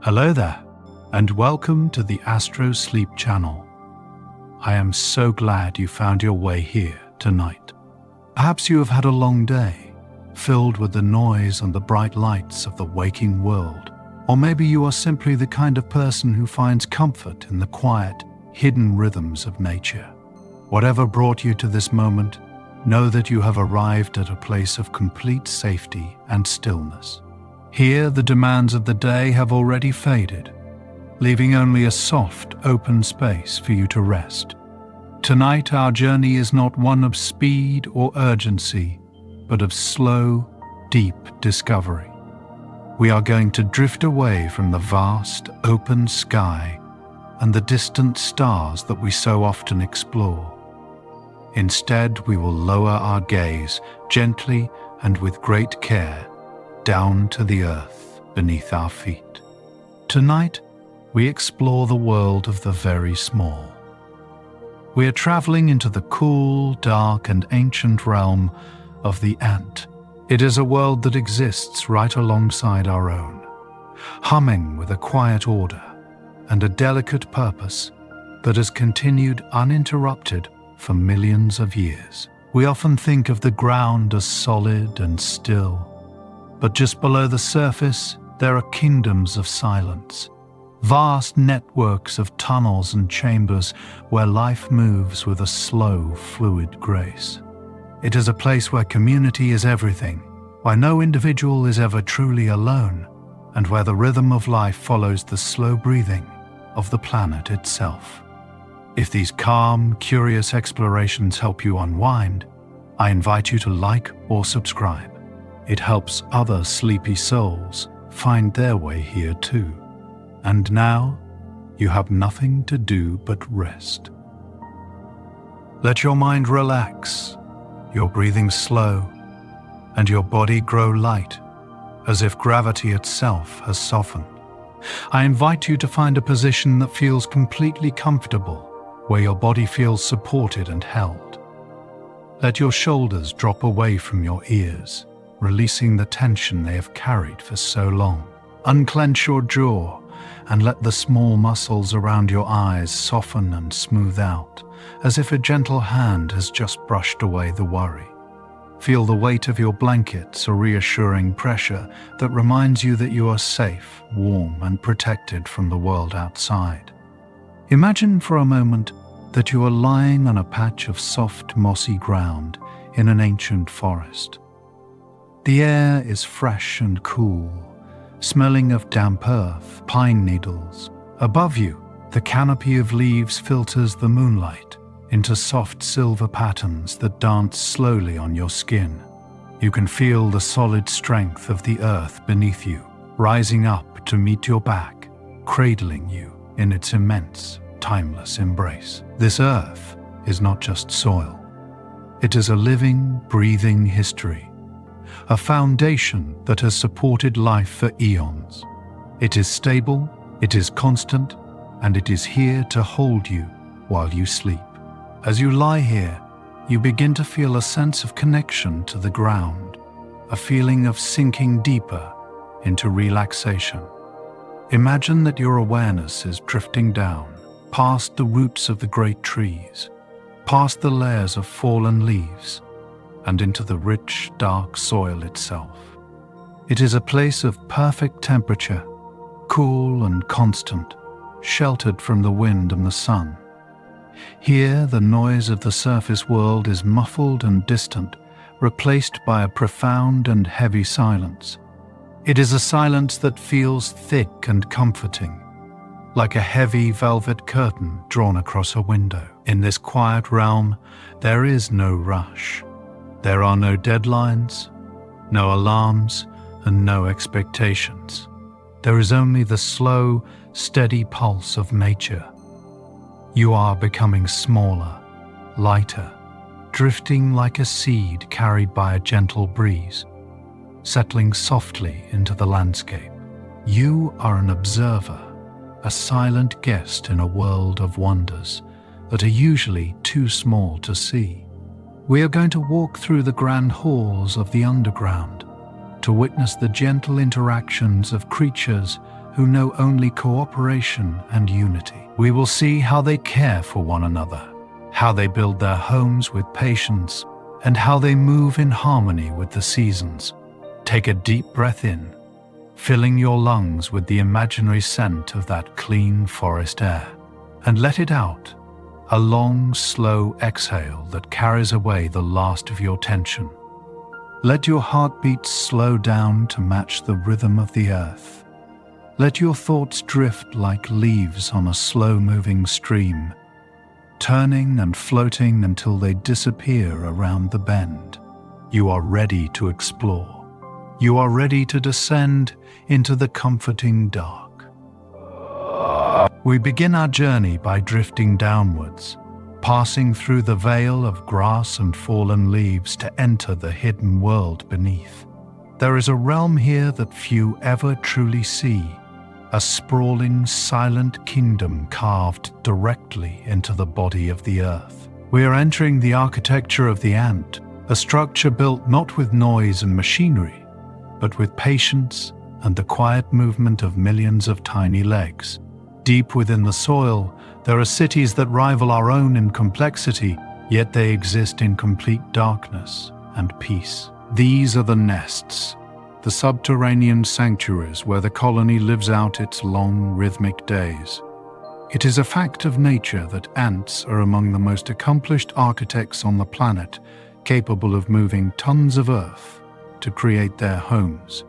Hello there, and welcome to the AstroSleep channel. I am so glad you found your way here tonight. Perhaps you have had a long day, filled with the noise and the bright lights of the waking world. Or maybe you are simply the kind of person who finds comfort in the quiet, hidden rhythms of nature. Whatever brought you to this moment, know that you have arrived at a place of complete safety and stillness. Here, the demands of the day have already faded, leaving only a soft, open space for you to rest. Tonight, our journey is not one of speed or urgency, but of slow, deep discovery. We are going to drift away from the vast, open sky and the distant stars that we so often explore. Instead, we will lower our gaze gently and with great care down to the earth beneath our feet. Tonight, we explore the world of the very small. We are traveling into the cool, dark, and ancient realm of the ant. It is a world that exists right alongside our own, humming with a quiet order and a delicate purpose that has continued uninterrupted for millions of years. We often think of the ground as solid and still, but just below the surface, there are kingdoms of silence, vast networks of tunnels and chambers where life moves with a slow, fluid grace. It is a place where community is everything, where no individual is ever truly alone, and where the rhythm of life follows the slow breathing of the planet itself. If these calm, curious explorations help you unwind, I invite you to like or subscribe. It helps other sleepy souls find their way here too. And now, you have nothing to do but rest. Let your mind relax, your breathing slow, and your body grow light, as if gravity itself has softened. I invite you to find a position that feels completely comfortable, where your body feels supported and held. Let your shoulders drop away from your ears, releasing the tension they have carried for so long. Unclench your jaw and let the small muscles around your eyes soften and smooth out, as if a gentle hand has just brushed away the worry. Feel the weight of your blankets, a reassuring pressure that reminds you that you are safe, warm, and protected from the world outside. Imagine for a moment that you are lying on a patch of soft, mossy ground in an ancient forest. The air is fresh and cool, smelling of damp earth, pine needles. Above you, the canopy of leaves filters the moonlight into soft silver patterns that dance slowly on your skin. You can feel the solid strength of the earth beneath you, rising up to meet your back, cradling you in its immense, timeless embrace. This earth is not just soil. It is a living, breathing history, a foundation that has supported life for eons. It is stable, it is constant, and it is here to hold you while you sleep. As you lie here, you begin to feel a sense of connection to the ground, a feeling of sinking deeper into relaxation. Imagine that your awareness is drifting down, past the roots of the great trees, past the layers of fallen leaves, and into the rich, dark soil itself. It is a place of perfect temperature, cool and constant, sheltered from the wind and the sun. Here, the noise of the surface world is muffled and distant, replaced by a profound and heavy silence. It is a silence that feels thick and comforting, like a heavy velvet curtain drawn across a window. In this quiet realm, there is no rush. There are no deadlines, no alarms, and no expectations. There is only the slow, steady pulse of nature. You are becoming smaller, lighter, drifting like a seed carried by a gentle breeze, settling softly into the landscape. You are an observer, a silent guest in a world of wonders that are usually too small to see. We are going to walk through the grand halls of the underground to witness the gentle interactions of creatures who know only cooperation and unity. We will see how they care for one another, how they build their homes with patience, and how they move in harmony with the seasons. Take a deep breath in, filling your lungs with the imaginary scent of that clean forest air, and let it out, a long, slow exhale that carries away the last of your tension. Let your heartbeat slow down to match the rhythm of the earth. Let your thoughts drift like leaves on a slow-moving stream, turning and floating until they disappear around the bend. You are ready to explore. You are ready to descend into the comforting dark. We begin our journey by drifting downwards, passing through the veil of grass and fallen leaves to enter the hidden world beneath. There is a realm here that few ever truly see, a sprawling, silent kingdom carved directly into the body of the earth. We are entering the architecture of the ant, a structure built not with noise and machinery, but with patience and the quiet movement of millions of tiny legs. Deep within the soil, there are cities that rival our own in complexity, yet they exist in complete darkness and peace. These are the nests, the subterranean sanctuaries where the colony lives out its long, rhythmic days. It is a fact of nature that ants are among the most accomplished architects on the planet, capable of moving tons of earth to create their homes.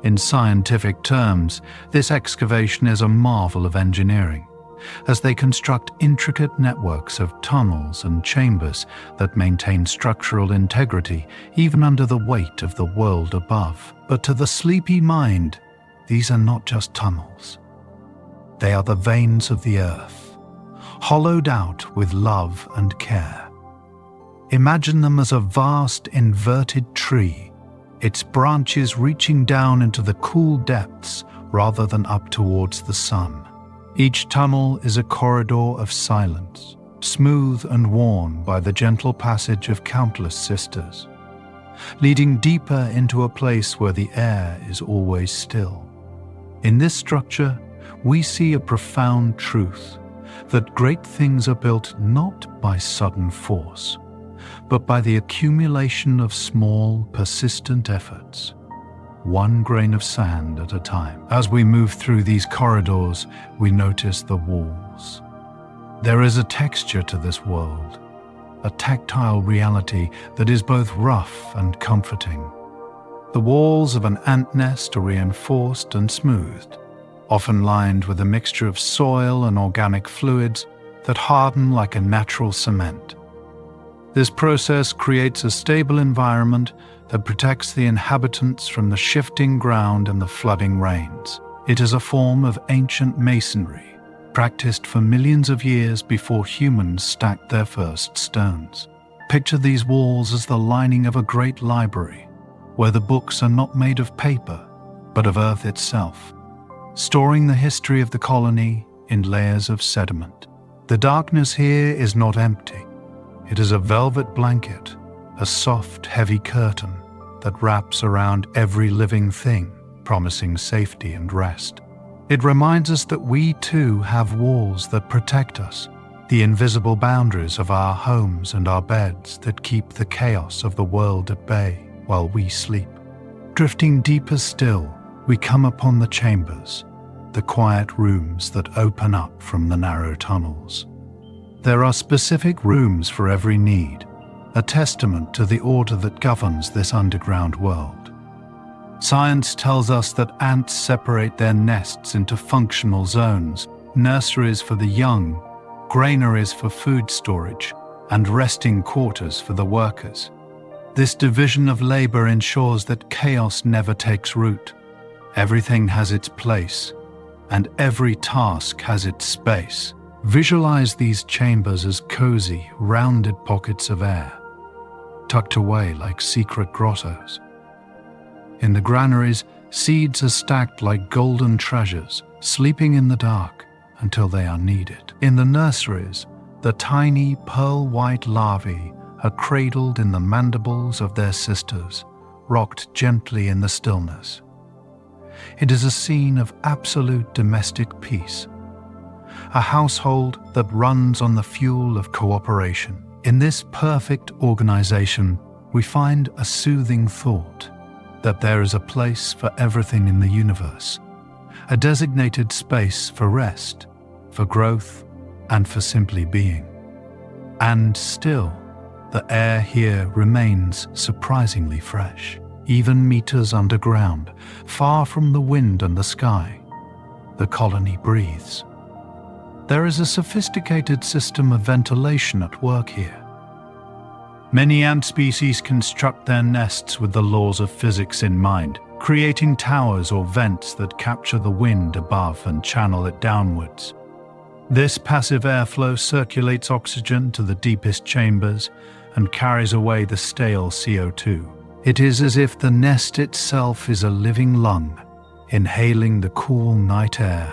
In scientific terms, this excavation is a marvel of engineering, as they construct intricate networks of tunnels and chambers that maintain structural integrity even under the weight of the world above. But to the sleepy mind, these are not just tunnels. They are the veins of the earth, hollowed out with love and care. Imagine them as a vast inverted tree, its branches reaching down into the cool depths rather than up towards the sun. Each tunnel is a corridor of silence, smooth and worn by the gentle passage of countless sisters, leading deeper into a place where the air is always still. In this structure, we see a profound truth, that great things are built not by sudden force, but by the accumulation of small, persistent efforts, one grain of sand at a time. As we move through these corridors, we notice the walls. There is a texture to this world, a tactile reality that is both rough and comforting. The walls of an ant nest are reinforced and smoothed, often lined with a mixture of soil and organic fluids that harden like a natural cement. This process creates a stable environment that protects the inhabitants from the shifting ground and the flooding rains. It is a form of ancient masonry, practiced for millions of years before humans stacked their first stones. Picture these walls as the lining of a great library, where the books are not made of paper, but of earth itself, storing the history of the colony in layers of sediment. The darkness here is not empty. It is a velvet blanket, a soft, heavy curtain that wraps around every living thing, promising safety and rest. It reminds us that we too have walls that protect us, the invisible boundaries of our homes and our beds that keep the chaos of the world at bay while we sleep. Drifting deeper still, we come upon the chambers, the quiet rooms that open up from the narrow tunnels. There are specific rooms for every need, a testament to the order that governs this underground world. Science tells us that ants separate their nests into functional zones, nurseries for the young, granaries for food storage, and resting quarters for the workers. This division of labor ensures that chaos never takes root. Everything has its place, and every task has its space. Visualize these chambers as cozy, rounded pockets of air, tucked away like secret grottos. In the granaries, seeds are stacked like golden treasures, sleeping in the dark until they are needed. In the nurseries, the tiny pearl-white larvae are cradled in the mandibles of their sisters, rocked gently in the stillness. It is a scene of absolute domestic peace, a household that runs on the fuel of cooperation. In this perfect organization, we find a soothing thought that there is a place for everything in the universe, a designated space for rest, for growth, and for simply being. And still, the air here remains surprisingly fresh, even meters underground, far from the wind and the sky. The colony breathes. There is a sophisticated system of ventilation at work here. Many ant species construct their nests with the laws of physics in mind, creating towers or vents that capture the wind above and channel it downwards. This passive airflow circulates oxygen to the deepest chambers and carries away the stale CO2. It is as if the nest itself is a living lung, inhaling the cool night air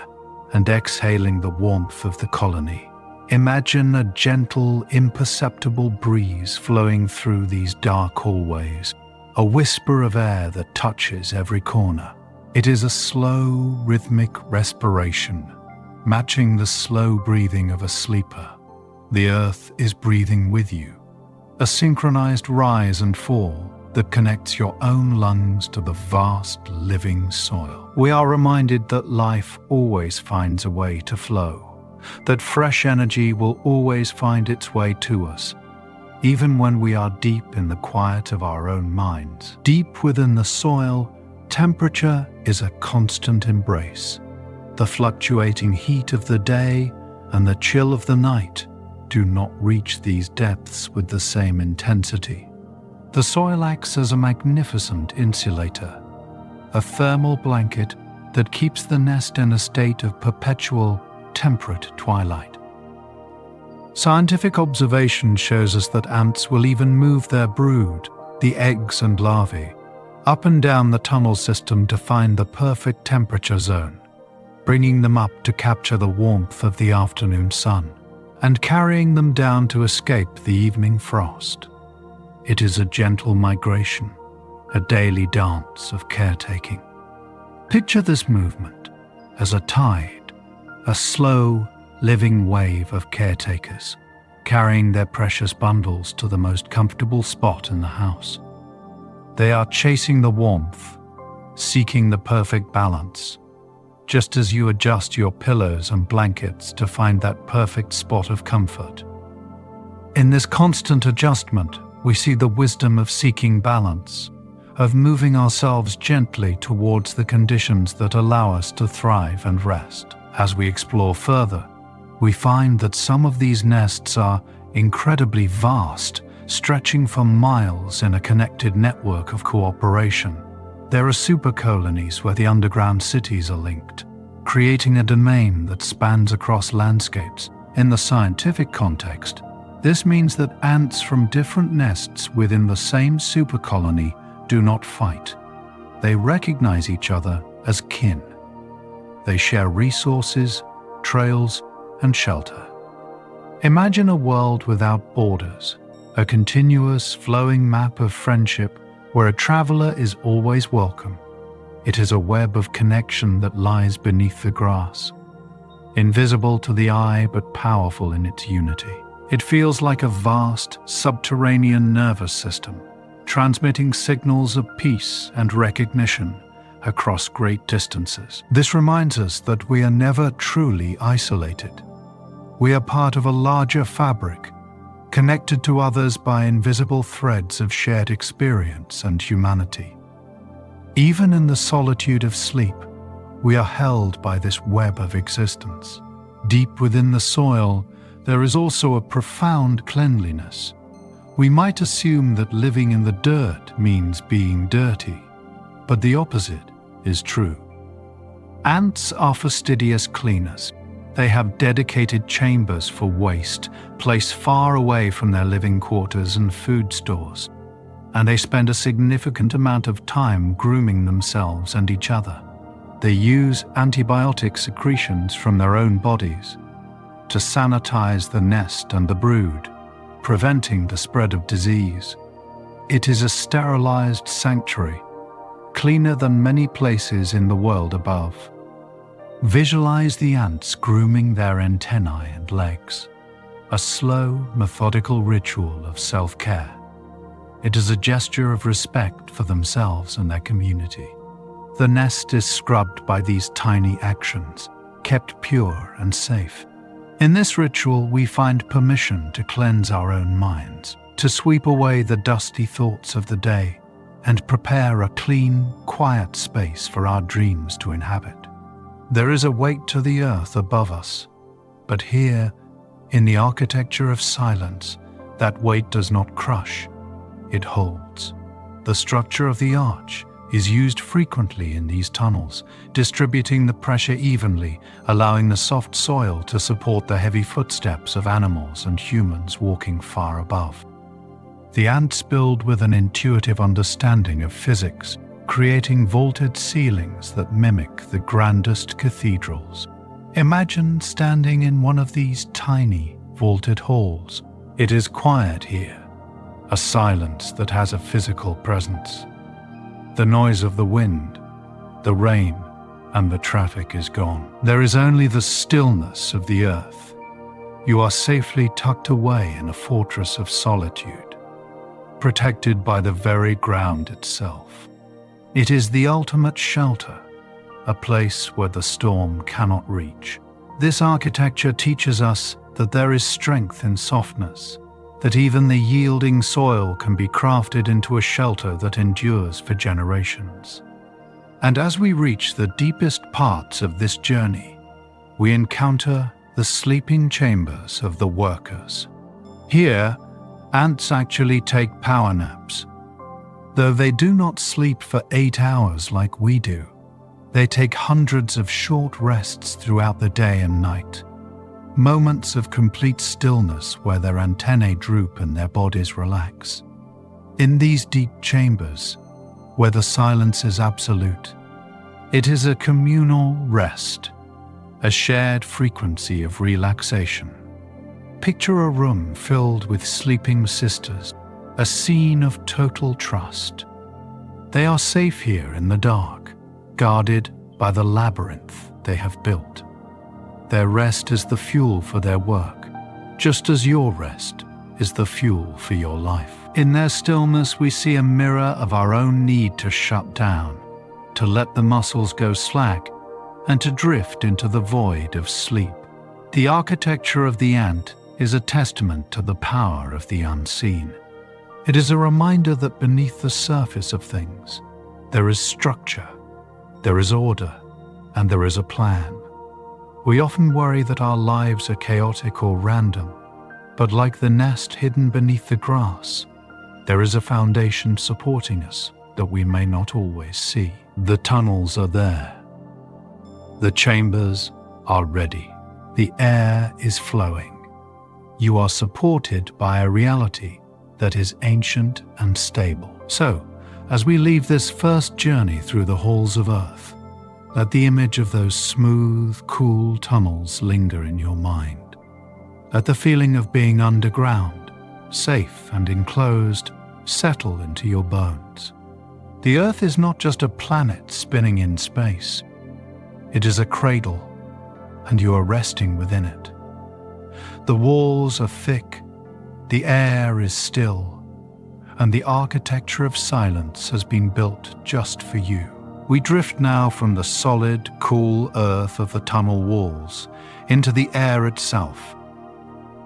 and exhaling the warmth of the colony. Imagine a gentle, imperceptible breeze flowing through these dark hallways, a whisper of air that touches every corner. It is a slow, rhythmic respiration, matching the slow breathing of a sleeper. The earth is breathing with you, a synchronized rise and fall that connects your own lungs to the vast living soil. We are reminded that life always finds a way to flow, that fresh energy will always find its way to us, even when we are deep in the quiet of our own minds. Deep within the soil, temperature is a constant embrace. The fluctuating heat of the day and the chill of the night do not reach these depths with the same intensity. The soil acts as a magnificent insulator, a thermal blanket that keeps the nest in a state of perpetual, temperate twilight. Scientific observation shows us that ants will even move their brood, the eggs and larvae, up and down the tunnel system to find the perfect temperature zone, bringing them up to capture the warmth of the afternoon sun, and carrying them down to escape the evening frost. It is a gentle migration, a daily dance of caretaking. Picture this movement as a tide, a slow, living wave of caretakers, carrying their precious bundles to the most comfortable spot in the house. They are chasing the warmth, seeking the perfect balance, just as you adjust your pillows and blankets to find that perfect spot of comfort. In this constant adjustment, we see the wisdom of seeking balance, of moving ourselves gently towards the conditions that allow us to thrive and rest. As we explore further, we find that some of these nests are incredibly vast, stretching for miles in a connected network of cooperation. There are supercolonies where the underground cities are linked, creating a domain that spans across landscapes. In the scientific context, this means that ants from different nests within the same supercolony do not fight. They recognize each other as kin. They share resources, trails, and shelter. Imagine a world without borders, a continuous, flowing map of friendship where a traveler is always welcome. It is a web of connection that lies beneath the grass, invisible to the eye but powerful in its unity. It feels like a vast, subterranean nervous system, transmitting signals of peace and recognition across great distances. This reminds us that we are never truly isolated. We are part of a larger fabric, connected to others by invisible threads of shared experience and humanity. Even in the solitude of sleep, we are held by this web of existence. Deep within the soil, there is also a profound cleanliness. We might assume that living in the dirt means being dirty, but the opposite is true. Ants are fastidious cleaners. They have dedicated chambers for waste, placed far away from their living quarters and food stores, and they spend a significant amount of time grooming themselves and each other. They use antibiotic secretions from their own bodies to sanitize the nest and the brood, preventing the spread of disease. It is a sterilized sanctuary, cleaner than many places in the world above. Visualize the ants grooming their antennae and legs, a slow, methodical ritual of self-care. It is a gesture of respect for themselves and their community. The nest is scrubbed by these tiny actions, kept pure and safe. In this ritual, we find permission to cleanse our own minds, to sweep away the dusty thoughts of the day, and prepare a clean, quiet space for our dreams to inhabit. There is a weight to the earth above us, but here, in the architecture of silence, that weight does not crush, it holds. The structure of the arch is used frequently in these tunnels, distributing the pressure evenly, allowing the soft soil to support the heavy footsteps of animals and humans walking far above. The ants build with an intuitive understanding of physics, creating vaulted ceilings that mimic the grandest cathedrals. Imagine standing in one of these tiny, vaulted halls. It is quiet here, a silence that has a physical presence. The noise of the wind, the rain, and the traffic is gone. There is only the stillness of the earth. You are safely tucked away in a fortress of solitude, protected by the very ground itself. It is the ultimate shelter, a place where the storm cannot reach. This architecture teaches us that there is strength in softness, that even the yielding soil can be crafted into a shelter that endures for generations. And as we reach the deepest parts of this journey, we encounter the sleeping chambers of the workers. Here, ants actually take power naps. Though they do not sleep for 8 hours like we do, they take hundreds of short rests throughout the day and night. Moments of complete stillness where their antennae droop and their bodies relax. In these deep chambers, where the silence is absolute, it is a communal rest, a shared frequency of relaxation. Picture a room filled with sleeping sisters, a scene of total trust. They are safe here in the dark, guarded by the labyrinth they have built. Their rest is the fuel for their work, just as your rest is the fuel for your life. In their stillness, we see a mirror of our own need to shut down, to let the muscles go slack, and to drift into the void of sleep. The architecture of the ant is a testament to the power of the unseen. It is a reminder that beneath the surface of things, there is structure, there is order, and there is a plan. We often worry that our lives are chaotic or random, but like the nest hidden beneath the grass, there is a foundation supporting us that we may not always see. The tunnels are there. The chambers are ready. The air is flowing. You are supported by a reality that is ancient and stable. So, as we leave this first journey through the halls of Earth, let the image of those smooth, cool tunnels linger in your mind. Let the feeling of being underground, safe and enclosed, settle into your bones. The Earth is not just a planet spinning in space. It is a cradle, and you are resting within it. The walls are thick, the air is still, and the architecture of silence has been built just for you. We drift now from the solid, cool earth of the tunnel walls into the air itself.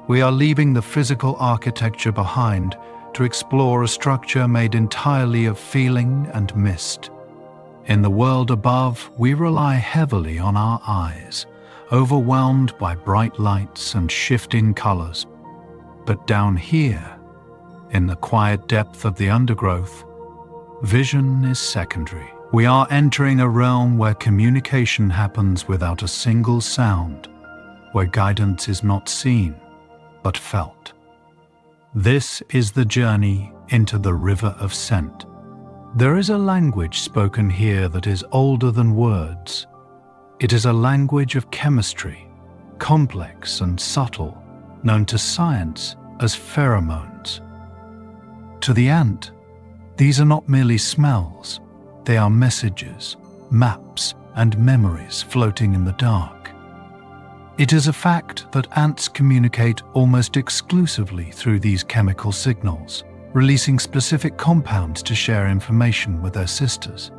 We are leaving the physical architecture behind to explore a structure made entirely of feeling and mist. In the world above, we rely heavily on our eyes, overwhelmed by bright lights and shifting colors. But down here, in the quiet depth of the undergrowth, vision is secondary. We are entering a realm where communication happens without a single sound, where guidance is not seen, but felt. This is the journey into the river of scent. There is a language spoken here that is older than words. It is a language of chemistry, complex and subtle, known to science as pheromones. To the ant, these are not merely smells, They are messages, maps, and memories floating in the dark. It is a fact that ants communicate almost exclusively through these chemical signals, releasing specific compounds to share information with their sisters.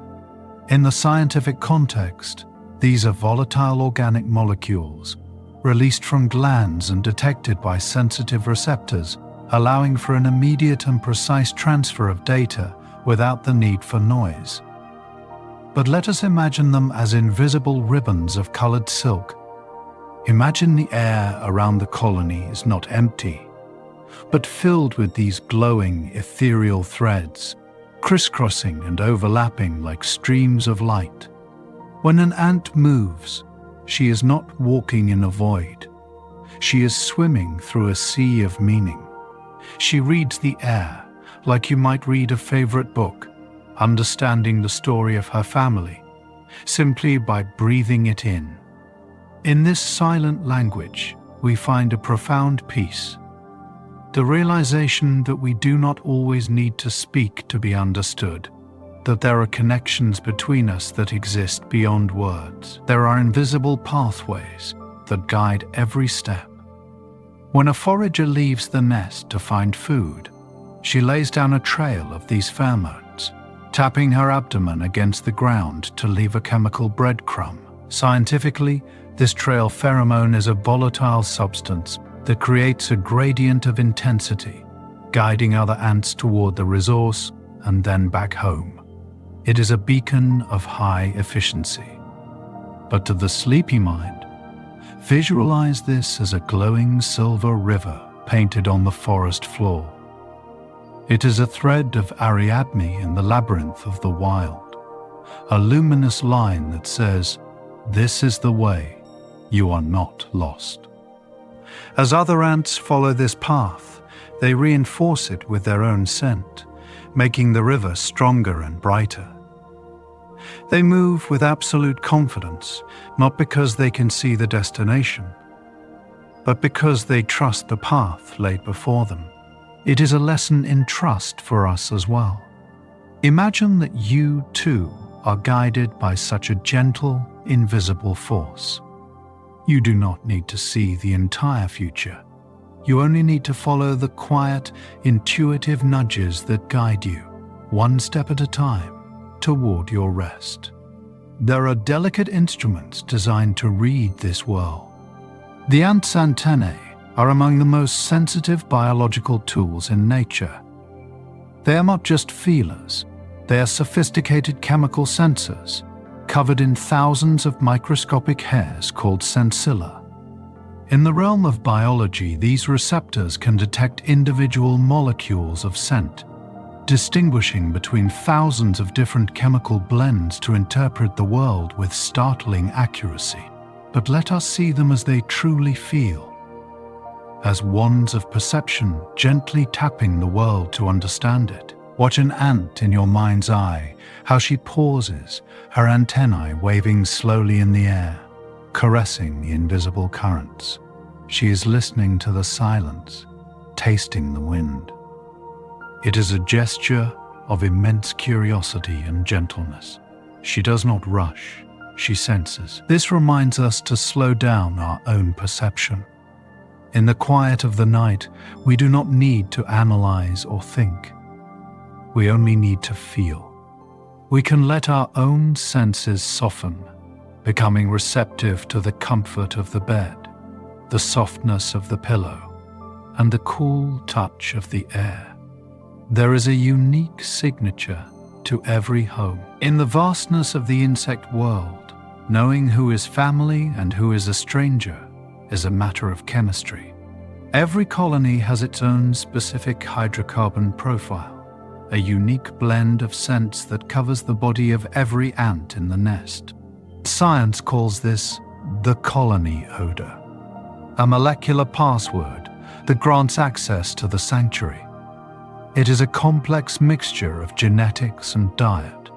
In the scientific context, these are volatile organic molecules released from glands and detected by sensitive receptors, allowing for an immediate and precise transfer of data without the need for noise. But let us imagine them as invisible ribbons of colored silk. Imagine the air around the colony is not empty, but filled with these glowing, ethereal threads, crisscrossing and overlapping like streams of light. When an ant moves, she is not walking in a void. She is swimming through a sea of meaning. She reads the air like you might read a favorite book, understanding the story of her family, simply by breathing it in. In this silent language, we find a profound peace. The realization that we do not always need to speak to be understood, that there are connections between us that exist beyond words. There are invisible pathways that guide every step. When a forager leaves the nest to find food, she lays down a trail of these pheromones, tapping her abdomen against the ground to leave a chemical breadcrumb. Scientifically, this trail pheromone is a volatile substance that creates a gradient of intensity, guiding other ants toward the resource and then back home. It is a beacon of high efficiency. But to the sleepy mind, visualize this as a glowing silver river painted on the forest floor. It is a thread of Ariadne in the labyrinth of the wild, a luminous line that says, "This is the way, you are not lost." As other ants follow this path, they reinforce it with their own scent, making the river stronger and brighter. They move with absolute confidence, not because they can see the destination, but because they trust the path laid before them. It is a lesson in trust for us as well. Imagine that you, too, are guided by such a gentle, invisible force. You do not need to see the entire future. You only need to follow the quiet, intuitive nudges that guide you, one step at a time, toward your rest. There are delicate instruments designed to read this world. The ant's antennae are among the most sensitive biological tools in nature. They are not just feelers, they are sophisticated chemical sensors, covered in thousands of microscopic hairs called sensilla. In the realm of biology, these receptors can detect individual molecules of scent, distinguishing between thousands of different chemical blends to interpret the world with startling accuracy. But let us see them as they truly feel, as wands of perception gently tapping the world to understand it. Watch an ant in your mind's eye, how she pauses, her antennae waving slowly in the air, caressing the invisible currents. She is listening to the silence, tasting the wind. It is a gesture of immense curiosity and gentleness. She does not rush, she senses. This reminds us to slow down our own perception. In the quiet of the night, we do not need to analyze or think. We only need to feel. We can let our own senses soften, becoming receptive to the comfort of the bed, the softness of the pillow, and the cool touch of the air. There is a unique signature to every home. In the vastness of the insect world, knowing who is family and who is a stranger is a matter of chemistry. Every colony has its own specific hydrocarbon profile, a unique blend of scents that covers the body of every ant in the nest. Science calls this the colony odor, a molecular password that grants access to the sanctuary. It is a complex mixture of genetics and diet,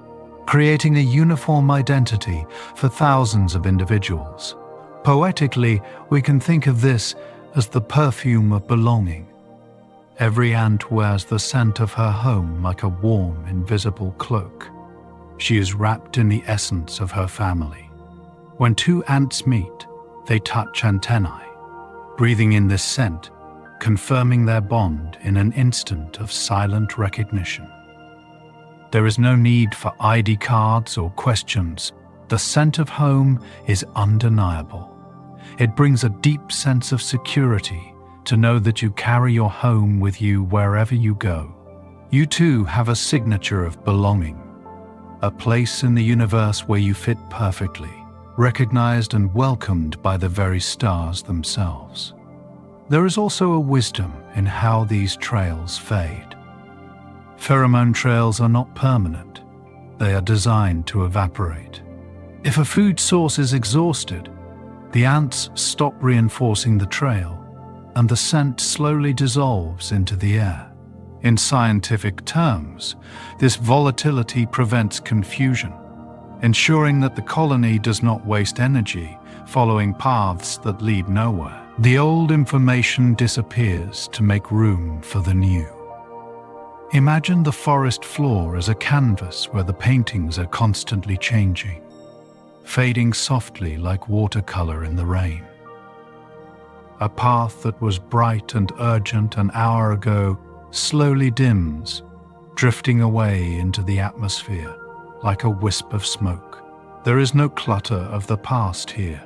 creating a uniform identity for thousands of individuals. Poetically, we can think of this as the perfume of belonging. Every ant wears the scent of her home like a warm, invisible cloak. She is wrapped in the essence of her family. When two ants meet, they touch antennae, breathing in this scent, confirming their bond in an instant of silent recognition. There is no need for ID cards or questions. The scent of home is undeniable. It brings a deep sense of security to know that you carry your home with you wherever you go. You too have a signature of belonging, a place in the universe where you fit perfectly, recognized and welcomed by the very stars themselves. There is also a wisdom in how these trails fade. Pheromone trails are not permanent. They are designed to evaporate. If a food source is exhausted, the ants stop reinforcing the trail, and the scent slowly dissolves into the air. In scientific terms, this volatility prevents confusion, ensuring that the colony does not waste energy following paths that lead nowhere. The old information disappears to make room for the new. Imagine the forest floor as a canvas where the paintings are constantly changing, fading softly like watercolor in the rain. A path that was bright and urgent an hour ago slowly dims, drifting away into the atmosphere like a wisp of smoke. There is no clutter of the past here.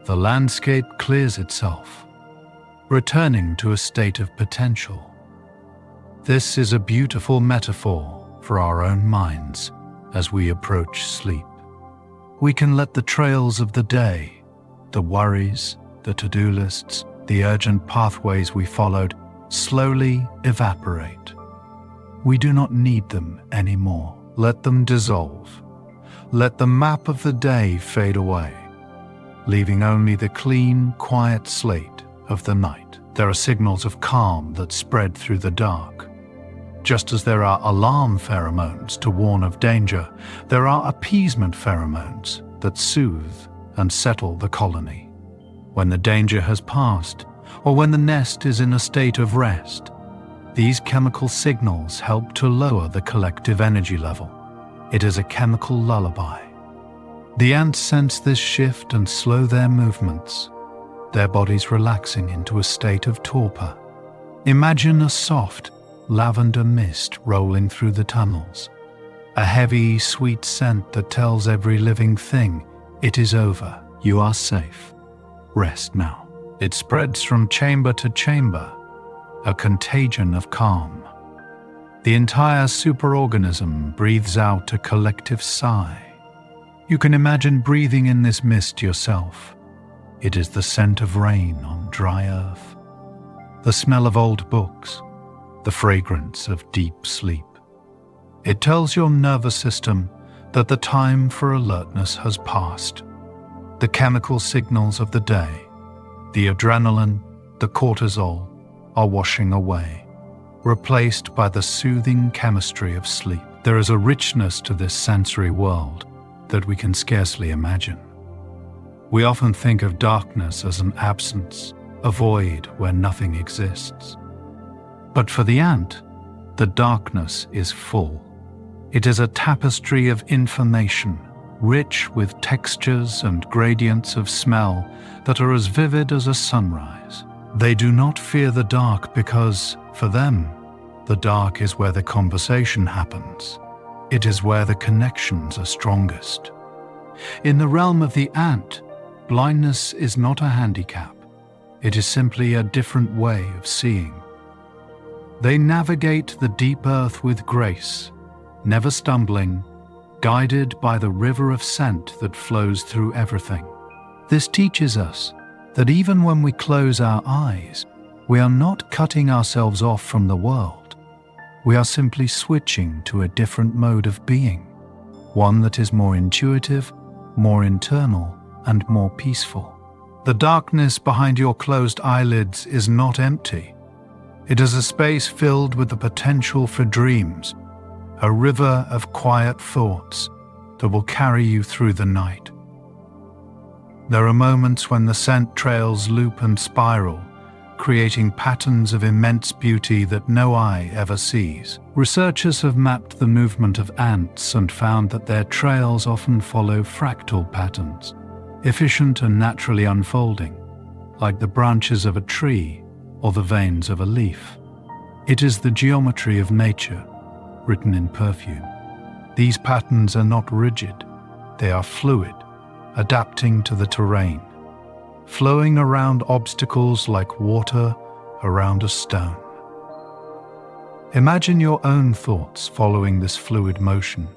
The landscape clears itself, returning to a state of potential. This is a beautiful metaphor for our own minds as we approach sleep. We can let the trails of the day, the worries, the to-do lists, the urgent pathways we followed, slowly evaporate. We do not need them anymore. Let them dissolve. Let the map of the day fade away, leaving only the clean, quiet slate of the night. There are signals of calm that spread through the dark. Just as there are alarm pheromones to warn of danger, there are appeasement pheromones that soothe and settle the colony. When the danger has passed, or when the nest is in a state of rest, these chemical signals help to lower the collective energy level. It is a chemical lullaby. The ants sense this shift and slow their movements, their bodies relaxing into a state of torpor. Imagine a soft, lavender mist rolling through the tunnels, a heavy, sweet scent that tells every living thing, it is over, you are safe, rest now. It spreads from chamber to chamber, a contagion of calm. The entire superorganism breathes out a collective sigh. You can imagine breathing in this mist yourself. It is the scent of rain on dry earth, the smell of old books, the fragrance of deep sleep. It tells your nervous system that the time for alertness has passed. The chemical signals of the day, the adrenaline, the cortisol, are washing away, replaced by the soothing chemistry of sleep. There is a richness to this sensory world that we can scarcely imagine. We often think of darkness as an absence, a void where nothing exists. But for the ant, the darkness is full. It is a tapestry of information, rich with textures and gradients of smell that are as vivid as a sunrise. They do not fear the dark because, for them, the dark is where the conversation happens. It is where the connections are strongest. In the realm of the ant, blindness is not a handicap. It is simply a different way of seeing. They navigate the deep earth with grace, never stumbling, guided by the river of scent that flows through everything. This teaches us that even when we close our eyes, we are not cutting ourselves off from the world. We are simply switching to a different mode of being, one that is more intuitive, more internal, and more peaceful. The darkness behind your closed eyelids is not empty. It is a space filled with the potential for dreams, a river of quiet thoughts that will carry you through the night. There are moments when the scent trails loop and spiral, creating patterns of immense beauty that no eye ever sees. Researchers have mapped the movement of ants and found that their trails often follow fractal patterns, efficient and naturally unfolding, like the branches of a tree or the veins of a leaf. It is the geometry of nature, written in perfume. These patterns are not rigid, they are fluid, adapting to the terrain, flowing around obstacles like water around a stone. Imagine your own thoughts following this fluid motion.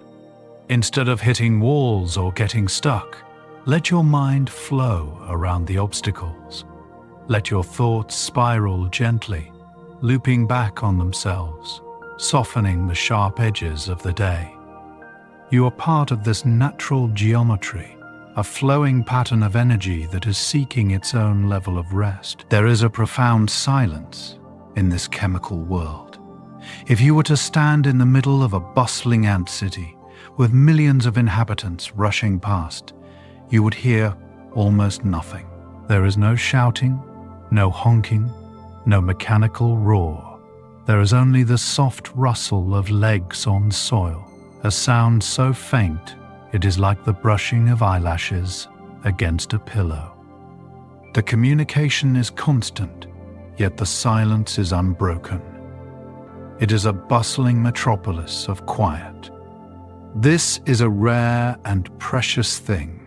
Instead of hitting walls or getting stuck, let your mind flow around the obstacles. Let your thoughts spiral gently, looping back on themselves, softening the sharp edges of the day. You are part of this natural geometry, a flowing pattern of energy that is seeking its own level of rest. There is a profound silence in this chemical world. If you were to stand in the middle of a bustling ant city with millions of inhabitants rushing past, you would hear almost nothing. There is no shouting, no honking, no mechanical roar. There is only the soft rustle of legs on soil, a sound so faint it is like the brushing of eyelashes against a pillow. The communication is constant, yet the silence is unbroken. It is a bustling metropolis of quiet. This is a rare and precious thing,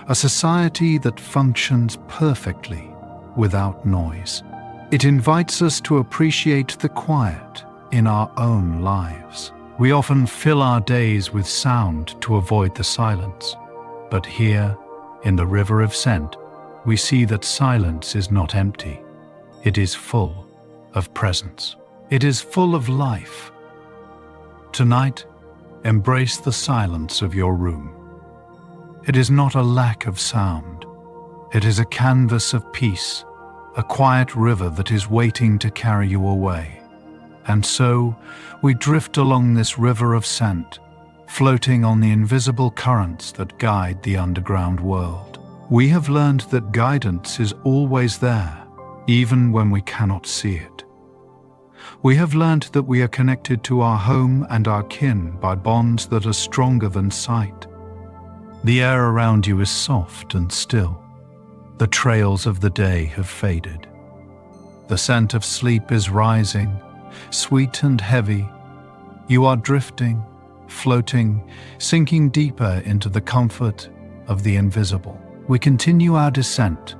a society that functions perfectly without noise. It invites us to appreciate the quiet in our own lives. We often fill our days with sound to avoid the silence, but here, in the river of scent, we see that silence is not empty. It is full of presence. It is full of life. Tonight, embrace the silence of your room. It is not a lack of sound. It is a canvas of peace, a quiet river that is waiting to carry you away. And so, we drift along this river of scent, floating on the invisible currents that guide the underground world. We have learned that guidance is always there, even when we cannot see it. We have learned that we are connected to our home and our kin by bonds that are stronger than sight. The air around you is soft and still. The trails of the day have faded. The scent of sleep is rising, sweet and heavy. You are drifting, floating, sinking deeper into the comfort of the invisible. We continue our descent,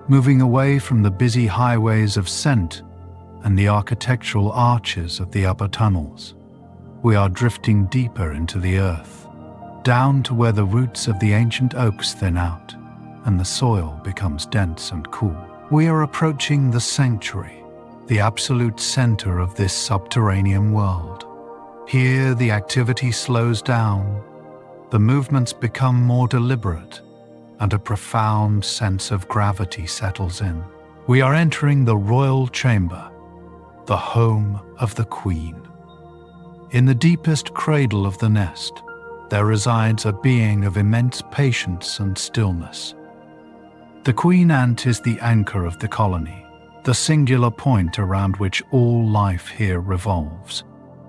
moving away from the busy highways of scent and the architectural arches of the upper tunnels. We are drifting deeper into the earth, down to where the roots of the ancient oaks thin out and the soil becomes dense and cool. We are approaching the sanctuary, the absolute center of this subterranean world. Here the activity slows down, the movements become more deliberate, and a profound sense of gravity settles in. We are entering the royal chamber, the home of the queen. In the deepest cradle of the nest, there resides a being of immense patience and stillness. The queen ant is the anchor of the colony, the singular point around which all life here revolves.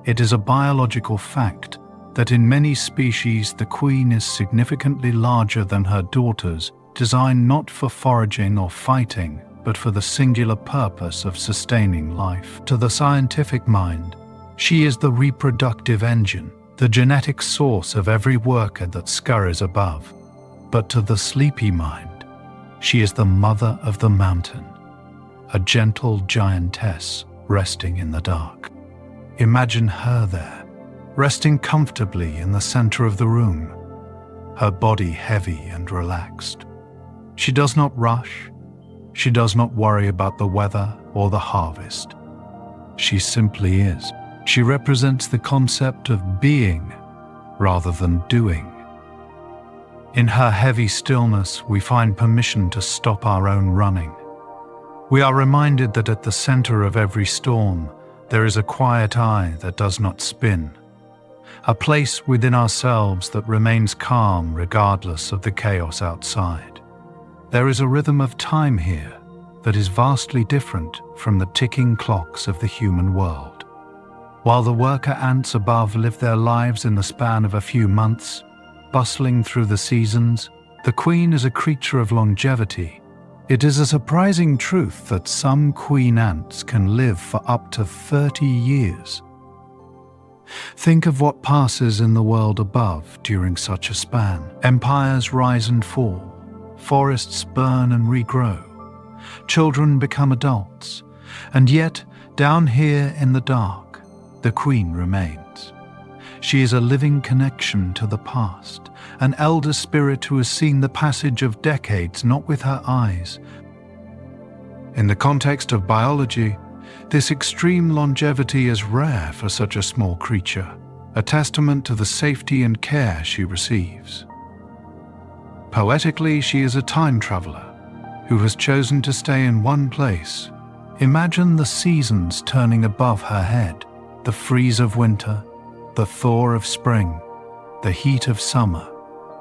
It is a biological fact that in many species the queen is significantly larger than her daughters, designed not for foraging or fighting, but for the singular purpose of sustaining life. To the scientific mind, she is the reproductive engine, the genetic source of every worker that scurries above. But to the sleepy mind, she is the mother of the mountain, a gentle giantess resting in the dark. Imagine her there, resting comfortably in the center of the room, her body heavy and relaxed. She does not rush. She does not worry about the weather or the harvest. She simply is. She represents the concept of being rather than doing. In her heavy stillness, we find permission to stop our own running. We are reminded that at the center of every storm, there is a quiet eye that does not spin, a place within ourselves that remains calm regardless of the chaos outside. There is a rhythm of time here that is vastly different from the ticking clocks of the human world. While the worker ants above live their lives in the span of a few months, bustling through the seasons, the queen is a creature of longevity. It is a surprising truth that some queen ants can live for up to 30 years. Think of what passes in the world above during such a span. Empires rise and fall, forests burn and regrow, children become adults, and yet, down here in the dark, the queen remains. She is a living connection to the past, an elder spirit who has seen the passage of decades not with her eyes. In the context of biology, this extreme longevity is rare for such a small creature, a testament to the safety and care she receives. Poetically, she is a time traveler who has chosen to stay in one place. Imagine the seasons turning above her head, the freeze of winter, the thaw of spring, the heat of summer,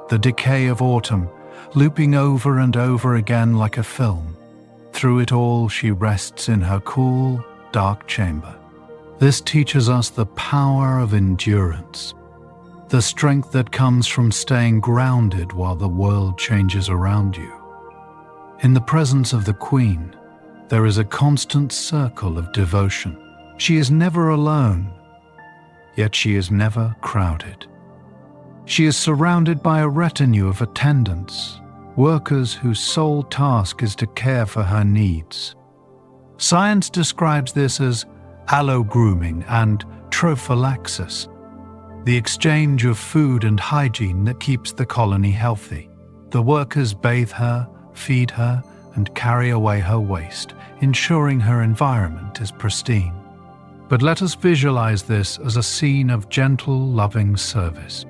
the decay of autumn, looping over and over again like a film. Through it all, she rests in her cool, dark chamber. This teaches us the power of endurance, the strength that comes from staying grounded while the world changes around you. In the presence of the queen, there is a constant circle of devotion. She is never alone, yet she is never crowded. She is surrounded by a retinue of attendants, workers whose sole task is to care for her needs. Science describes this as allo-grooming and trophallaxis, the exchange of food and hygiene that keeps the colony healthy. The workers bathe her, feed her, and carry away her waste, ensuring her environment is pristine. But let us visualize this as a scene of gentle, loving service.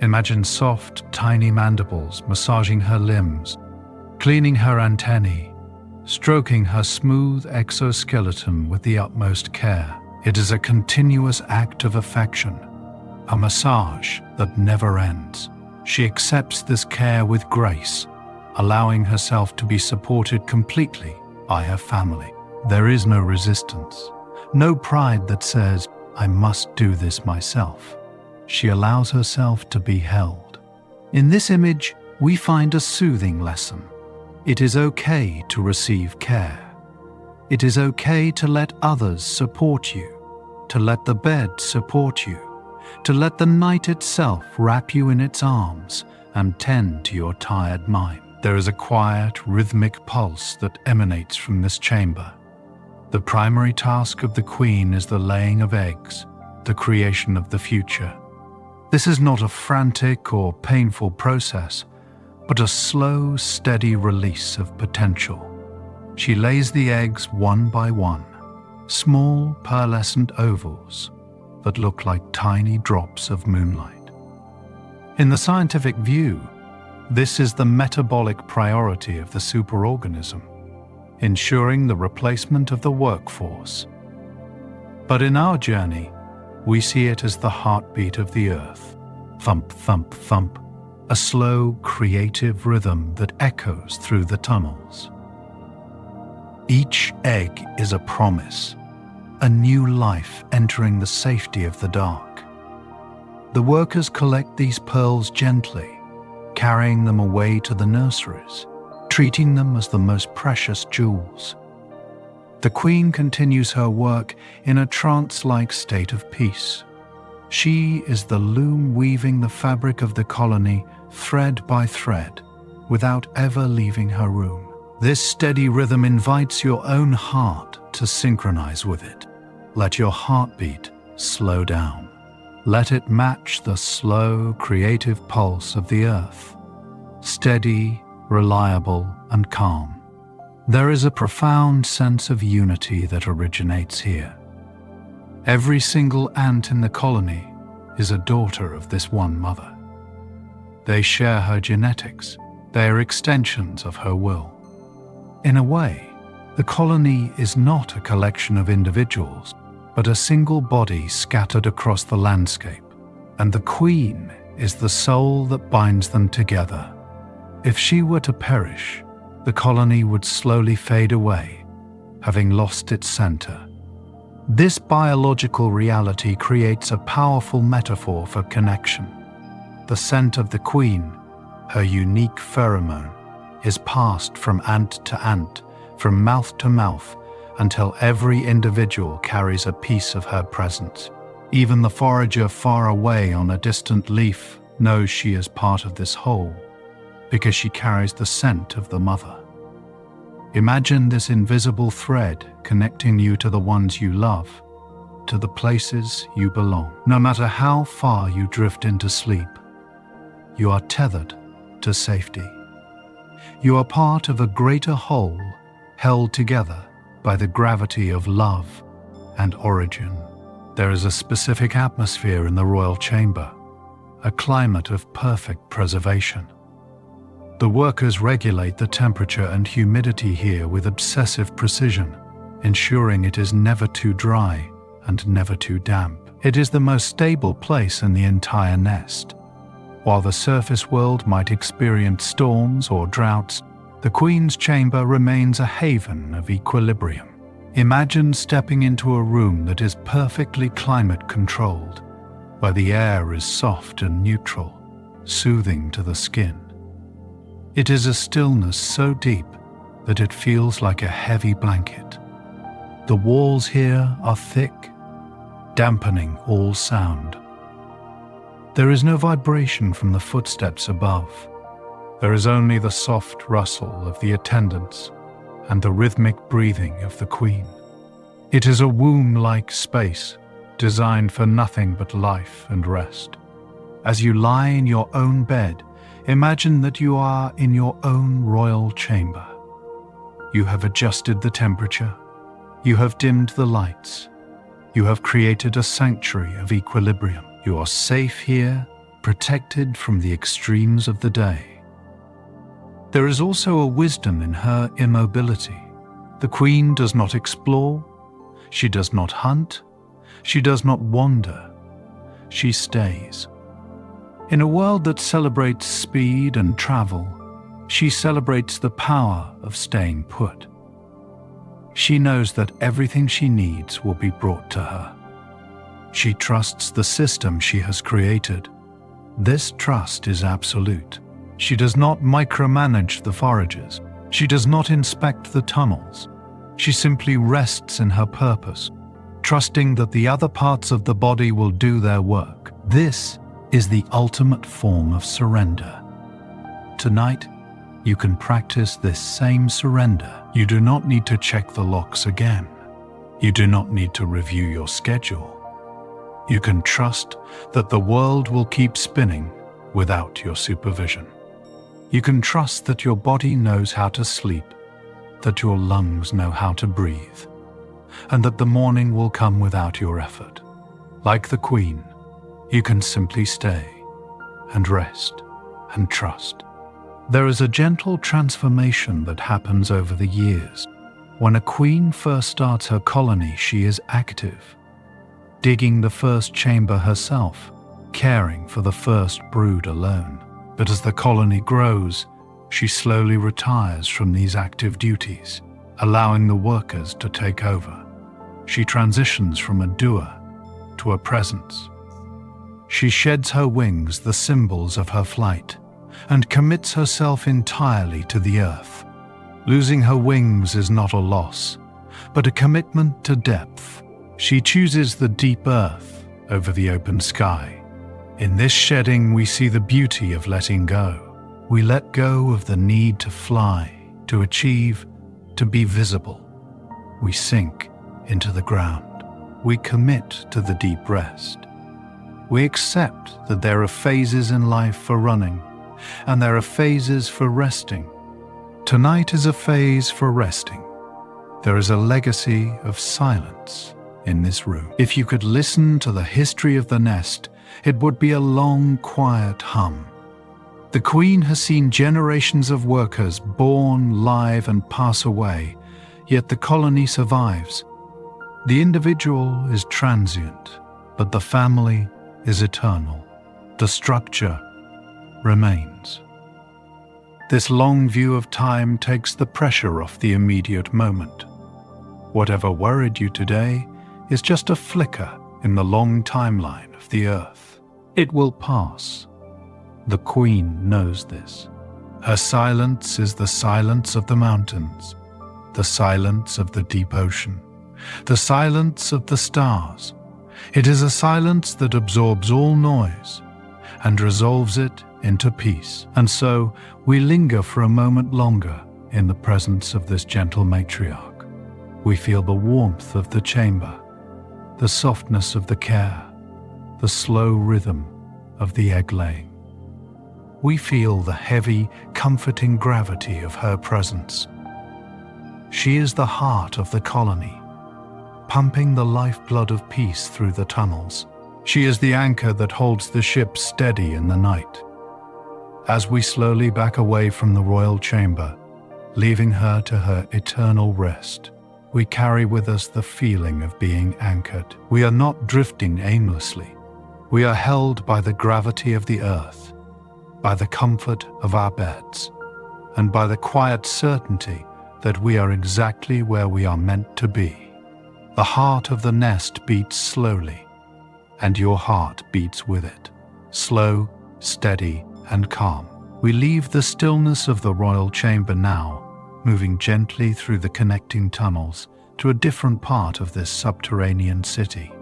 Imagine soft, tiny mandibles massaging her limbs, cleaning her antennae, stroking her smooth exoskeleton with the utmost care. It is a continuous act of affection, a massage that never ends. She accepts this care with grace, allowing herself to be supported completely by her family. There is no resistance, no pride that says, "I must do this myself." She allows herself to be held. In this image, we find a soothing lesson. It is okay to receive care. It is okay to let others support you, to let the bed support you, to let the night itself wrap you in its arms and tend to your tired mind. There is a quiet, rhythmic pulse that emanates from this chamber. The primary task of the queen is the laying of eggs, the creation of the future. This is not a frantic or painful process, but a slow, steady release of potential. She lays the eggs one by one, small, pearlescent ovals that look like tiny drops of moonlight. In the scientific view, this is the metabolic priority of the superorganism, ensuring the replacement of the workforce. But in our journey, we see it as the heartbeat of the earth. Thump, thump, thump, a slow, creative rhythm that echoes through the tunnels. Each egg is a promise, a new life entering the safety of the dark. The workers collect these pearls gently, carrying them away to the nurseries, treating them as the most precious jewels. The queen continues her work in a trance-like state of peace. She is the loom weaving the fabric of the colony thread by thread, without ever leaving her room. This steady rhythm invites your own heart to synchronize with it. Let your heartbeat slow down. Let it match the slow, creative pulse of the earth, steady, reliable, and calm. There is a profound sense of unity that originates here. Every single ant in the colony is a daughter of this one mother. They share her genetics. They are extensions of her will. In a way, the colony is not a collection of individuals, but a single body scattered across the landscape, and the queen is the soul that binds them together. If she were to perish, the colony would slowly fade away, having lost its center. This biological reality creates a powerful metaphor for connection. The scent of the queen, her unique pheromone, is passed from ant to ant, from mouth to mouth, until every individual carries a piece of her presence. Even the forager far away on a distant leaf knows she is part of this whole, because she carries the scent of the mother. Imagine this invisible thread connecting you to the ones you love, to the places you belong. No matter how far you drift into sleep, you are tethered to safety. You are part of a greater whole, held together by the gravity of love and origin. There is a specific atmosphere in the royal chamber, a climate of perfect preservation. The workers regulate the temperature and humidity here with obsessive precision, ensuring it is never too dry and never too damp. It is the most stable place in the entire nest. While the surface world might experience storms or droughts, the Queen's chamber remains a haven of equilibrium. Imagine stepping into a room that is perfectly climate-controlled, where the air is soft and neutral, soothing to the skin. It is a stillness so deep that it feels like a heavy blanket. The walls here are thick, dampening all sound. There is no vibration from the footsteps above. There is only the soft rustle of the attendants and the rhythmic breathing of the Queen. It is a womb-like space designed for nothing but life and rest. As you lie in your own bed, imagine that you are in your own royal chamber. You have adjusted the temperature. You have dimmed the lights. You have created a sanctuary of equilibrium. You are safe here, protected from the extremes of the day. There is also a wisdom in her immobility. The Queen does not explore. She does not hunt. She does not wander. She stays. In a world that celebrates speed and travel, she celebrates the power of staying put. She knows that everything she needs will be brought to her. She trusts the system she has created. This trust is absolute. She does not micromanage the foragers. She does not inspect the tunnels. She simply rests in her purpose, trusting that the other parts of the body will do their work. This is the ultimate form of surrender. Tonight, you can practice this same surrender. You do not need to check the locks again. You do not need to review your schedule. You can trust that the world will keep spinning without your supervision. You can trust that your body knows how to sleep, that your lungs know how to breathe, and that the morning will come without your effort. Like the Queen, you can simply stay and rest and trust. There is a gentle transformation that happens over the years. When a queen first starts her colony, she is active, digging the first chamber herself, caring for the first brood alone. But as the colony grows, she slowly retires from these active duties, allowing the workers to take over. She transitions from a doer to a presence. She sheds her wings, the symbols of her flight, and commits herself entirely to the earth. Losing her wings is not a loss, but a commitment to depth. She chooses the deep earth over the open sky. In this shedding, we see the beauty of letting go. We let go of the need to fly, to achieve, to be visible. We sink into the ground. We commit to the deep rest. We accept that there are phases in life for running, and there are phases for resting. Tonight is a phase for resting. There is a legacy of silence in this room. If you could listen to the history of the nest, it would be a long, quiet hum. The Queen has seen generations of workers born, live, and pass away, yet the colony survives. The individual is transient, but the family is eternal. The structure remains. This long view of time takes the pressure off the immediate moment. Whatever worried you today is just a flicker in the long timeline of the Earth. It will pass. The Queen knows this. Her silence is the silence of the mountains, the silence of the deep ocean, the silence of the stars. It is a silence that absorbs all noise and resolves it into peace. And so we linger for a moment longer in the presence of this gentle matriarch. We feel the warmth of the chamber, the softness of the care, the slow rhythm of the egg-laying. We feel the heavy, comforting gravity of her presence. She is the heart of the colony, pumping the lifeblood of peace through the tunnels. She is the anchor that holds the ship steady in the night. As we slowly back away from the royal chamber, leaving her to her eternal rest, we carry with us the feeling of being anchored. We are not drifting aimlessly. We are held by the gravity of the earth, by the comfort of our beds, and by the quiet certainty that we are exactly where we are meant to be. The heart of the nest beats slowly, and your heart beats with it. Slow, steady, and calm. We leave the stillness of the royal chamber now, moving gently through the connecting tunnels to a different part of this subterranean city.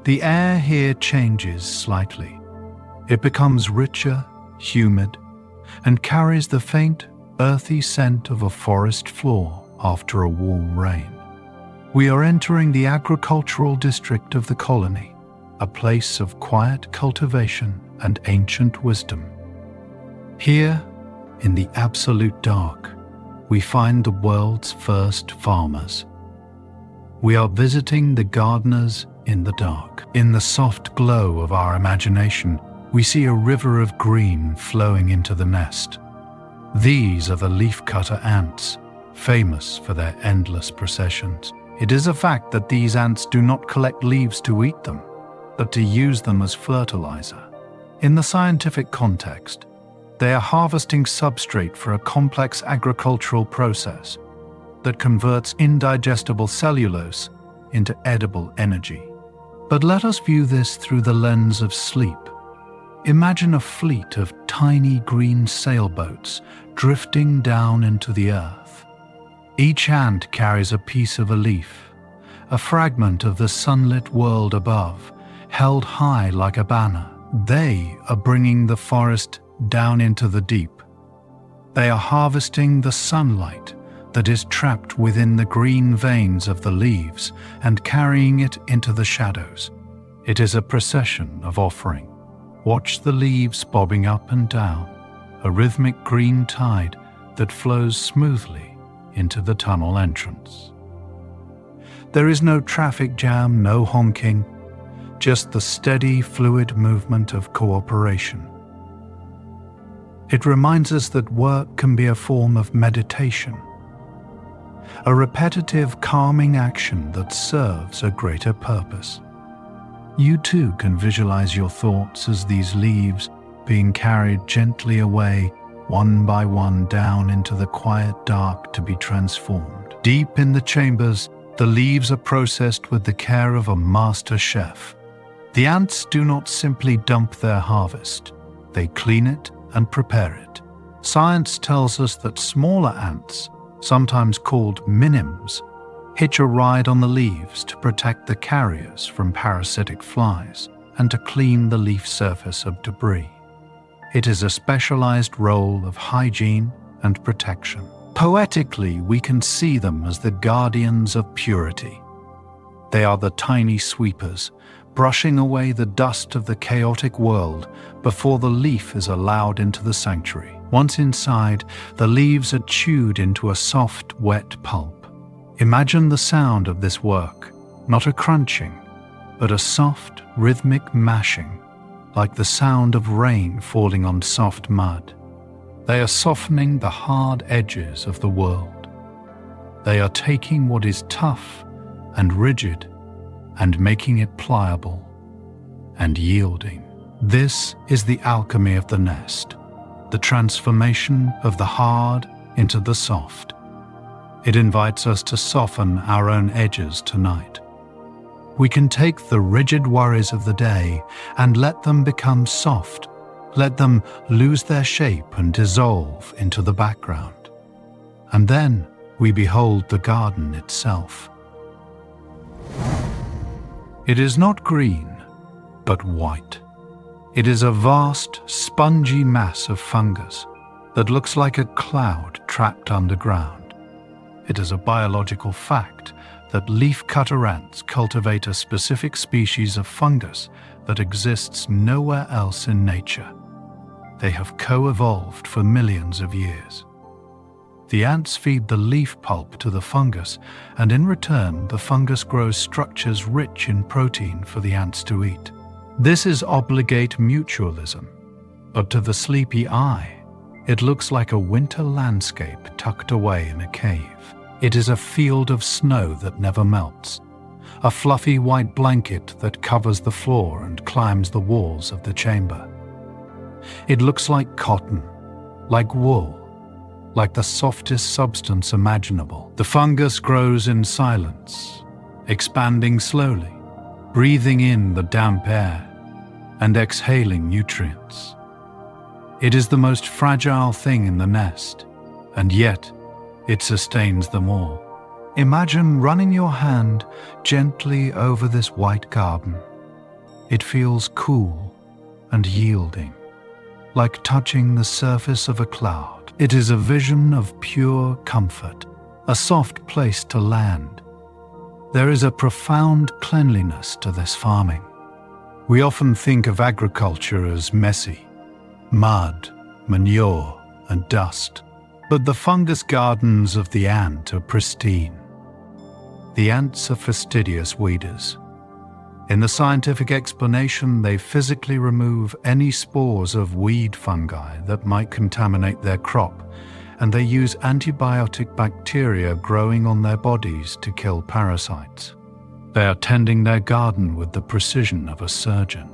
The air here changes slightly. It becomes richer, humid, and carries the faint, earthy scent of a forest floor after a warm rain. We are entering the agricultural district of the colony, a place of quiet cultivation and ancient wisdom. Here, in the absolute dark, we find the world's first farmers. We are visiting the gardeners in the dark. In the soft glow of our imagination, we see a river of green flowing into the nest. These are the leafcutter ants, famous for their endless processions. It is a fact that these ants do not collect leaves to eat them, but to use them as fertilizer. In the scientific context, they are harvesting substrate for a complex agricultural process that converts indigestible cellulose into edible energy. But let us view this through the lens of sleep. Imagine a fleet of tiny green sailboats drifting down into the earth. Each ant carries a piece of a leaf, a fragment of the sunlit world above, held high like a banner. They are bringing the forest down into the deep. They are harvesting the sunlight that is trapped within the green veins of the leaves and carrying it into the shadows. It is a procession of offering. Watch the leaves bobbing up and down, a rhythmic green tide that flows smoothly into the tunnel entrance. There is no traffic jam, no honking, just the steady, fluid movement of cooperation. It reminds us that work can be a form of meditation, a repetitive, calming action that serves a greater purpose. You too can visualize your thoughts as these leaves being carried gently away, one by one, down into the quiet dark to be transformed. Deep in the chambers, the leaves are processed with the care of a master chef. The ants do not simply dump their harvest. They clean it and prepare it. Science tells us that smaller ants, sometimes called minims, hitch a ride on the leaves to protect the carriers from parasitic flies and to clean the leaf surface of debris. It is a specialized role of hygiene and protection. Poetically, we can see them as the guardians of purity. They are the tiny sweepers, brushing away the dust of the chaotic world before the leaf is allowed into the sanctuary. Once inside, the leaves are chewed into a soft, wet pulp. Imagine the sound of this work, not a crunching, but a soft, rhythmic mashing, like the sound of rain falling on soft mud. They are softening the hard edges of the world. They are taking what is tough and rigid and making it pliable and yielding. This is the alchemy of the nest, the transformation of the hard into the soft. It invites us to soften our own edges tonight. We can take the rigid worries of the day and let them become soft. Let them lose their shape and dissolve into the background. And then we behold the garden itself. It is not green, but white. It is a vast, spongy mass of fungus that looks like a cloud trapped underground. It is a biological fact that leafcutter ants cultivate a specific species of fungus that exists nowhere else in nature. They have co-evolved for millions of years. The ants feed the leaf pulp to the fungus, and in return, the fungus grows structures rich in protein for the ants to eat. This is obligate mutualism, but to the sleepy eye, it looks like a winter landscape tucked away in a cave. It is a field of snow that never melts, a fluffy white blanket that covers the floor and climbs the walls of the chamber. It looks like cotton, like wool, like the softest substance imaginable. The fungus grows in silence, expanding slowly, breathing in the damp air and exhaling nutrients. It is the most fragile thing in the nest, and yet it sustains them all. Imagine running your hand gently over this white garden. It feels cool and yielding, like touching the surface of a cloud. It is a vision of pure comfort, a soft place to land. There is a profound cleanliness to this farming. We often think of agriculture as messy, mud, manure, and dust. But the fungus gardens of the ant are pristine. The ants are fastidious weeders. In the scientific explanation, they physically remove any spores of weed fungi that might contaminate their crop, and they use antibiotic bacteria growing on their bodies to kill parasites. They are tending their garden with the precision of a surgeon.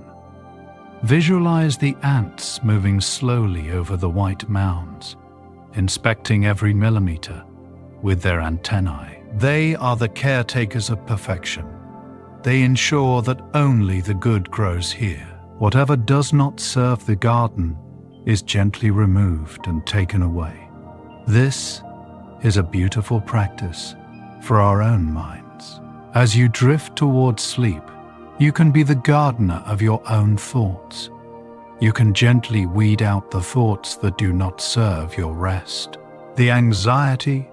Visualize the ants moving slowly over the white mounds, inspecting every millimeter with their antennae. They are the caretakers of perfection. They ensure that only the good grows here. Whatever does not serve the garden is gently removed and taken away. This is a beautiful practice for our own minds. As you drift towards sleep, you can be the gardener of your own thoughts. You can gently weed out the thoughts that do not serve your rest. The anxiety,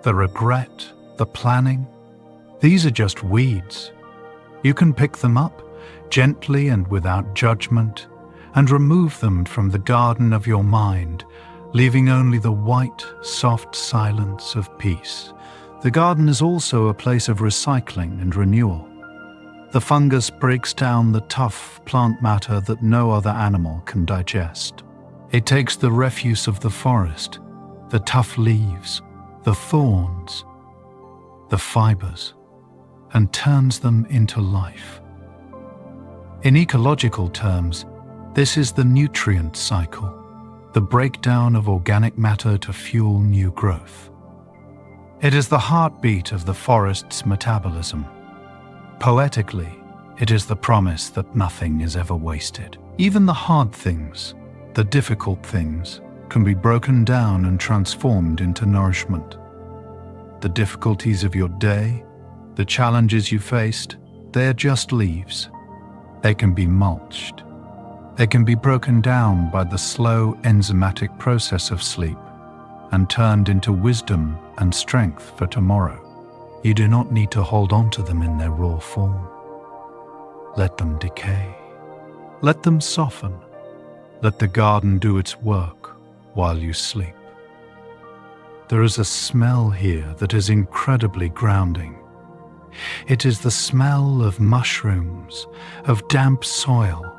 the regret, the planning, these are just weeds. You can pick them up gently and without judgment and remove them from the garden of your mind, leaving only the white, soft silence of peace. The garden is also a place of recycling and renewal. The fungus breaks down the tough plant matter that no other animal can digest. It takes the refuse of the forest, the tough leaves, the thorns, the fibers, and turns them into life. In ecological terms, this is the nutrient cycle, the breakdown of organic matter to fuel new growth. It is the heartbeat of the forest's metabolism. Poetically, it is the promise that nothing is ever wasted. Even the hard things, the difficult things, can be broken down and transformed into nourishment. The difficulties of your day, the challenges you faced, they are just leaves. They can be mulched. They can be broken down by the slow enzymatic process of sleep and turned into wisdom and strength for tomorrow. You do not need to hold on to them in their raw form. Let them decay. Let them soften. Let the garden do its work while you sleep. There is a smell here that is incredibly grounding. It is the smell of mushrooms, of damp soil,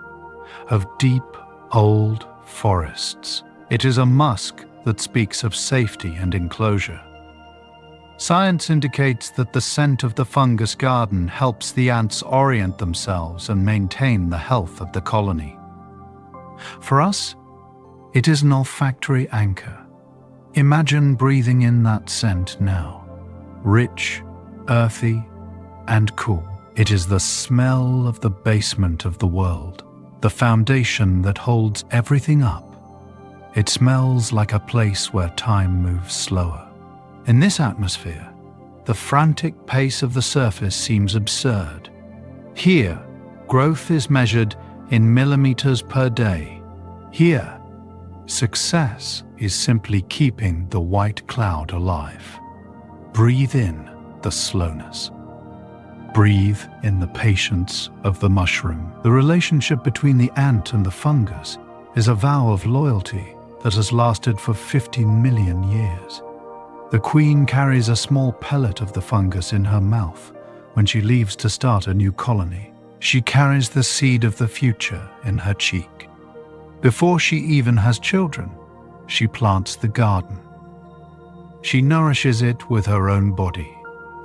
of deep, old forests. It is a musk that speaks of safety and enclosure. Science indicates that the scent of the fungus garden helps the ants orient themselves and maintain the health of the colony. For us, It is an olfactory anchor. Imagine breathing in that scent now. Rich, earthy, and cool. It is the smell of the basement of the world, the foundation that holds everything up. It smells like a place where time moves slower. In this atmosphere, the frantic pace of the surface seems absurd. Here, growth is measured in millimeters per day. Here, success is simply keeping the white cloud alive. Breathe in the slowness. Breathe in the patience of the mushroom. The relationship between the ant and the fungus is a vow of loyalty that has lasted for 50 million years. The queen carries a small pellet of the fungus in her mouth when she leaves to start a new colony. She carries the seed of the future in her cheek. Before she even has children, she plants the garden. She nourishes it with her own body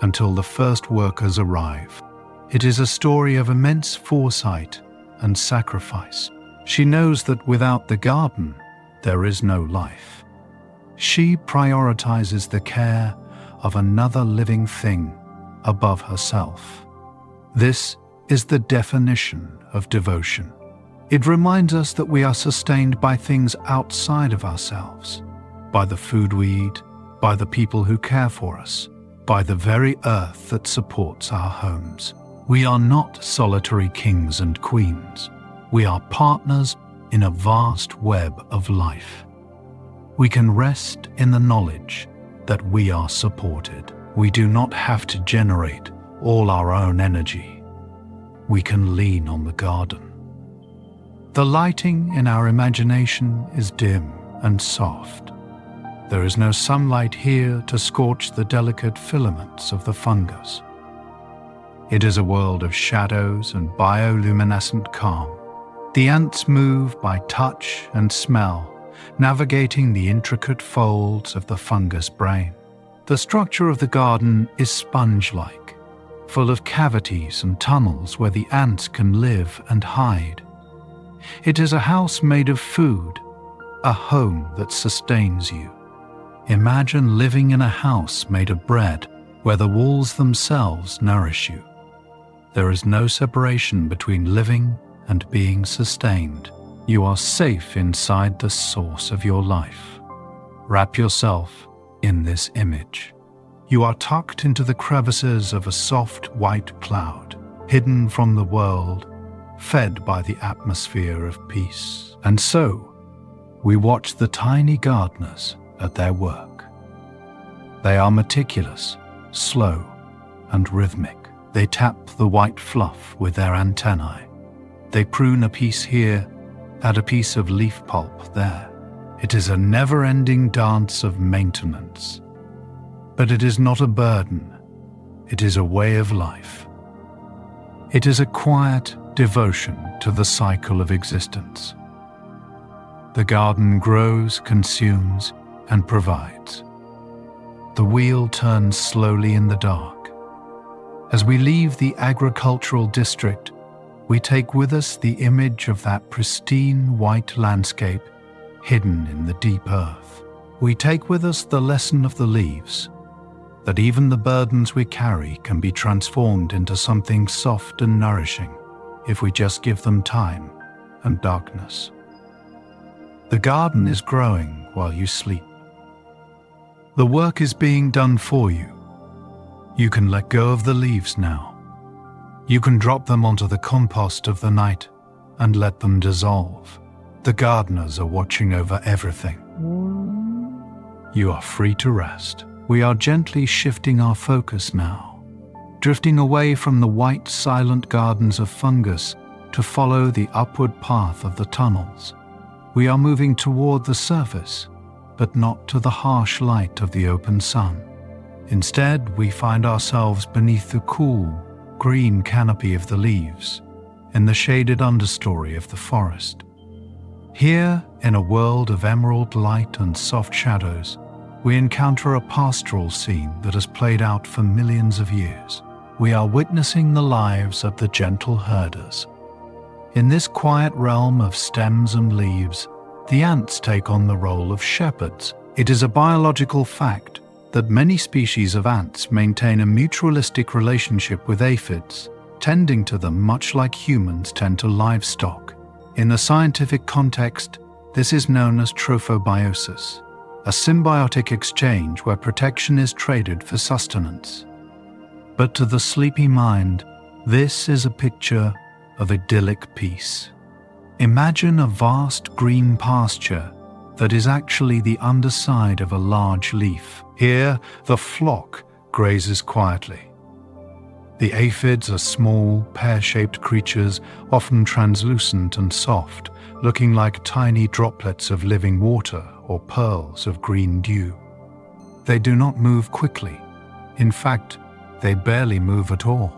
until the first workers arrive. It is a story of immense foresight and sacrifice. She knows that without the garden, there is no life. She prioritizes the care of another living thing above herself. This is the definition of devotion. It reminds us that we are sustained by things outside of ourselves, by the food we eat, by the people who care for us, by the very earth that supports our homes. We are not solitary kings and queens. We are partners in a vast web of life. We can rest in the knowledge that we are supported. We do not have to generate all our own energy. We can lean on the garden. The lighting in our imagination is dim and soft. There is no sunlight here to scorch the delicate filaments of the fungus. It is a world of shadows and bioluminescent calm. The ants move by touch and smell, navigating the intricate folds of the fungus brain. The structure of the garden is sponge-like, full of cavities and tunnels where the ants can live and hide. It is a house made of food, a home that sustains you. Imagine living in a house made of bread where the walls themselves nourish you. There is no separation between living and being sustained. You are safe inside the source of your life. Wrap yourself in this image. You are tucked into the crevices of a soft white cloud, hidden from the world, fed by the atmosphere of peace. And so, we watch the tiny gardeners at their work. They are meticulous, slow, and rhythmic. They tap the white fluff with their antennae. They prune a piece here, add a piece of leaf pulp there. It is a never-ending dance of maintenance. But it is not a burden. It is a way of life. It is a quiet devotion to the cycle of existence. The garden grows, consumes, and provides. The wheel turns slowly in the dark. As we leave the agricultural district, we take with us the image of that pristine white landscape hidden in the deep earth. We take with us the lesson of the leaves, that even the burdens we carry can be transformed into something soft and nourishing if we just give them time and darkness. The garden is growing while you sleep. The work is being done for you. You can let go of the leaves now. You can drop them onto the compost of the night and let them dissolve. The gardeners are watching over everything. You are free to rest. We are gently shifting our focus now, drifting away from the white, silent gardens of fungus to follow the upward path of the tunnels. We are moving toward the surface, but not to the harsh light of the open sun. Instead, we find ourselves beneath the cool, green canopy of the leaves, in the shaded understory of the forest. Here, in a world of emerald light and soft shadows, we encounter a pastoral scene that has played out for millions of years. We are witnessing the lives of the gentle herders. In this quiet realm of stems and leaves, the ants take on the role of shepherds. It is a biological fact that many species of ants maintain a mutualistic relationship with aphids, tending to them much like humans tend to livestock. In the scientific context, this is known as trophobiosis, a symbiotic exchange where protection is traded for sustenance. But to the sleepy mind, this is a picture of idyllic peace. Imagine a vast green pasture that is actually the underside of a large leaf. Here, the flock grazes quietly. The aphids are small, pear-shaped creatures, often translucent and soft, looking like tiny droplets of living water or pearls of green dew. They do not move quickly. In fact, they barely move at all.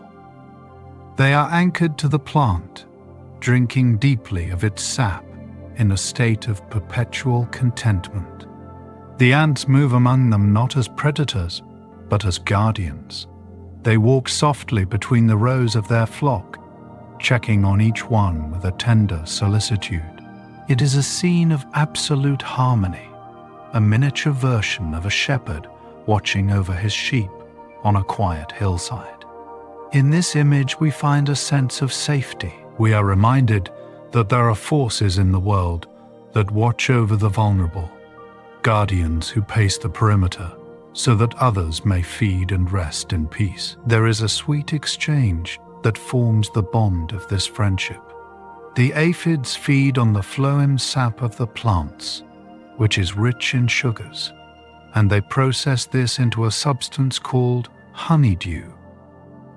They are anchored to the plant, drinking deeply of its sap in a state of perpetual contentment. The ants move among them not as predators, but as guardians. They walk softly between the rows of their flock, checking on each one with a tender solicitude. It is a scene of absolute harmony, a miniature version of a shepherd watching over his sheep on a quiet hillside. In this image, we find a sense of safety. We are reminded that there are forces in the world that watch over the vulnerable, guardians who pace the perimeter so that others may feed and rest in peace. There is a sweet exchange that forms the bond of this friendship. The aphids feed on the phloem sap of the plants, which is rich in sugars, and they process this into a substance called honeydew.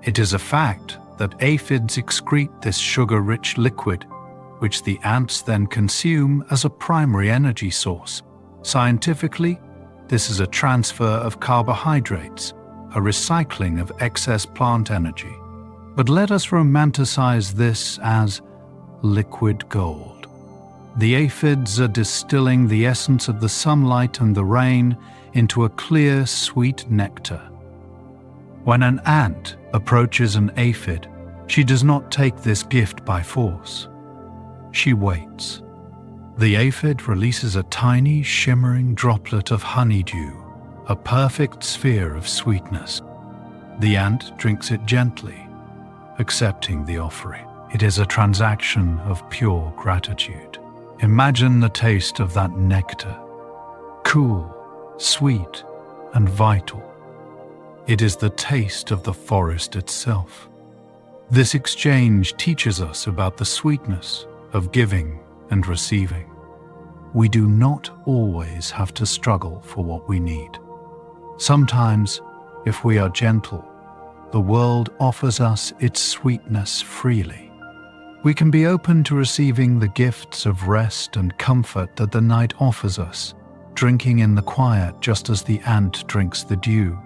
It is a fact that aphids excrete this sugar-rich liquid, which the ants then consume as a primary energy source. Scientifically, this is a transfer of carbohydrates, a recycling of excess plant energy. But let us romanticize this as liquid gold. The aphids are distilling the essence of the sunlight and the rain into a clear, sweet nectar. When an ant approaches an aphid, she does not take this gift by force. She waits. The aphid releases a tiny, shimmering droplet of honeydew, a perfect sphere of sweetness. The ant drinks it gently, accepting the offering. It is a transaction of pure gratitude. Imagine the taste of that nectar, cool, sweet, and vital. It is the taste of the forest itself. This exchange teaches us about the sweetness of giving and receiving. We do not always have to struggle for what we need. Sometimes, if we are gentle, the world offers us its sweetness freely. We can be open to receiving the gifts of rest and comfort that the night offers us, drinking in the quiet just as the ant drinks the dew.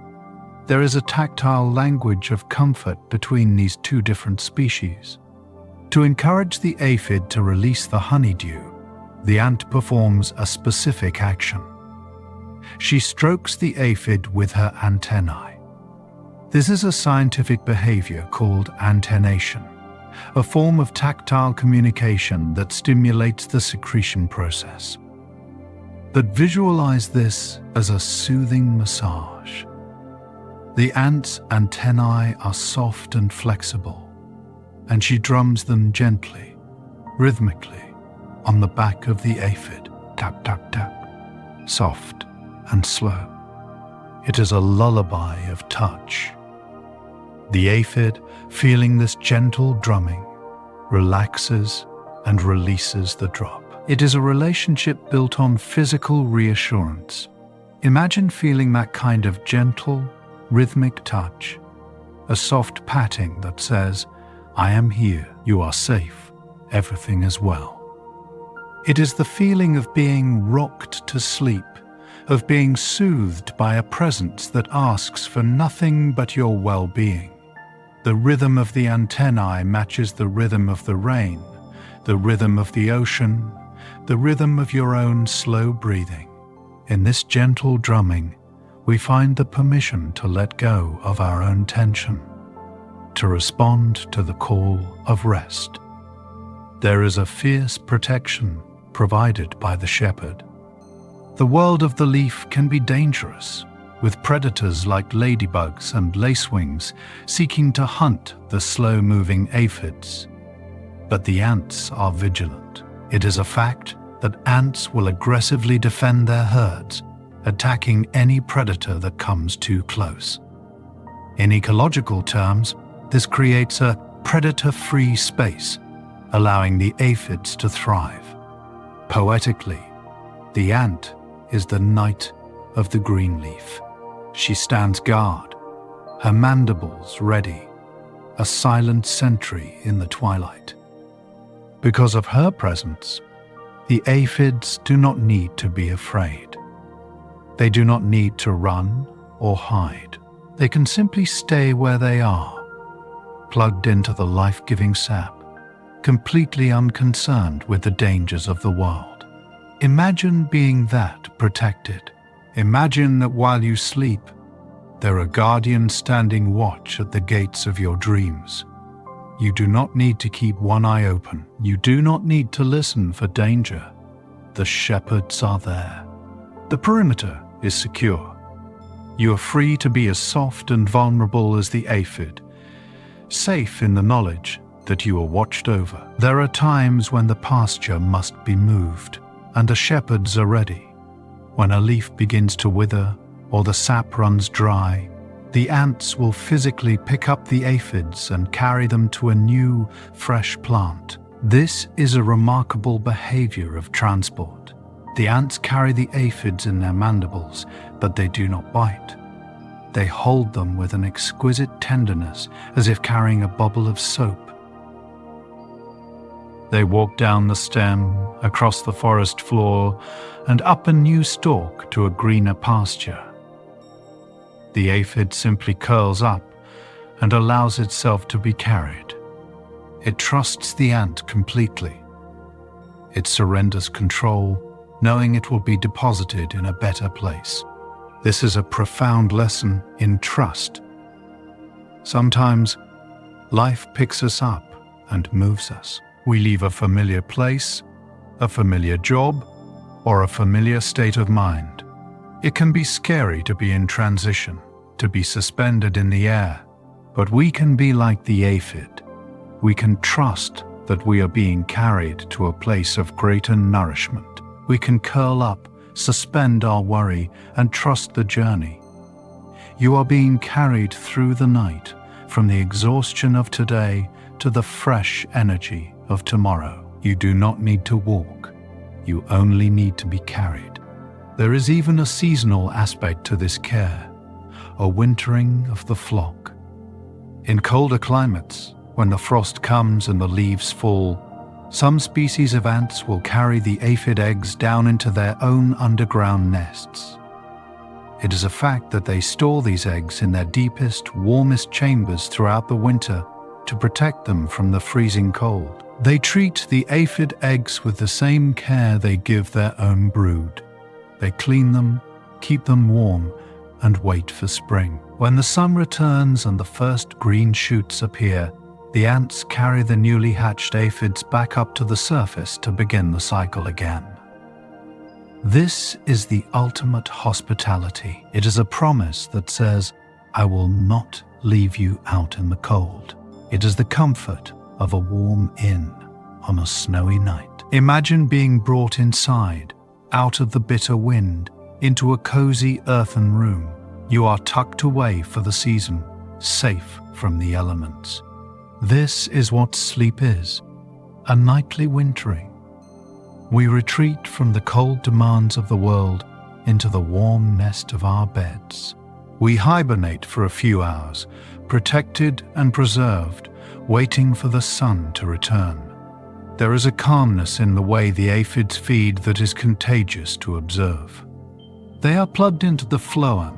There is a tactile language of comfort between these two different species. To encourage the aphid to release the honeydew, the ant performs a specific action. She strokes the aphid with her antennae. This is a scientific behavior called antennation, a form of tactile communication that stimulates the secretion process. But visualize this as a soothing massage. The ant's antennae are soft and flexible, and she drums them gently, rhythmically, on the back of the aphid, tap, tap, tap, soft and slow. It is a lullaby of touch. The aphid, feeling this gentle drumming, relaxes and releases the drop. It is a relationship built on physical reassurance. Imagine feeling that kind of gentle, rhythmic touch, a soft patting that says, "I am here, you are safe, everything is well." It is the feeling of being rocked to sleep, of being soothed by a presence that asks for nothing but your well-being. The rhythm of the antennae matches the rhythm of the rain, the rhythm of the ocean, the rhythm of your own slow breathing. In this gentle drumming, we find the permission to let go of our own tension, to respond to the call of rest. There is a fierce protection provided by the shepherd. The world of the leaf can be dangerous, with predators like ladybugs and lacewings seeking to hunt the slow-moving aphids. But the ants are vigilant. It is a fact that ants will aggressively defend their herds, attacking any predator that comes too close. In ecological terms, this creates a predator-free space, allowing the aphids to thrive. Poetically, the ant is the knight of the green leaf. She stands guard, her mandibles ready, a silent sentry in the twilight. Because of her presence, the aphids do not need to be afraid. They do not need to run or hide. They can simply stay where they are, plugged into the life-giving sap, completely unconcerned with the dangers of the world. Imagine being that protected. Imagine that while you sleep, there are guardians standing watch at the gates of your dreams. You do not need to keep one eye open. You do not need to listen for danger. The shepherds are there. The perimeter is secure. You are free to be as soft and vulnerable as the aphid, safe in the knowledge that you are watched over. There are times when the pasture must be moved, and the shepherds are ready. When a leaf begins to wither or the sap runs dry, the ants will physically pick up the aphids and carry them to a new, fresh plant. This is a remarkable behavior of transport. The ants carry the aphids in their mandibles, but they do not bite. They hold them with an exquisite tenderness, as if carrying a bubble of soap. They walk down the stem, across the forest floor, and up a new stalk to a greener pasture. The aphid simply curls up and allows itself to be carried. It trusts the ant completely. It surrenders control, knowing it will be deposited in a better place. This is a profound lesson in trust. Sometimes, life picks us up and moves us. We leave a familiar place, a familiar job, or a familiar state of mind. It can be scary to be in transition, to be suspended in the air, but we can be like the aphid. We can trust that we are being carried to a place of greater nourishment. We can curl up, suspend our worry, and trust the journey. You are being carried through the night, from the exhaustion of today to the fresh energy of tomorrow. You do not need to walk. You only need to be carried. There is even a seasonal aspect to this care, a wintering of the flock. In colder climates, when the frost comes and the leaves fall, some species of ants will carry the aphid eggs down into their own underground nests. It is a fact that they store these eggs in their deepest, warmest chambers throughout the winter to protect them from the freezing cold. They treat the aphid eggs with the same care they give their own brood. They clean them, keep them warm, and wait for spring. When the sun returns and the first green shoots appear, the ants carry the newly hatched aphids back up to the surface to begin the cycle again. This is the ultimate hospitality. It is a promise that says, "I will not leave you out in the cold." It is the comfort of a warm inn on a snowy night. Imagine being brought inside, out of the bitter wind, into a cozy earthen room. You are tucked away for the season, safe from the elements. This is what sleep is, a nightly wintering. We retreat from the cold demands of the world into the warm nest of our beds. We hibernate for a few hours, protected and preserved, waiting for the sun to return. There is a calmness in the way the aphids feed that is contagious to observe. They are plugged into the phloem,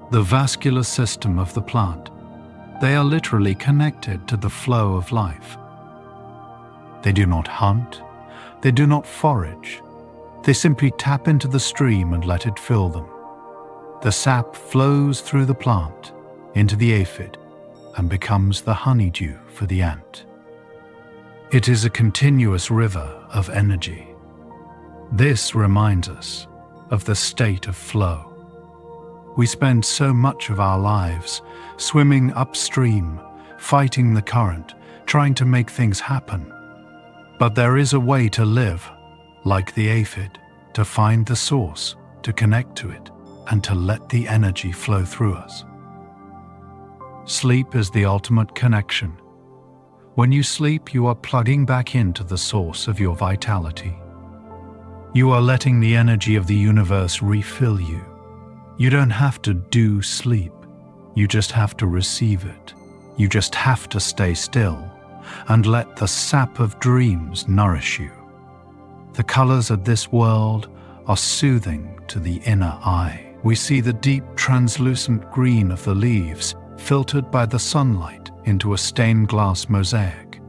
the vascular system of the plant. They are literally connected to the flow of life. They do not hunt, they do not forage. They simply tap into the stream and let it fill them. The sap flows through the plant, into the aphid, and becomes the honeydew for the ant. It is a continuous river of energy. This reminds us of the state of flow. We spend so much of our lives swimming upstream, fighting the current, trying to make things happen. But there is a way to live, like the aphid, to find the source, to connect to it, and to let the energy flow through us. Sleep is the ultimate connection. When you sleep, you are plugging back into the source of your vitality. You are letting the energy of the universe refill you. You don't have to do sleep. You just have to receive it. You just have to stay still and let the sap of dreams nourish you. The colors of this world are soothing to the inner eye. We see the deep translucent green of the leaves filtered by the sunlight into a stained glass mosaic.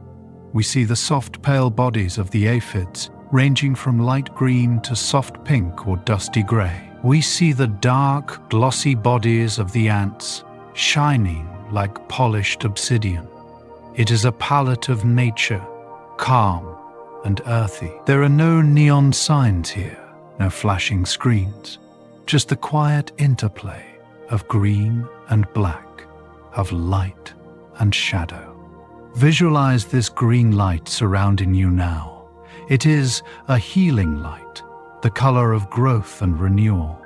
We see the soft pale bodies of the aphids ranging from light green to soft pink or dusty gray. We see the dark, glossy bodies of the ants shining like polished obsidian. It is a palette of nature, calm and earthy. There are no neon signs here, no flashing screens, just the quiet interplay of green and black, of light and shadow. Visualize this green light surrounding you now. It is a healing light, the color of growth and renewal.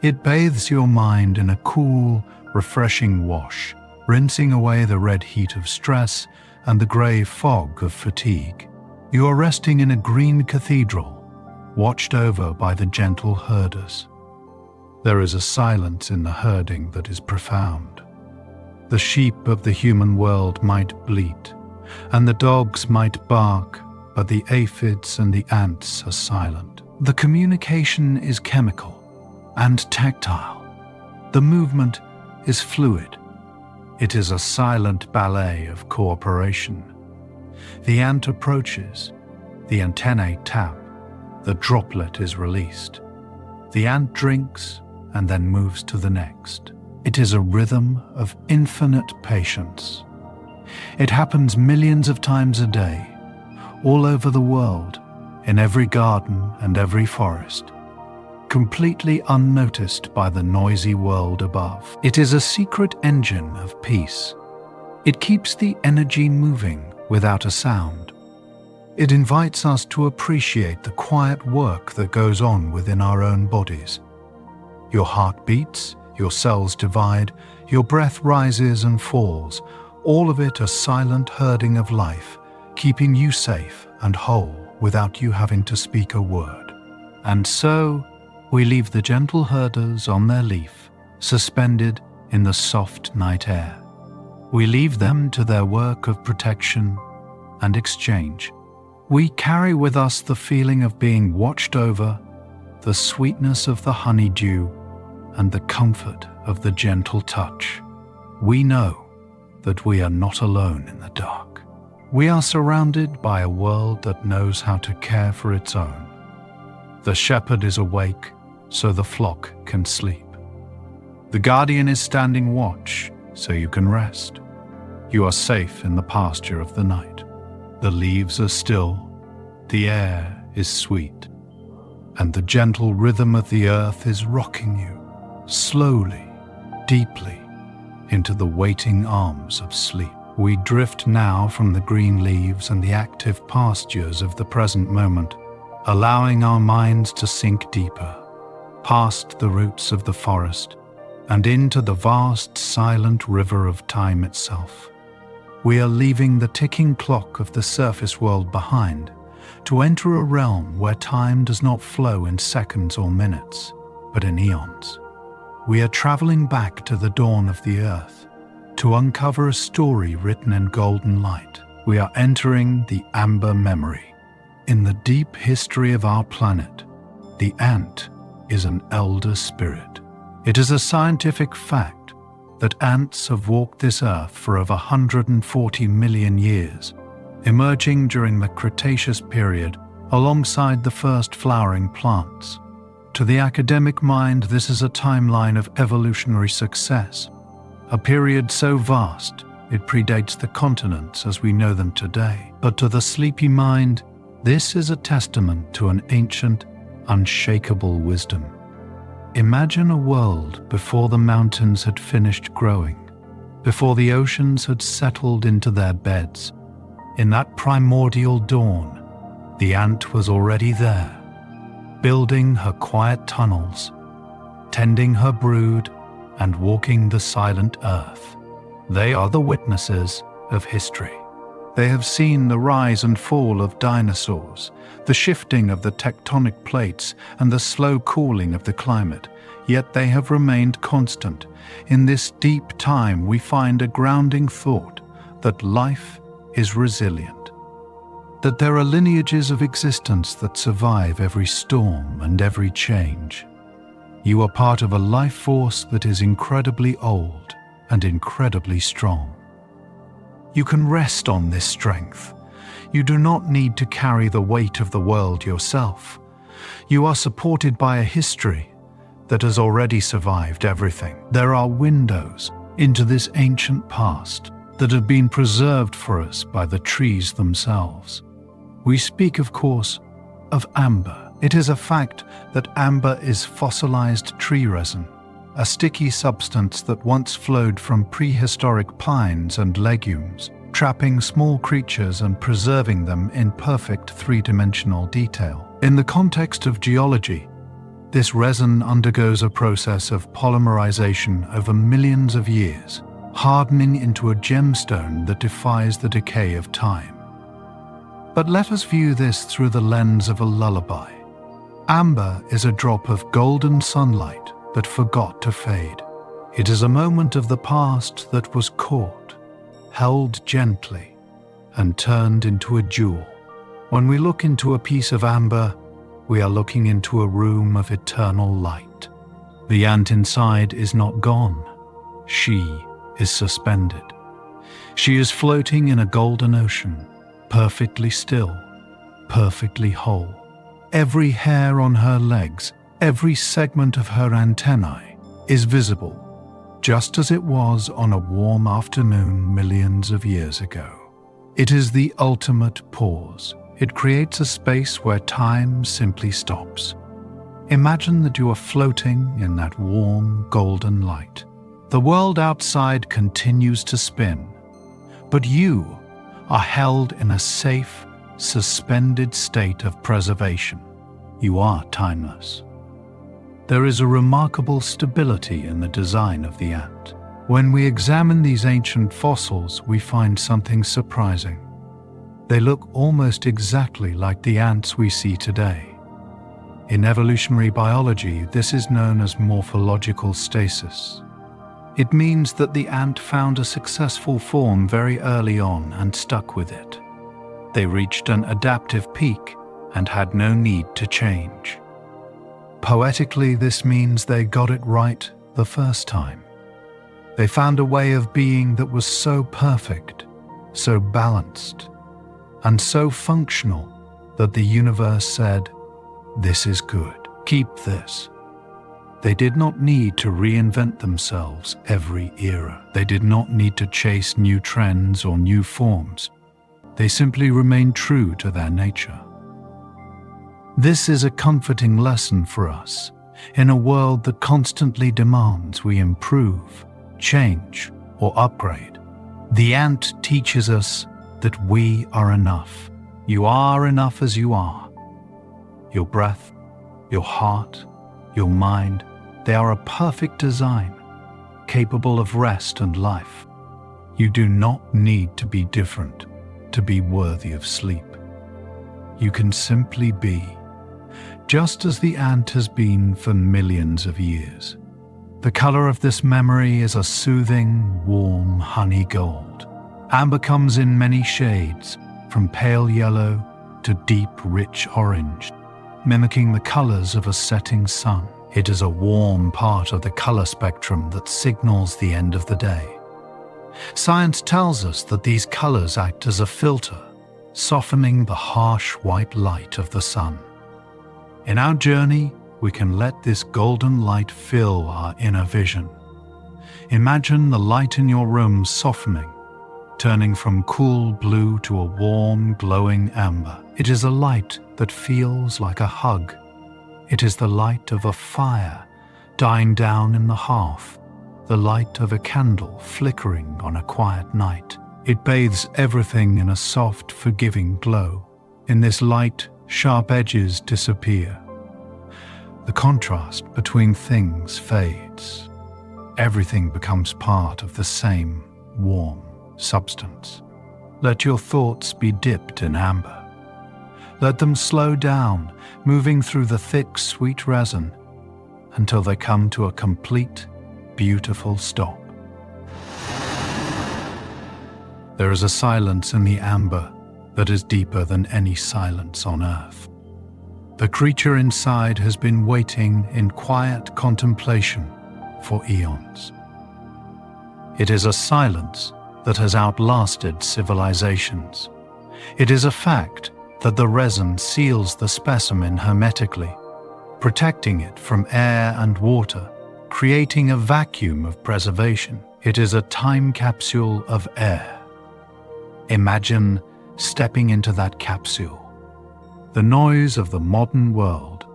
It bathes your mind in a cool, refreshing wash, rinsing away the red heat of stress and the gray fog of fatigue. You are resting in a green cathedral, watched over by the gentle herders. There is a silence in the herding that is profound. The sheep of the human world might bleat, and the dogs might bark, but the aphids and the ants are silent. The communication is chemical and tactile. The movement is fluid. It is a silent ballet of cooperation. The ant approaches, the antennae tap, the droplet is released. The ant drinks and then moves to the next. It is a rhythm of infinite patience. It happens millions of times a day, all over the world, in every garden and every forest, completely unnoticed by the noisy world above. It is a secret engine of peace. It keeps the energy moving without a sound. It invites us to appreciate the quiet work that goes on within our own bodies. Your heart beats, your cells divide, your breath rises and falls, all of it a silent herding of life, keeping you safe and whole without you having to speak a word. And so, we leave the gentle herders on their leaf, suspended in the soft night air. We leave them to their work of protection and exchange. We carry with us the feeling of being watched over, the sweetness of the honeydew, and the comfort of the gentle touch. We know that we are not alone in the dark. We are surrounded by a world that knows how to care for its own. The shepherd is awake, so the flock can sleep. The guardian is standing watch, so you can rest. You are safe in the pasture of the night. The leaves are still, the air is sweet, and the gentle rhythm of the earth is rocking you, slowly, deeply, into the waiting arms of sleep. We drift now from the green leaves and the active pastures of the present moment, allowing our minds to sink deeper, past the roots of the forest, and into the vast, silent river of time itself. We are leaving the ticking clock of the surface world behind to enter a realm where time does not flow in seconds or minutes, but in eons. We are traveling back to the dawn of the earth to uncover a story written in golden light. We are entering the amber memory. In the deep history of our planet, the ant is an elder spirit. It is a scientific fact that ants have walked this earth for over 140 million years, emerging during the Cretaceous period alongside the first flowering plants. To the academic mind, this is a timeline of evolutionary success, a period so vast it predates the continents as we know them today. But to the sleepy mind, this is a testament to an ancient, unshakable wisdom. Imagine a world before the mountains had finished growing, before the oceans had settled into their beds. In that primordial dawn, the ant was already there, building her quiet tunnels, tending her brood, and walking the silent earth. They are the witnesses of history. They have seen the rise and fall of dinosaurs, the shifting of the tectonic plates, and the slow cooling of the climate, yet they have remained constant. In this deep time, we find a grounding thought that life is resilient, that there are lineages of existence that survive every storm and every change. You are part of a life force that is incredibly old and incredibly strong. You can rest on this strength. You do not need to carry the weight of the world yourself. You are supported by a history that has already survived everything. There are windows into this ancient past that have been preserved for us by the trees themselves. We speak, of course, of amber. It is a fact that amber is fossilized tree resin, a sticky substance that once flowed from prehistoric pines and legumes, trapping small creatures and preserving them in perfect three-dimensional detail. In the context of geology, this resin undergoes a process of polymerization over millions of years, hardening into a gemstone that defies the decay of time. But let us view this through the lens of a lullaby. Amber is a drop of golden sunlight that forgot to fade. It is a moment of the past that was caught, held gently, and turned into a jewel. When we look into a piece of amber, we are looking into a room of eternal light. The ant inside is not gone. She is suspended. She is floating in a golden ocean, perfectly still, perfectly whole. Every hair on her legs, every segment of her antennae is visible, just as it was on a warm afternoon millions of years ago. It is the ultimate pause. It creates a space where time simply stops. Imagine that you are floating in that warm, golden light. The world outside continues to spin, but you are held in a safe, suspended state of preservation. You are timeless. There is a remarkable stability in the design of the ant. When we examine these ancient fossils, we find something surprising. They look almost exactly like the ants we see today. In evolutionary biology, this is known as morphological stasis. It means that the ant found a successful form very early on and stuck with it. They reached an adaptive peak and had no need to change. Poetically, this means they got it right the first time. They found a way of being that was so perfect, so balanced, and so functional that the universe said, "This is good. Keep this." They did not need to reinvent themselves every era. They did not need to chase new trends or new forms. They simply remained true to their nature. This is a comforting lesson for us in a world that constantly demands we improve, change, or upgrade. The ant teaches us that we are enough. You are enough as you are. Your breath, your heart, your mind, they are a perfect design, capable of rest and life. You do not need to be different to be worthy of sleep. You can simply be, just as the ant has been for millions of years. The color of this memory is a soothing, warm honey gold. Amber comes in many shades, from pale yellow to deep, rich orange, mimicking the colors of a setting sun. It is a warm part of the color spectrum that signals the end of the day. Science tells us that these colors act as a filter, softening the harsh white light of the sun. In our journey, we can let this golden light fill our inner vision. Imagine the light in your room softening, turning from cool blue to a warm, glowing amber. It is a light that feels like a hug. It is the light of a fire dying down in the hearth, the light of a candle flickering on a quiet night. It bathes everything in a soft, forgiving glow. In this light, sharp edges disappear. The contrast between things fades. Everything becomes part of the same warm substance. Let your thoughts be dipped in amber. Let them slow down, moving through the thick, sweet resin until they come to a complete, beautiful stop. There is a silence in the amber that is deeper than any silence on earth. The creature inside has been waiting in quiet contemplation for eons. It is a silence that has outlasted civilizations. It is a fact that the resin seals the specimen hermetically, protecting it from air and water, creating a vacuum of preservation. It is a time capsule of air. Imagine stepping into that capsule. The noise of the modern world,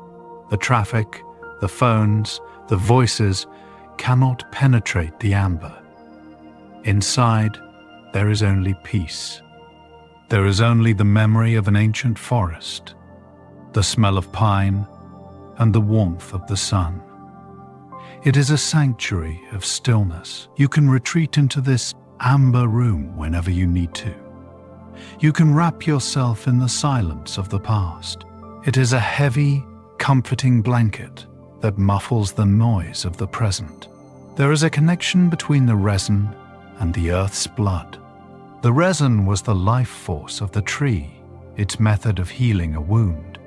the traffic, the phones, the voices cannot penetrate the amber. Inside, there is only peace. There is only the memory of an ancient forest, the smell of pine, and the warmth of the sun. It is a sanctuary of stillness. You can retreat into this amber room whenever you need to. You can wrap yourself in the silence of the past. It is a heavy, comforting blanket that muffles the noise of the present. There is a connection between the resin and the earth's blood. The resin was the life force of the tree, its method of healing a wound.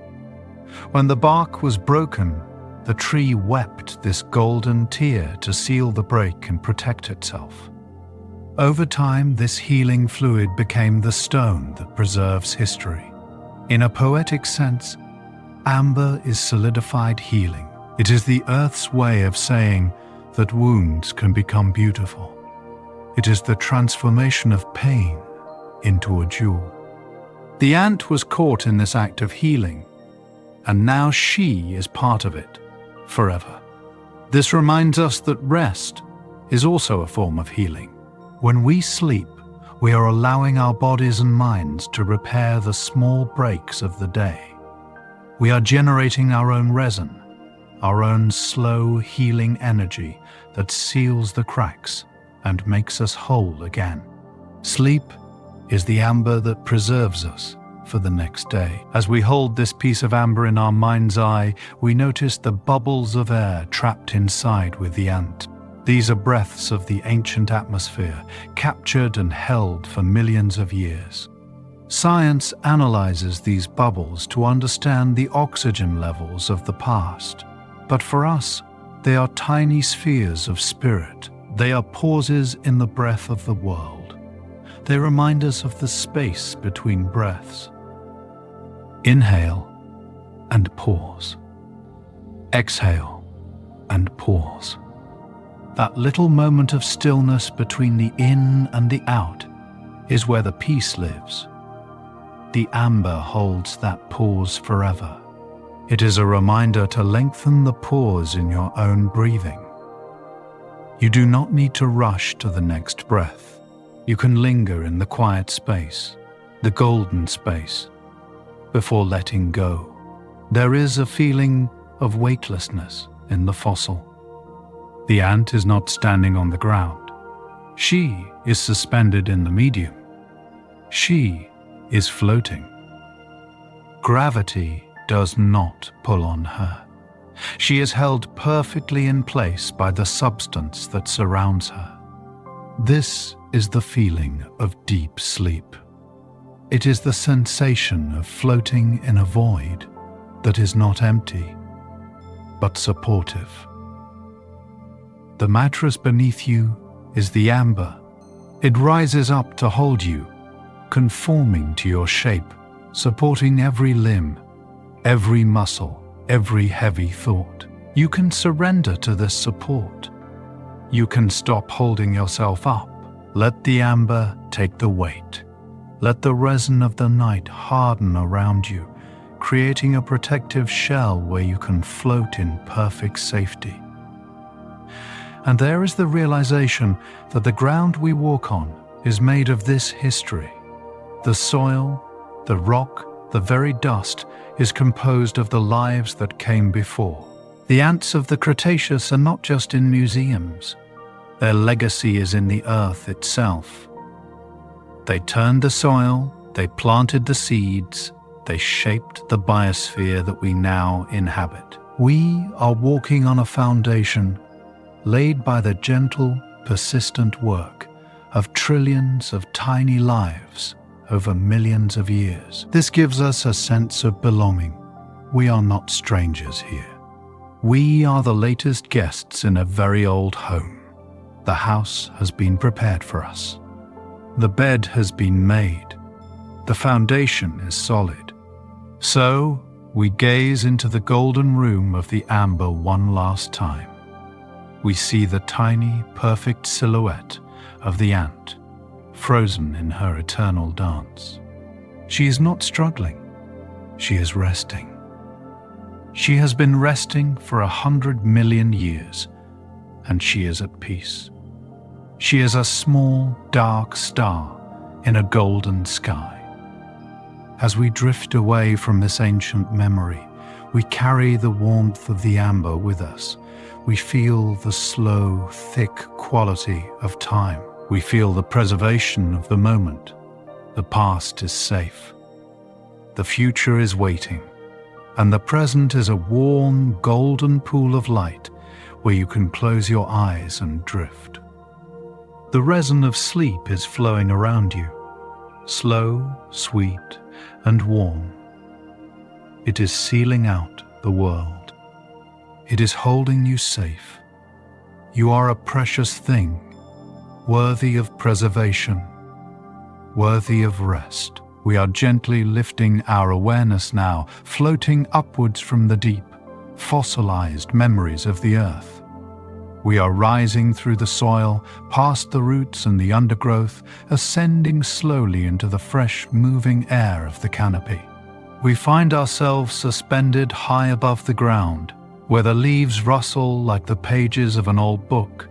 When the bark was broken, the tree wept this golden tear to seal the break and protect itself. Over time, this healing fluid became the stone that preserves history. In a poetic sense, amber is solidified healing. It is the earth's way of saying that wounds can become beautiful. It is the transformation of pain into a jewel. The ant was caught in this act of healing, and now she is part of it forever. This reminds us that rest is also a form of healing. When we sleep, we are allowing our bodies and minds to repair the small breaks of the day. We are generating our own resin, our own slow healing energy that seals the cracks and makes us whole again. Sleep is the amber that preserves us for the next day. As we hold this piece of amber in our mind's eye, we notice the bubbles of air trapped inside with the ant. These are breaths of the ancient atmosphere, captured and held for millions of years. Science analyzes these bubbles to understand the oxygen levels of the past. But for us, they are tiny spheres of spirit. They are pauses in the breath of the world. They remind us of the space between breaths. Inhale and pause. Exhale and pause. That little moment of stillness between the in and the out is where the peace lives. The amber holds that pause forever. It is a reminder to lengthen the pause in your own breathing. You do not need to rush to the next breath. You can linger in the quiet space, the golden space, before letting go. There is a feeling of weightlessness in the fossil. The ant is not standing on the ground. She is suspended in the medium. She is floating. Gravity does not pull on her. She is held perfectly in place by the substance that surrounds her. This is the feeling of deep sleep. It is the sensation of floating in a void that is not empty, but supportive. The mattress beneath you is the amber. It rises up to hold you, conforming to your shape, supporting every limb, every muscle, every heavy thought. You can surrender to this support. You can stop holding yourself up. Let the amber take the weight. Let the resin of the night harden around you, creating a protective shell where you can float in perfect safety. And there is the realization that the ground we walk on is made of this history. The soil, the rock, the very dust is composed of the lives that came before. The ants of the Cretaceous are not just in museums. Their legacy is in the earth itself. They turned the soil, they planted the seeds, they shaped the biosphere that we now inhabit. We are walking on a foundation laid by the gentle, persistent work of trillions of tiny lives over millions of years. This gives us a sense of belonging. We are not strangers here. We are the latest guests in a very old home. The house has been prepared for us. The bed has been made. The foundation is solid. So, we gaze into the golden room of the amber one last time. We see the tiny, perfect silhouette of the ant, frozen in her eternal dance. She is not struggling. She is resting. She has been resting for 100 million years, and she is at peace. She is a small, dark star in a golden sky. As we drift away from this ancient memory, we carry the warmth of the amber with us. We feel the slow, thick quality of time. We feel the preservation of the moment. The past is safe. The future is waiting. And the present is a warm, golden pool of light where you can close your eyes and drift. The resin of sleep is flowing around you, slow, sweet, and warm. It is sealing out the world. It is holding you safe. You are a precious thing, worthy of preservation, worthy of rest. We are gently lifting our awareness now, floating upwards from the deep, fossilized memories of the earth. We are rising through the soil, past the roots and the undergrowth, ascending slowly into the fresh, moving air of the canopy. We find ourselves suspended high above the ground, where the leaves rustle like the pages of an old book,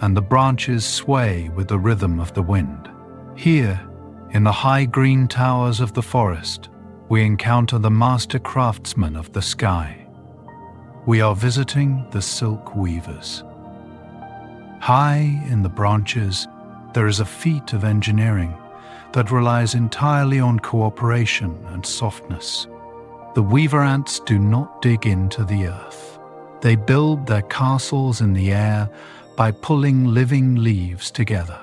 and the branches sway with the rhythm of the wind. Here, in the high green towers of the forest, we encounter the master craftsmen of the sky. We are visiting the silk weavers. High in the branches, there is a feat of engineering that relies entirely on cooperation and softness. The weaver ants do not dig into the earth. They build their castles in the air by pulling living leaves together.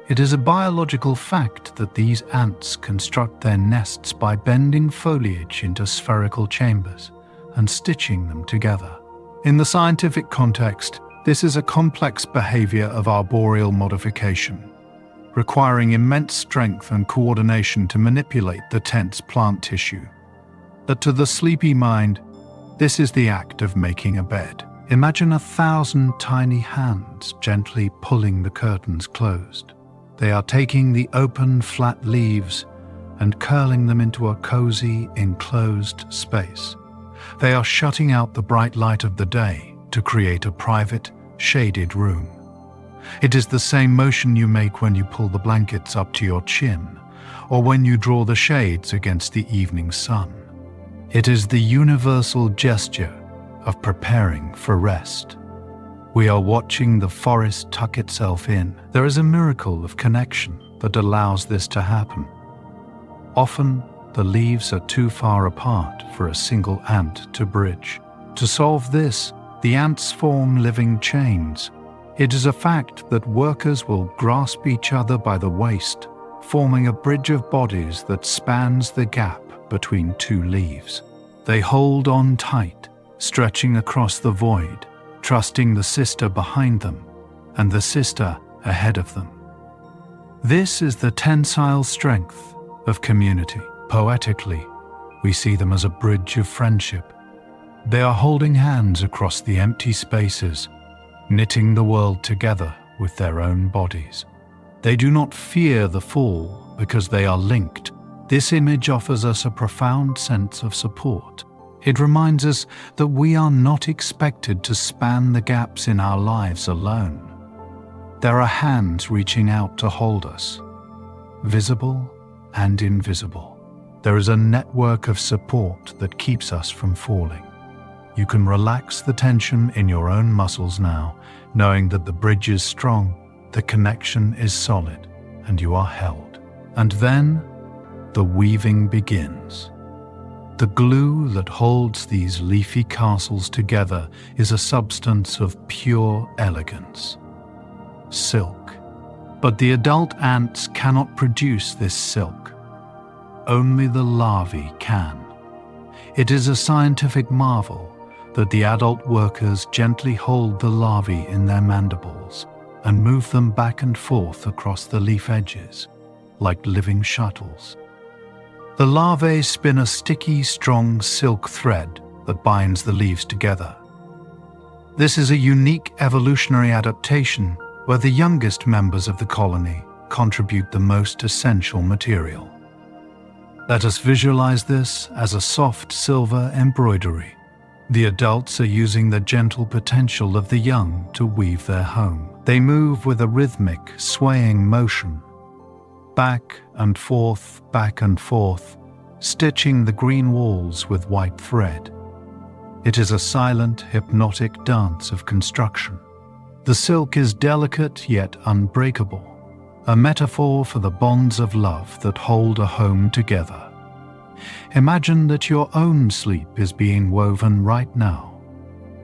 It is a biological fact that these ants construct their nests by bending foliage into spherical chambers and stitching them together. In the scientific context, this is a complex behavior of arboreal modification, requiring immense strength and coordination to manipulate the tense plant tissue. But to the sleepy mind, this is the act of making a bed. Imagine 1,000 tiny hands gently pulling the curtains closed. They are taking the open, flat leaves and curling them into a cozy, enclosed space. They are shutting out the bright light of the day to create a private, shaded room. It is the same motion you make when you pull the blankets up to your chin, or when you draw the shades against the evening sun. It is the universal gesture of preparing for rest. We are watching the forest tuck itself in. There is a miracle of connection that allows this to happen. Often, the leaves are too far apart for a single ant to bridge. To solve this, the ants form living chains. It is a fact that workers will grasp each other by the waist, forming a bridge of bodies that spans the gap between two leaves. They hold on tight, stretching across the void, trusting the sister behind them and the sister ahead of them. This is the tensile strength of community. Poetically, we see them as a bridge of friendship. They are holding hands across the empty spaces, knitting the world together with their own bodies. They do not fear the fall because they are linked. This image offers us a profound sense of support. It reminds us that we are not expected to span the gaps in our lives alone. There are hands reaching out to hold us, visible and invisible. There is a network of support that keeps us from falling. You can relax the tension in your own muscles now, knowing that the bridge is strong, the connection is solid, and you are held. And then, the weaving begins. The glue that holds these leafy castles together is a substance of pure elegance. Silk. But the adult ants cannot produce this silk. Only the larvae can. It is a scientific marvel that the adult workers gently hold the larvae in their mandibles and move them back and forth across the leaf edges, like living shuttles. The larvae spin a sticky, strong silk thread that binds the leaves together. This is a unique evolutionary adaptation where the youngest members of the colony contribute the most essential material. Let us visualize this as a soft silver embroidery. The adults are using the gentle potential of the young to weave their home. They move with a rhythmic, swaying motion, back and forth, stitching the green walls with white thread. It is a silent, hypnotic dance of construction. The silk is delicate yet unbreakable, a metaphor for the bonds of love that hold a home together. Imagine that your own sleep is being woven right now.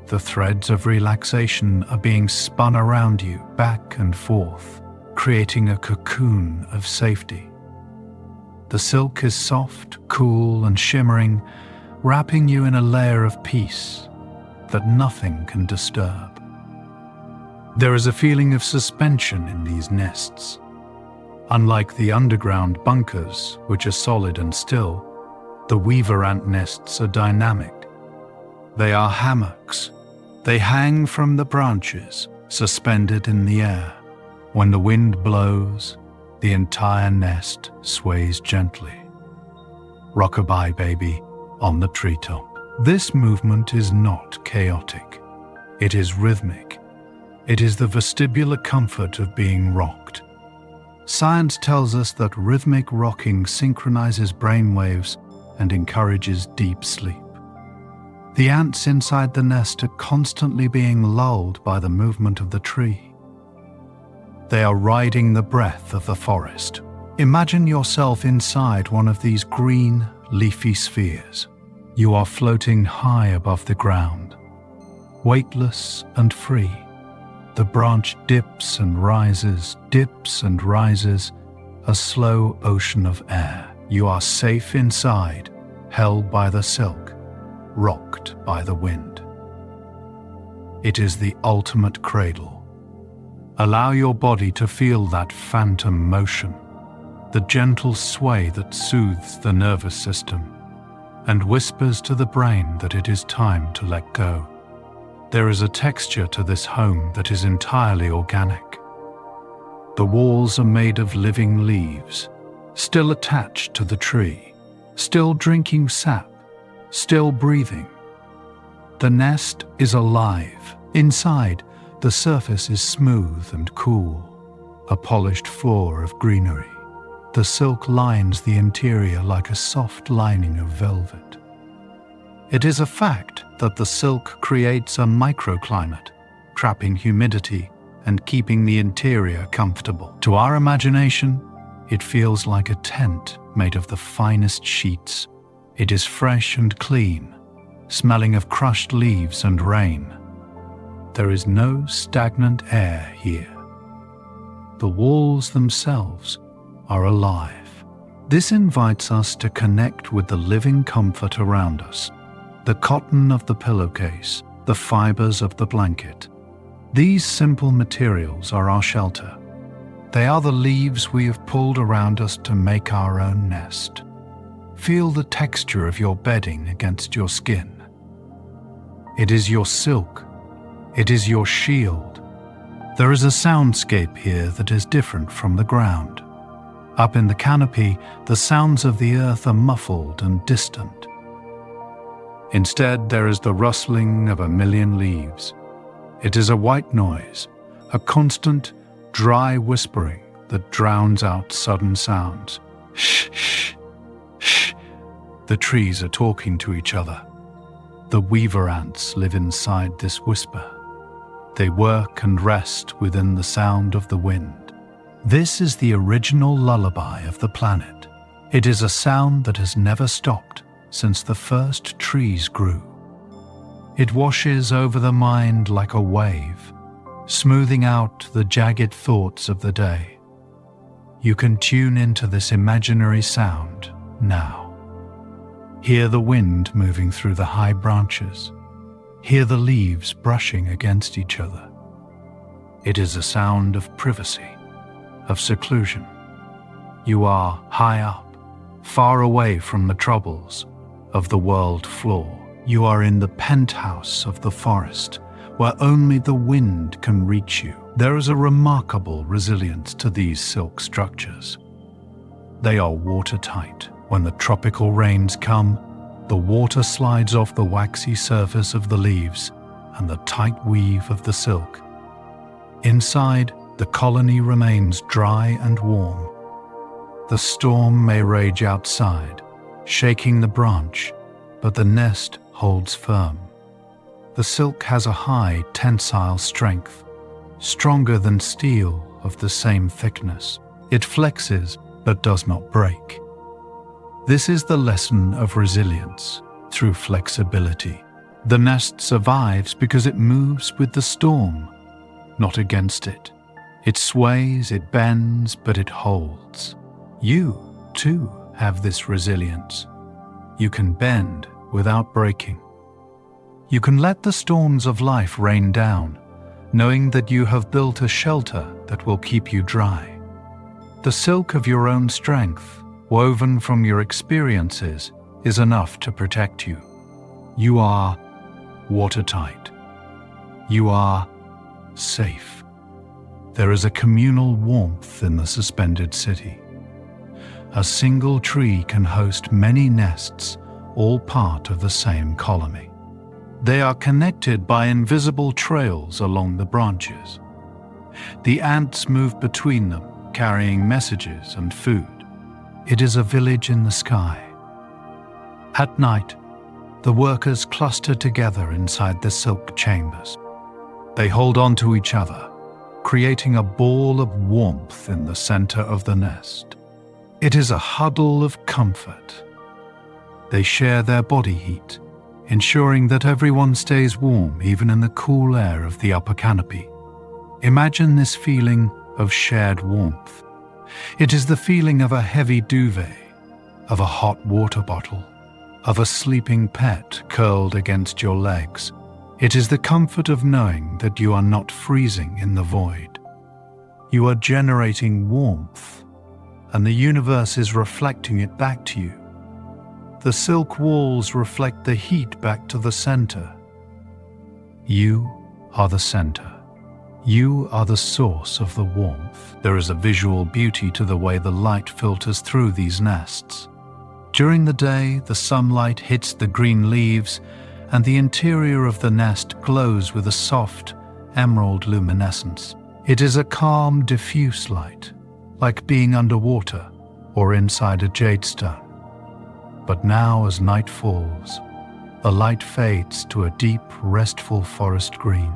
The threads of relaxation are being spun around you, back and forth, creating a cocoon of safety. The silk is soft, cool, and shimmering, wrapping you in a layer of peace that nothing can disturb. There is a feeling of suspension in these nests. Unlike the underground bunkers, which are solid and still, the weaver ant nests are dynamic. They are hammocks. They hang from the branches, suspended in the air. When the wind blows, the entire nest sways gently. Rockabye baby on the treetop. This movement is not chaotic. It is rhythmic. It is the vestibular comfort of being rocked. Science tells us that rhythmic rocking synchronizes brainwaves and encourages deep sleep. The ants inside the nest are constantly being lulled by the movement of the tree. They are riding the breath of the forest. Imagine yourself inside one of these green, leafy spheres. You are floating high above the ground, weightless and free. The branch dips and rises, a slow ocean of air. You are safe inside, held by the silk, rocked by the wind. It is the ultimate cradle. Allow your body to feel that phantom motion, the gentle sway that soothes the nervous system and whispers to the brain that it is time to let go. There is a texture to this home that is entirely organic. The walls are made of living leaves, still attached to the tree, still drinking sap, still breathing. The nest is alive. Inside, the surface is smooth and cool, a polished floor of greenery. The silk lines the interior like a soft lining of velvet. It is a fact that the silk creates a microclimate, trapping humidity and keeping the interior comfortable. To our imagination, it feels like a tent made of the finest sheets. It is fresh and clean, smelling of crushed leaves and rain. There is no stagnant air here. The walls themselves are alive. This invites us to connect with the living comfort around us. The cotton of the pillowcase, the fibers of the blanket. These simple materials are our shelter. They are the leaves we have pulled around us to make our own nest. Feel the texture of your bedding against your skin. It is your silk. It is your shield. There is a soundscape here that is different from the ground. Up in the canopy, the sounds of the earth are muffled and distant. Instead, there is the rustling of a million leaves. It is a white noise, a constant, dry whispering that drowns out sudden sounds. Shh, shh, shh. The trees are talking to each other. The weaver ants live inside this whisper. They work and rest within the sound of the wind. This is the original lullaby of the planet. It is a sound that has never stopped since the first trees grew. It washes over the mind like a wave, smoothing out the jagged thoughts of the day. You can tune into this imaginary sound now. Hear the wind moving through the high branches. Hear the leaves brushing against each other. It is a sound of privacy, of seclusion. You are high up, far away from the troubles of the world floor. You are in the penthouse of the forest, where only the wind can reach you. There is a remarkable resilience to these silk structures. They are watertight. When the tropical rains come, the water slides off the waxy surface of the leaves and the tight weave of the silk. Inside, the colony remains dry and warm. The storm may rage outside, shaking the branch, but the nest holds firm. The silk has a high tensile strength, stronger than steel of the same thickness. It flexes but does not break. This is the lesson of resilience through flexibility. The nest survives because it moves with the storm, not against it. It sways, it bends, but it holds. You, too, have this resilience. You can bend without breaking. You can let the storms of life rain down, knowing that you have built a shelter that will keep you dry. The silk of your own strength, woven from your experiences, is enough to protect you. You are watertight. You are safe. There is a communal warmth in the suspended city. A single tree can host many nests, all part of the same colony. They are connected by invisible trails along the branches. The ants move between them, carrying messages and food. It is a village in the sky. At night, the workers cluster together inside the silk chambers. They hold on to each other, creating a ball of warmth in the center of the nest. It is a huddle of comfort. They share their body heat, ensuring that everyone stays warm even in the cool air of the upper canopy. Imagine this feeling of shared warmth. It is the feeling of a heavy duvet, of a hot water bottle, of a sleeping pet curled against your legs. It is the comfort of knowing that you are not freezing in the void. You are generating warmth, and the universe is reflecting it back to you. The silk walls reflect the heat back to the center. You are the center. You are the source of the warmth. There is a visual beauty to the way the light filters through these nests. During the day, the sunlight hits the green leaves, and the interior of the nest glows with a soft, emerald luminescence. It is a calm, diffuse light, like being underwater or inside a jade stone. But now, as night falls, the light fades to a deep, restful forest green,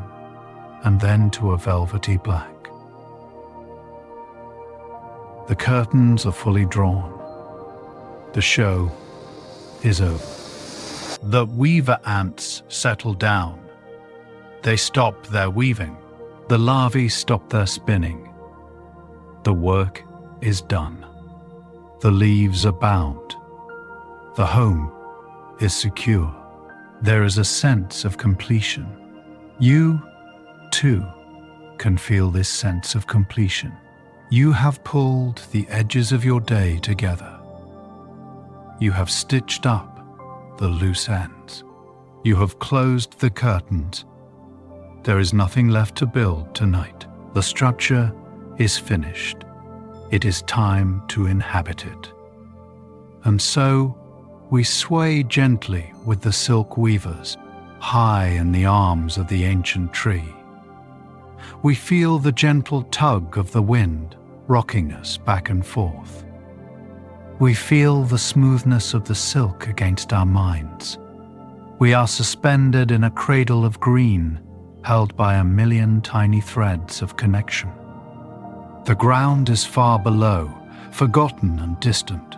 and then to a velvety black. The curtains are fully drawn. The show is over. The weaver ants settle down. They stop their weaving. The larvae stop their spinning. The work is done. The leaves are bound. The home is secure. There is a sense of completion. You, too, can feel this sense of completion. You have pulled the edges of your day together. You have stitched up the loose ends. You have closed the curtains. There is nothing left to build tonight. The structure is finished. It is time to inhabit it. And so, we sway gently with the silk weavers, high in the arms of the ancient tree. We feel the gentle tug of the wind rocking us back and forth. We feel the smoothness of the silk against our minds. We are suspended in a cradle of green, held by a million tiny threads of connection. The ground is far below, forgotten and distant.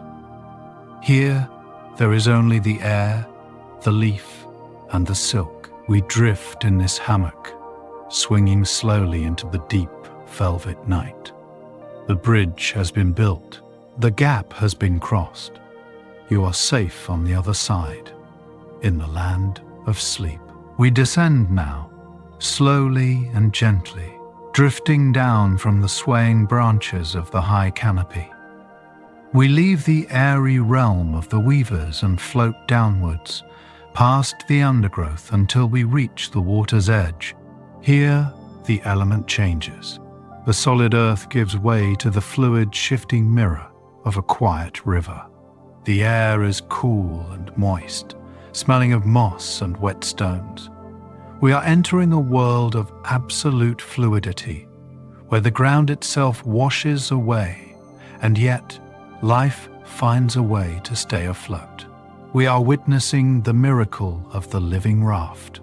Here, there is only the air, the leaf, and the silk. We drift in this hammock, swinging slowly into the deep velvet night. The bridge has been built. The gap has been crossed. You are safe on the other side, in the land of sleep. We descend now, slowly and gently, drifting down from the swaying branches of the high canopy. We leave the airy realm of the weavers and float downwards, past the undergrowth until we reach the water's edge. Here, the element changes. The solid earth gives way to the fluid shifting mirror of a quiet river. The air is cool and moist, smelling of moss and wet stones. We are entering a world of absolute fluidity, where the ground itself washes away, and yet life finds a way to stay afloat. We are witnessing the miracle of the living raft.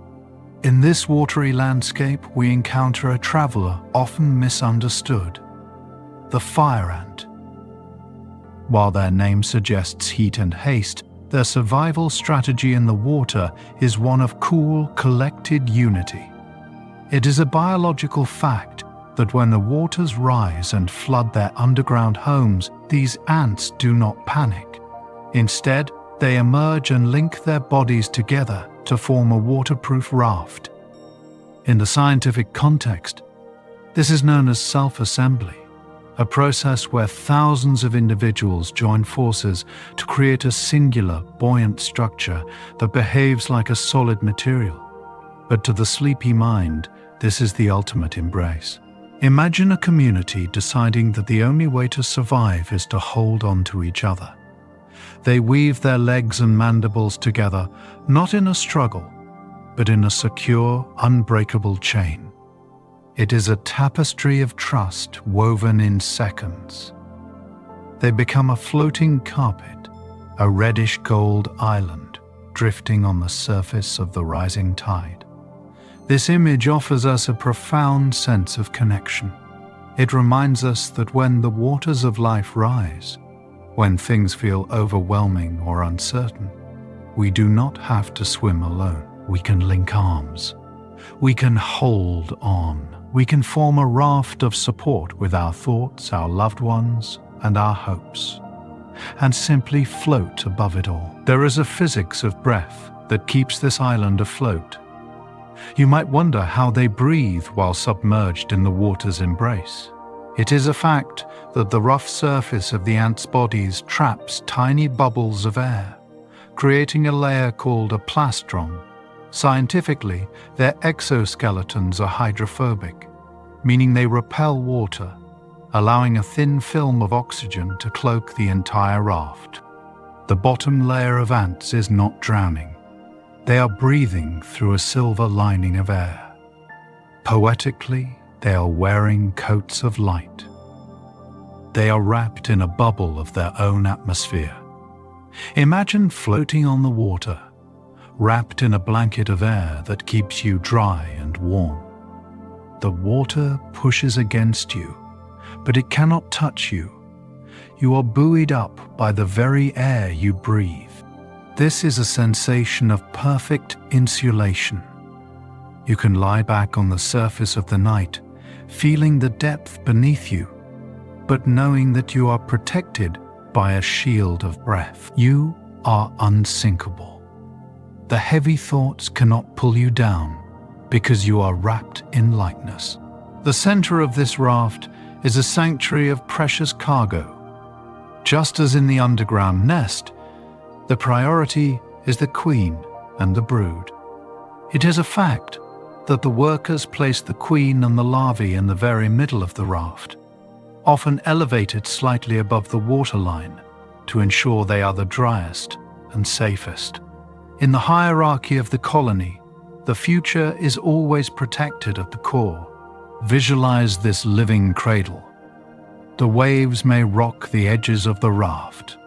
In this watery landscape, we encounter a traveler often misunderstood, the fire ant. While their name suggests heat and haste, their survival strategy in the water is one of cool, collected unity. It is a biological fact that when the waters rise and flood their underground homes, these ants do not panic. Instead, they emerge and link their bodies together to form a waterproof raft. In the scientific context, this is known as self-assembly, a process where thousands of individuals join forces to create a singular, buoyant structure that behaves like a solid material. But to the sleepy mind, this is the ultimate embrace. Imagine a community deciding that the only way to survive is to hold on to each other. They weave their legs and mandibles together, not in a struggle, but in a secure, unbreakable chain. It is a tapestry of trust woven in seconds. They become a floating carpet, a reddish-gold island drifting on the surface of the rising tide. This image offers us a profound sense of connection. It reminds us that when the waters of life rise, when things feel overwhelming or uncertain, we do not have to swim alone. We can link arms. We can hold on. We can form a raft of support with our thoughts, our loved ones, and our hopes, and simply float above it all. There is a physics of breath that keeps this island afloat. You might wonder how they breathe while submerged in the water's embrace. It is a fact that the rough surface of the ants' bodies traps tiny bubbles of air, creating a layer called a plastron. Scientifically, their exoskeletons are hydrophobic, meaning they repel water, allowing a thin film of oxygen to cloak the entire raft. The bottom layer of ants is not drowning. They are breathing through a silver lining of air. Poetically, they are wearing coats of light. They are wrapped in a bubble of their own atmosphere. Imagine floating on the water, wrapped in a blanket of air that keeps you dry and warm. The water pushes against you, but it cannot touch you. You are buoyed up by the very air you breathe. This is a sensation of perfect insulation. You can lie back on the surface of the night, feeling the depth beneath you, but knowing that you are protected by a shield of breath. You are unsinkable. The heavy thoughts cannot pull you down because you are wrapped in lightness. The center of this raft is a sanctuary of precious cargo. Just as in the underground nest, the priority is the queen and the brood. It is a fact that the workers place the queen and the larvae in the very middle of the raft, often elevated slightly above the waterline to ensure they are the driest and safest. In the hierarchy of the colony, the future is always protected at the core. Visualize this living cradle. The waves may rock the edges of the raft.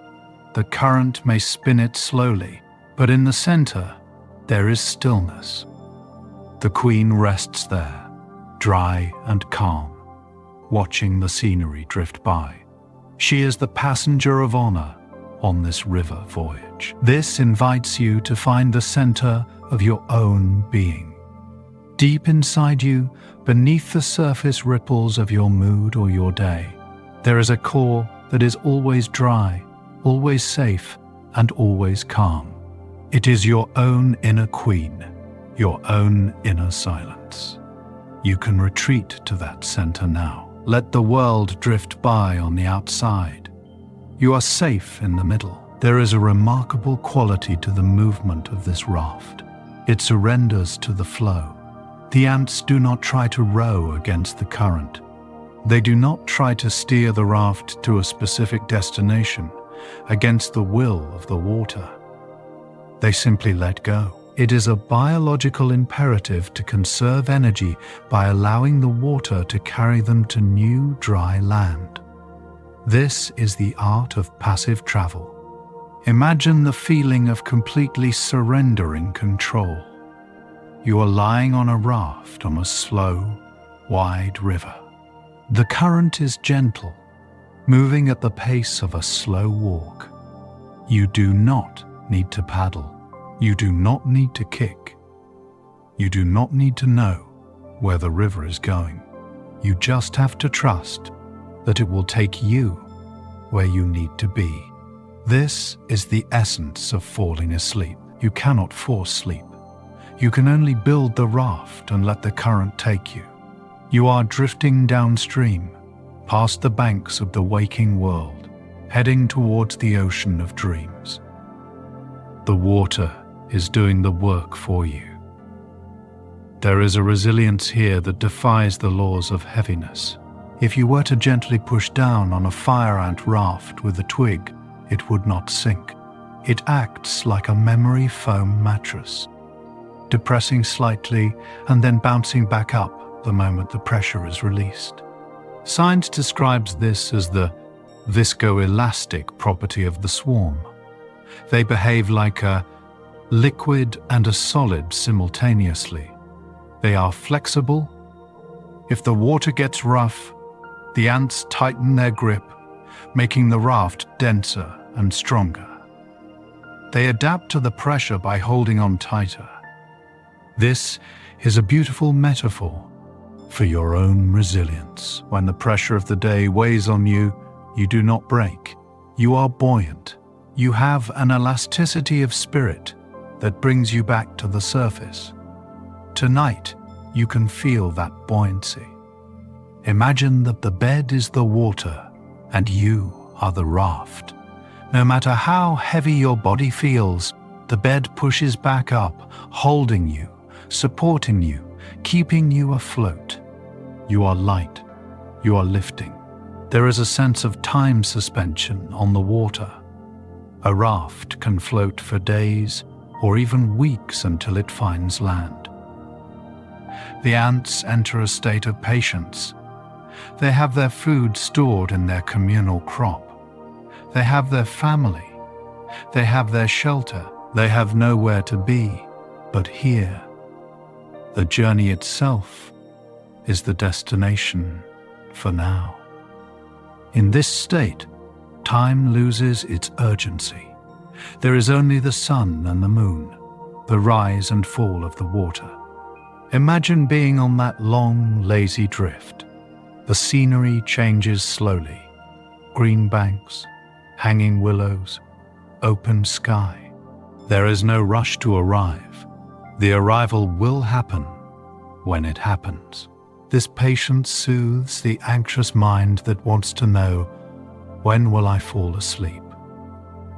The current may spin it slowly, but in the center, there is stillness. The queen rests there, dry and calm, watching the scenery drift by. She is the passenger of honor on this river voyage. This invites you to find the center of your own being. Deep inside you, beneath the surface ripples of your mood or your day, there is a core that is always dry, always safe, and always calm. It is your own inner queen, your own inner silence. You can retreat to that center now. Let the world drift by on the outside. You are safe in the middle. There is a remarkable quality to the movement of this raft. It surrenders to the flow. The ants do not try to row against the current. They do not try to steer the raft to a specific destination against the will of the water. They simply let go. It is a biological imperative to conserve energy by allowing the water to carry them to new dry land. This is the art of passive travel. Imagine the feeling of completely surrendering control. You are lying on a raft on a slow, wide river. The current is gentle, moving at the pace of a slow walk. You do not need to paddle. You do not need to kick. You do not need to know where the river is going. You just have to trust that it will take you where you need to be. This is the essence of falling asleep. You cannot force sleep. You can only build the raft and let the current take you. You are drifting downstream, past the banks of the waking world, heading towards the ocean of dreams. The water is doing the work for you. There is a resilience here that defies the laws of heaviness. If you were to gently push down on a fire ant raft with a twig, it would not sink. It acts like a memory foam mattress, depressing slightly and then bouncing back up the moment the pressure is released. Science describes this as the viscoelastic property of the swarm. They behave like a liquid and a solid simultaneously. They are flexible. If the water gets rough, the ants tighten their grip, making the raft denser and stronger. They adapt to the pressure by holding on tighter. This is a beautiful metaphor for your own resilience. When the pressure of the day weighs on you, you do not break. You are buoyant. You have an elasticity of spirit that brings you back to the surface. Tonight, you can feel that buoyancy. Imagine that the bed is the water and you are the raft. No matter how heavy your body feels, the bed pushes back up, holding you, supporting you, keeping you afloat. You are light. You are lifting. There is a sense of time suspension on the water. A raft can float for days or even weeks until it finds land. The ants enter a state of patience. They have their food stored in their communal crop. They have their family. They have their shelter. They have nowhere to be but here. The journey itself is the destination for now. In this state, time loses its urgency. There is only the sun and the moon, the rise and fall of the water. Imagine being on that long, lazy drift. The scenery changes slowly. Green banks, hanging willows, open sky. There is no rush to arrive. The arrival will happen when it happens. This patience soothes the anxious mind that wants to know, when will I fall asleep?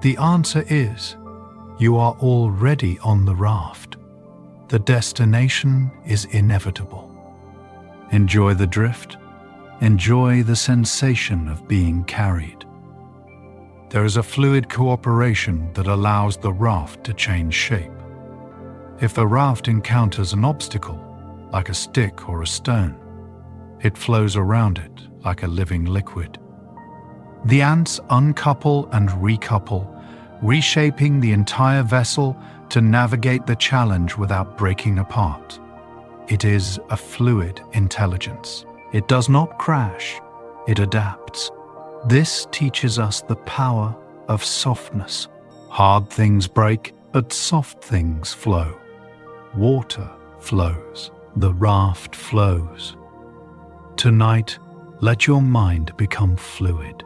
The answer is, you are already on the raft. The destination is inevitable. Enjoy the drift. Enjoy the sensation of being carried. There is a fluid cooperation that allows the raft to change shape. If the raft encounters an obstacle, like a stick or a stone, it flows around it like a living liquid. The ants uncouple and recouple, reshaping the entire vessel to navigate the challenge without breaking apart. It is a fluid intelligence. It does not crash, it adapts. This teaches us the power of softness. Hard things break, but soft things flow. Water flows, the raft flows. Tonight, let your mind become fluid.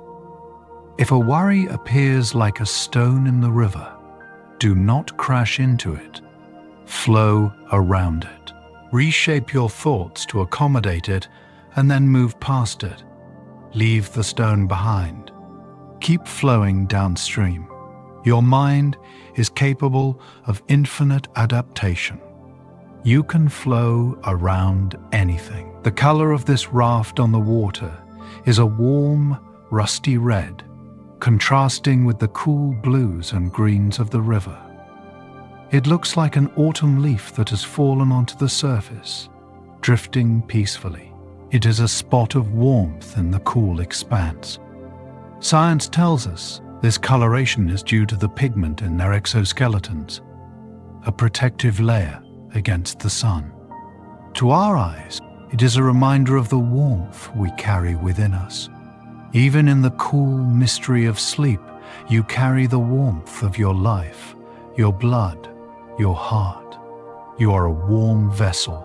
If a worry appears like a stone in the river, do not crash into it. Flow around it. Reshape your thoughts to accommodate it and then move past it. Leave the stone behind. Keep flowing downstream. Your mind is capable of infinite adaptation. You can flow around anything. The color of this raft on the water is a warm, rusty red, contrasting with the cool blues and greens of the river. It looks like an autumn leaf that has fallen onto the surface, drifting peacefully. It is a spot of warmth in the cool expanse. Science tells us this coloration is due to the pigment in their exoskeletons, a protective layer against the sun. To our eyes, it is a reminder of the warmth we carry within us. Even in the cool mystery of sleep, you carry the warmth of your life, your blood, your heart. You are a warm vessel,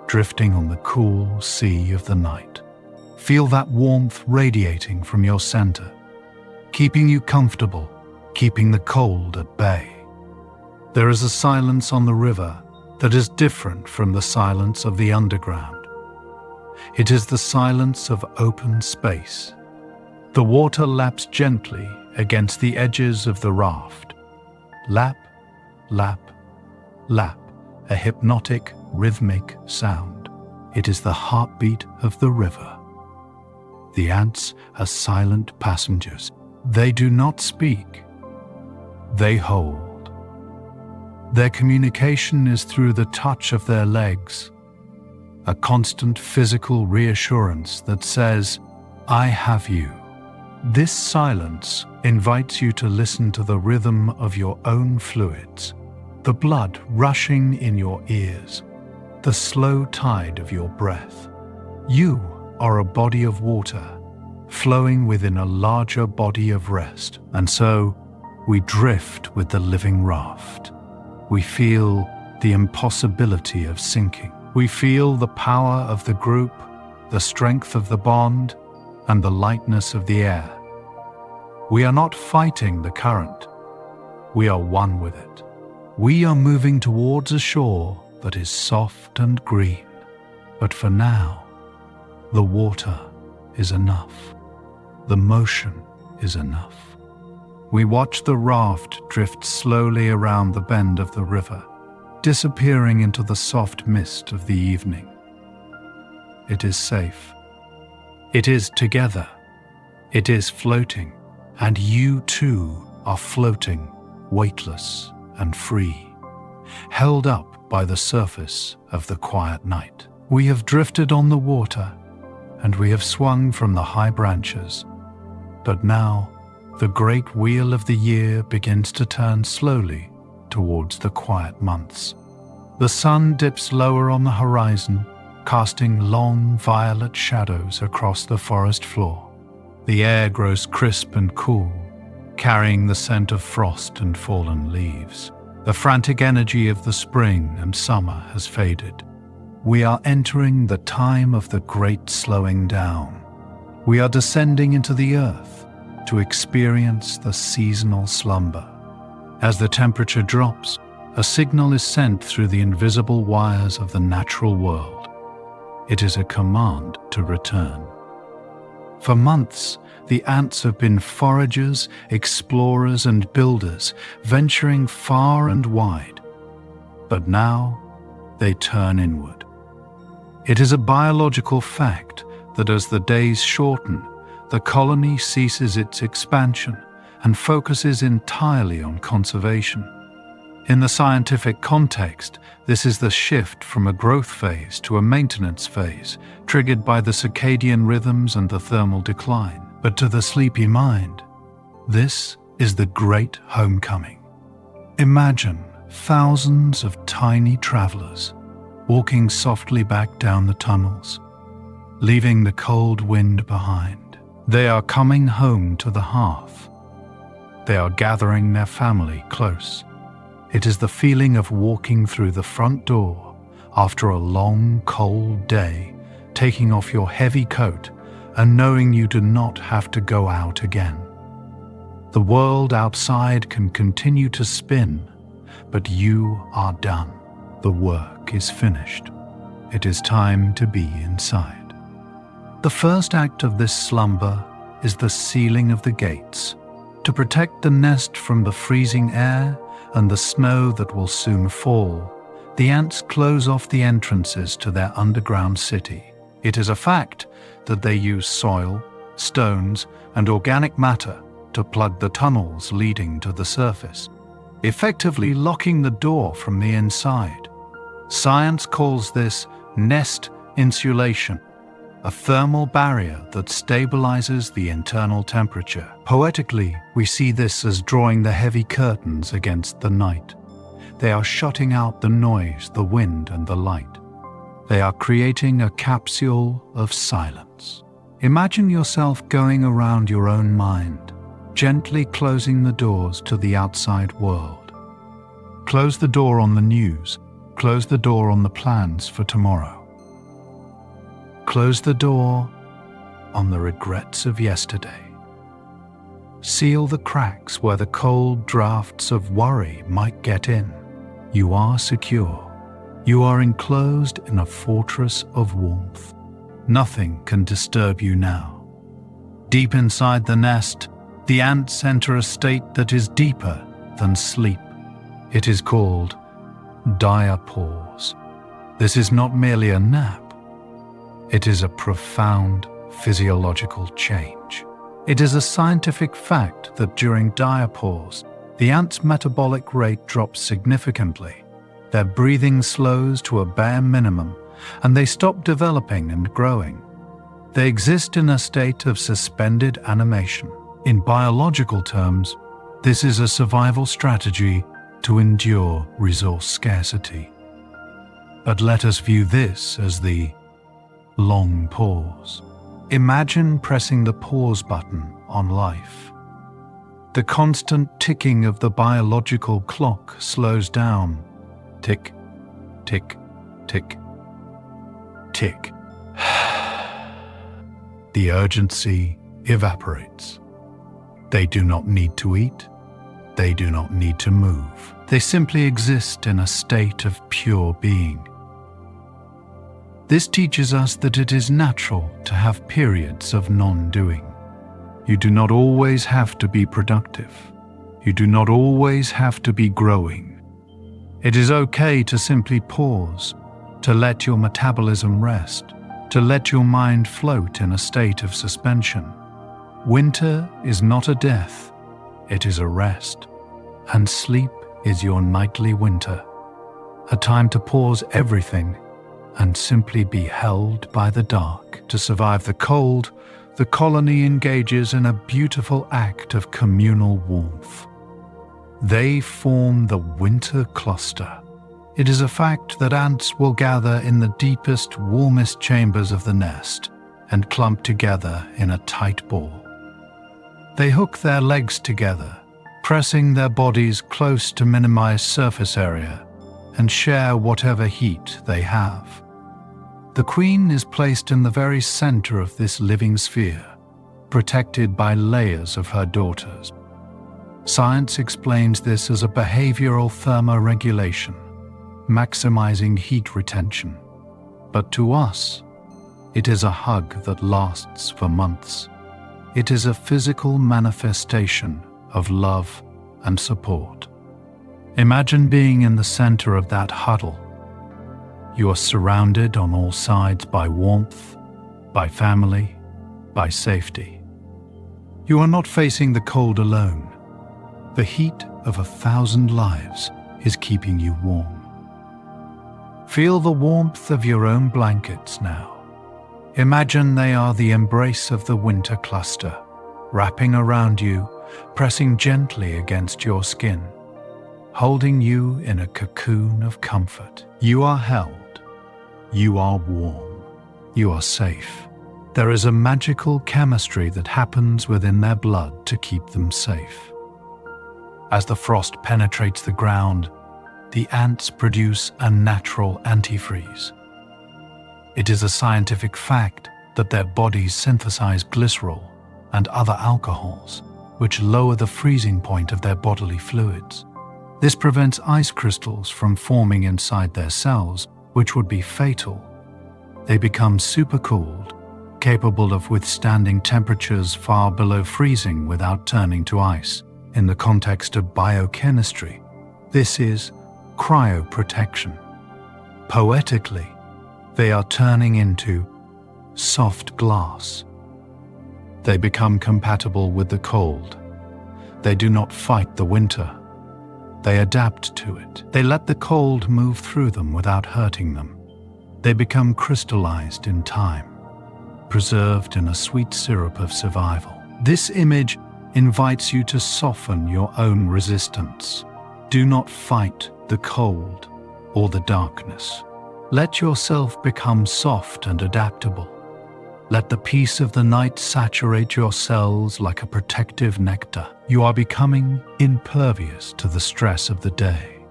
drifting on the cool sea of the night. Feel that warmth radiating from your center, keeping you comfortable, keeping the cold at bay. There is a silence on the river that is different from the silence of the underground. It is the silence of open space. The water laps gently against the edges of the raft. Lap, lap, lap, a hypnotic, rhythmic sound. It is the heartbeat of the river. The ants are silent passengers. They do not speak. They hold. Their communication is through the touch of their legs, a constant physical reassurance that says, "I have you." This silence invites you to listen to the rhythm of your own fluids, the blood rushing in your ears, the slow tide of your breath. You are a body of water, flowing within a larger body of rest, and so we drift with the living raft. We feel the impossibility of sinking. We feel the power of the group, the strength of the bond, and the lightness of the air. We are not fighting the current. We are one with it. We are moving towards a shore that is soft and green. But for now, the water is enough. The motion is enough. We watch the raft drift slowly around the bend of the river, disappearing into the soft mist of the evening. It is safe. It is together. It is floating. And you too are floating, weightless and free, held up by the surface of the quiet night. We have drifted on the water, and we have swung from the high branches. But now, the great wheel of the year begins to turn slowly towards the quiet months. The sun dips lower on the horizon, casting long violet shadows across the forest floor. The air grows crisp and cool, carrying the scent of frost and fallen leaves. The frantic energy of the spring and summer has faded. We are entering the time of the great slowing down. We are descending into the earth to experience the seasonal slumber. As the temperature drops, a signal is sent through the invisible wires of the natural world. It is a command to return. For months, the ants have been foragers, explorers, and builders, venturing far and wide. But now, they turn inward. It is a biological fact that as the days shorten, the colony ceases its expansion and focuses entirely on conservation. In the scientific context, this is the shift from a growth phase to a maintenance phase, triggered by the circadian rhythms and the thermal decline. But to the sleepy mind, this is the great homecoming. Imagine thousands of tiny travelers walking softly back down the tunnels, leaving the cold wind behind. They are coming home to the hearth. They are gathering their family close. It is the feeling of walking through the front door after a long, cold day, taking off your heavy coat and knowing you do not have to go out again. The world outside can continue to spin, but you are done. The work is finished. It is time to be inside. The first act of this slumber is the sealing of the gates. To protect the nest from the freezing air and the snow that will soon fall, the ants close off the entrances to their underground city. It is a fact that they use soil, stones, and organic matter to plug the tunnels leading to the surface, effectively locking the door from the inside. Science calls this nest insulation, a thermal barrier that stabilizes the internal temperature. Poetically, we see this as drawing the heavy curtains against the night. They are shutting out the noise, the wind, and the light. They are creating a capsule of silence. Imagine yourself going around your own mind, gently closing the doors to the outside world. Close the door on the news. Close the door on the plans for tomorrow. Close the door on the regrets of yesterday. Seal the cracks where the cold drafts of worry might get in. You are secure. You are enclosed in a fortress of warmth. Nothing can disturb you now. Deep inside the nest, the ants enter a state that is deeper than sleep. It is called diapause. This is not merely a nap. It is a profound physiological change. It is a scientific fact that during diapause, the ants' metabolic rate drops significantly. Their breathing slows to a bare minimum, and they stop developing and growing. They exist in a state of suspended animation. In biological terms, this is a survival strategy to endure resource scarcity. But let us view this as the long pause. Imagine pressing the pause button on life. The constant ticking of the biological clock slows down. Tick, tick, tick, tick. The urgency evaporates. They do not need to eat. They do not need to move. They simply exist in a state of pure being. This teaches us that it is natural to have periods of non-doing. You do not always have to be productive. You do not always have to be growing. It is okay to simply pause, to let your metabolism rest, to let your mind float in a state of suspension. Winter is not a death, it is a rest, and sleep is your nightly winter, a time to pause everything and simply be held by the dark. To survive the cold, the colony engages in a beautiful act of communal warmth. They form the winter cluster. It is a fact that ants will gather in the deepest, warmest chambers of the nest and clump together in a tight ball. They hook their legs together, pressing their bodies close to minimize surface area and share whatever heat they have. The queen is placed in the very center of this living sphere, protected by layers of her daughters. Science explains this as a behavioral thermoregulation, maximizing heat retention. But to us, it is a hug that lasts for months. It is a physical manifestation of love and support. Imagine being in the center of that huddle. You are surrounded on all sides by warmth, by family, by safety. You are not facing the cold alone. The heat of 1,000 lives is keeping you warm. Feel the warmth of your own blankets now. Imagine they are the embrace of the winter cluster, wrapping around you, pressing gently against your skin, holding you in a cocoon of comfort. You are held. You are warm. You are safe. There is a magical chemistry that happens within their blood to keep them safe. As the frost penetrates the ground, the ants produce a natural antifreeze. It is a scientific fact that their bodies synthesize glycerol and other alcohols, which lower the freezing point of their bodily fluids. This prevents ice crystals from forming inside their cells, which would be fatal. They become supercooled, capable of withstanding temperatures far below freezing without turning to ice. In the context of biochemistry, this is cryoprotection. Poetically, they are turning into soft glass. They become compatible with the cold. They do not fight the winter. They adapt to it. They let the cold move through them without hurting them. They become crystallized in time, preserved in a sweet syrup of survival. This image invites you to soften your own resistance. Do not fight the cold or the darkness. Let yourself become soft and adaptable. Let the peace of the night saturate your cells like a protective nectar. You are becoming impervious to the stress of the day.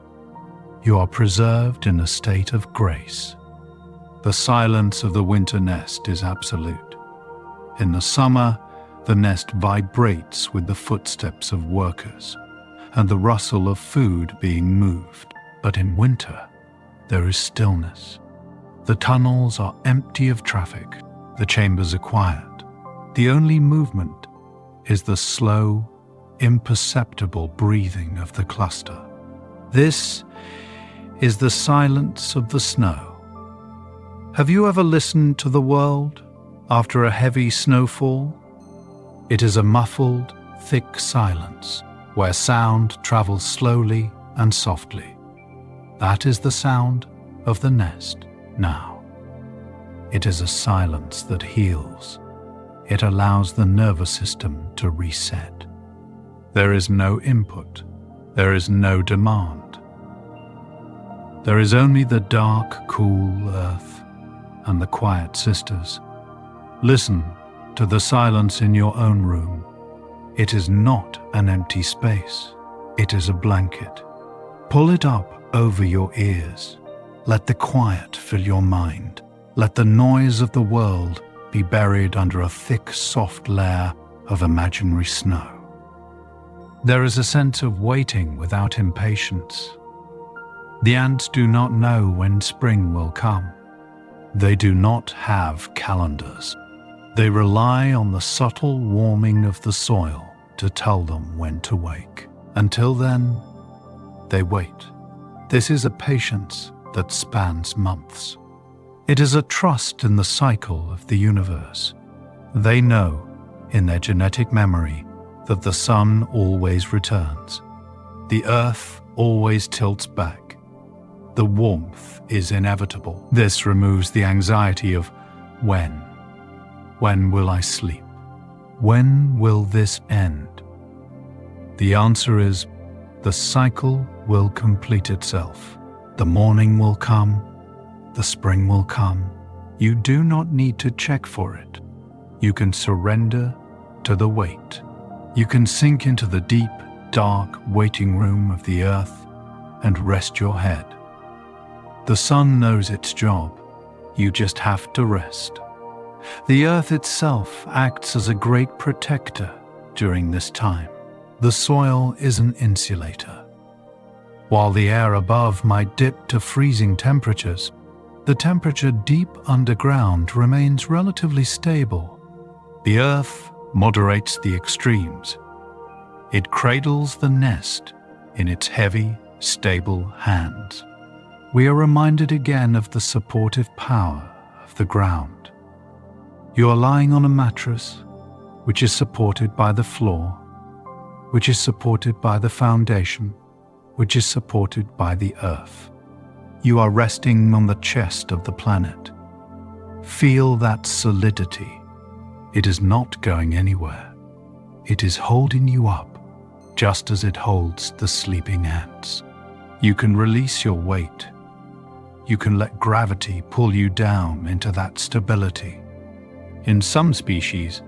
You are preserved in a state of grace. The silence of the winter nest is absolute. In the summer, the nest vibrates with the footsteps of workers and the rustle of food being moved. But in winter, there is stillness. The tunnels are empty of traffic. The chambers are quiet. The only movement is the slow, imperceptible breathing of the cluster. This is the silence of the snow. Have you ever listened to the world after a heavy snowfall? It is a muffled, thick silence where sound travels slowly and softly. That is the sound of the nest now. It is a silence that heals. It allows the nervous system to reset. There is no input. There is no demand. There is only the dark, cool earth and the quiet sisters. Listen to the silence in your own room. It is not an empty space. It is a blanket. Pull it up over your ears. Let the quiet fill your mind. Let the noise of the world be buried under a thick, soft layer of imaginary snow. There is a sense of waiting without impatience. The ants do not know when spring will come. They do not have calendars. They rely on the subtle warming of the soil to tell them when to wake. Until then, they wait. This is a patience that spans months. It is a trust in the cycle of the universe. They know, in their genetic memory, that the sun always returns. The earth always tilts back. The warmth is inevitable. This removes the anxiety of when. When will I sleep? When will this end? The answer is, the cycle will complete itself. The morning will come. The spring will come. You do not need to check for it. You can surrender to the wait. You can sink into the deep, dark waiting room of the earth and rest your head. The sun knows its job. You just have to rest. The earth itself acts as a great protector during this time. The soil is an insulator. While the air above might dip to freezing temperatures, the temperature deep underground remains relatively stable. The earth moderates the extremes. It cradles the nest in its heavy, stable hands. We are reminded again of the supportive power of the ground. You are lying on a mattress, which is supported by the floor, which is supported by the foundation, which is supported by the earth. You are resting on the chest of the planet. Feel that solidity. It is not going anywhere. It is holding you up, just as it holds the sleeping ants. You can release your weight. You can let gravity pull you down into that stability. In some species,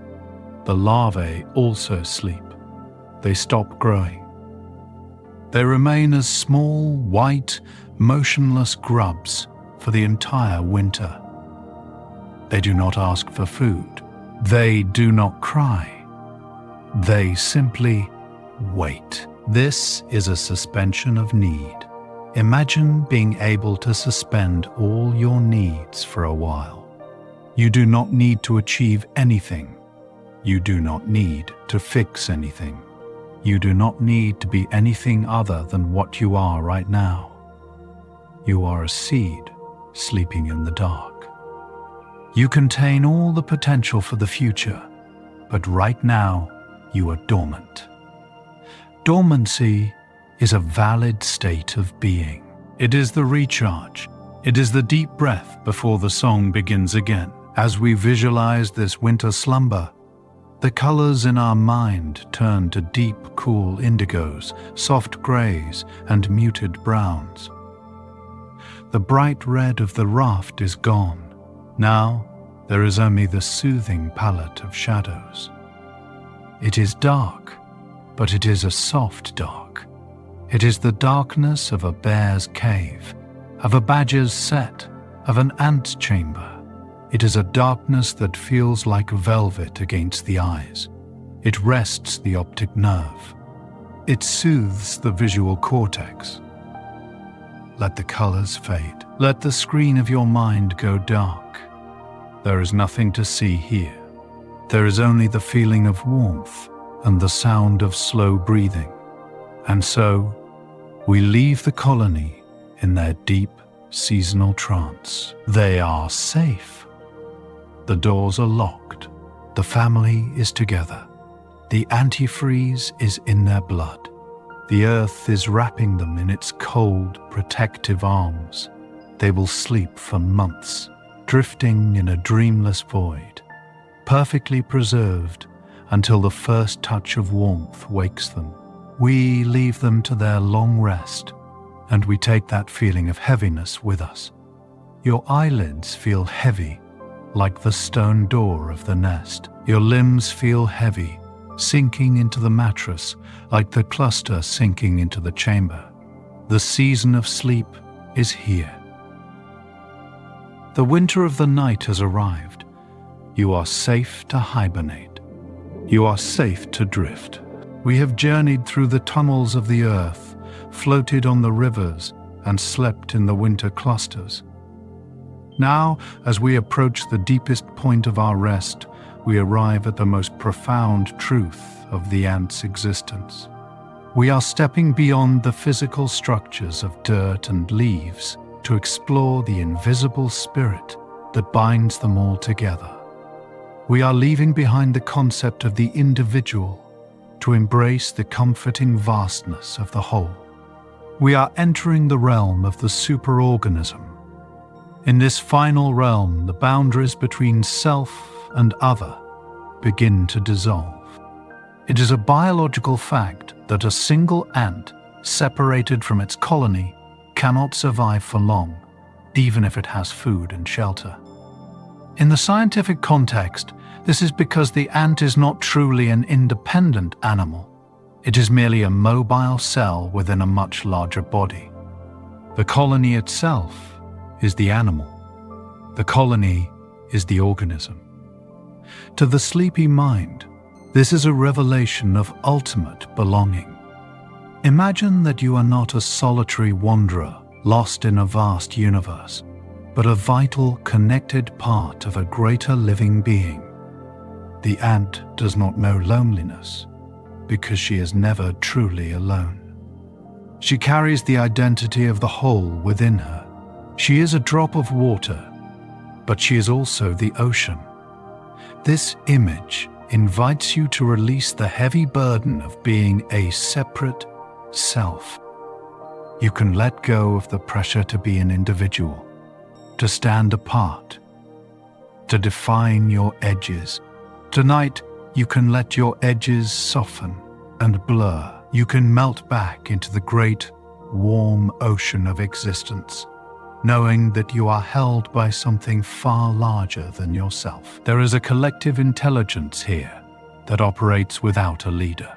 the larvae also sleep. They stop growing. They remain as small, white, motionless grubs for the entire winter. They do not ask for food. They do not cry. They simply wait. This is a suspension of need. Imagine being able to suspend all your needs for a while. You do not need to achieve anything. You do not need to fix anything. You do not need to be anything other than what you are right now. You are a seed sleeping in the dark. You contain all the potential for the future, but right now you are dormant. Dormancy is a valid state of being. It is the recharge. It is the deep breath before the song begins again. As we visualize this winter slumber, the colors in our mind turn to deep, cool indigos, soft grays, and muted browns. The bright red of the raft is gone. Now there is only the soothing palette of shadows. It is dark, but it is a soft dark. It is the darkness of a bear's cave, of a badger's set, of an ant's chamber. It is a darkness that feels like velvet against the eyes. It rests the optic nerve. It soothes the visual cortex. Let the colors fade. Let the screen of your mind go dark. There is nothing to see here. There is only the feeling of warmth and the sound of slow breathing. And so, we leave the colony in their deep seasonal trance. They are safe. The doors are locked. The family is together. The antifreeze is in their blood. The earth is wrapping them in its cold, protective arms. They will sleep for months, drifting in a dreamless void, perfectly preserved until the first touch of warmth wakes them. We leave them to their long rest, and we take that feeling of heaviness with us. Your eyelids feel heavy, like the stone door of the nest. Your limbs feel heavy, sinking into the mattress like the cluster sinking into the chamber. The season of sleep is here. The winter of the night has arrived. You are safe to hibernate. You are safe to drift. We have journeyed through the tunnels of the earth, floated on the rivers, and slept in the winter clusters. Now, as we approach the deepest point of our rest, we arrive at the most profound truth of the ant's existence. We are stepping beyond the physical structures of dirt and leaves to explore the invisible spirit that binds them all together. We are leaving behind the concept of the individual to embrace the comforting vastness of the whole. We are entering the realm of the superorganism. In this final realm, the boundaries between self and other begin to dissolve. It is a biological fact that a single ant, separated from its colony, cannot survive for long, even if it has food and shelter. In the scientific context, this is because the ant is not truly an independent animal. It is merely a mobile cell within a much larger body. The colony itself is the animal. The colony is the organism. To the sleepy mind, this is a revelation of ultimate belonging. Imagine that you are not a solitary wanderer lost in a vast universe, but a vital, connected part of a greater living being. The ant does not know loneliness because she is never truly alone. She carries the identity of the whole within her. She is a drop of water, but she is also the ocean. This image invites you to release the heavy burden of being a separate self. You can let go of the pressure to be an individual, to stand apart, to define your edges. Tonight, you can let your edges soften and blur. You can melt back into the great, warm ocean of existence, knowing that you are held by something far larger than yourself. There is a collective intelligence here that operates without a leader.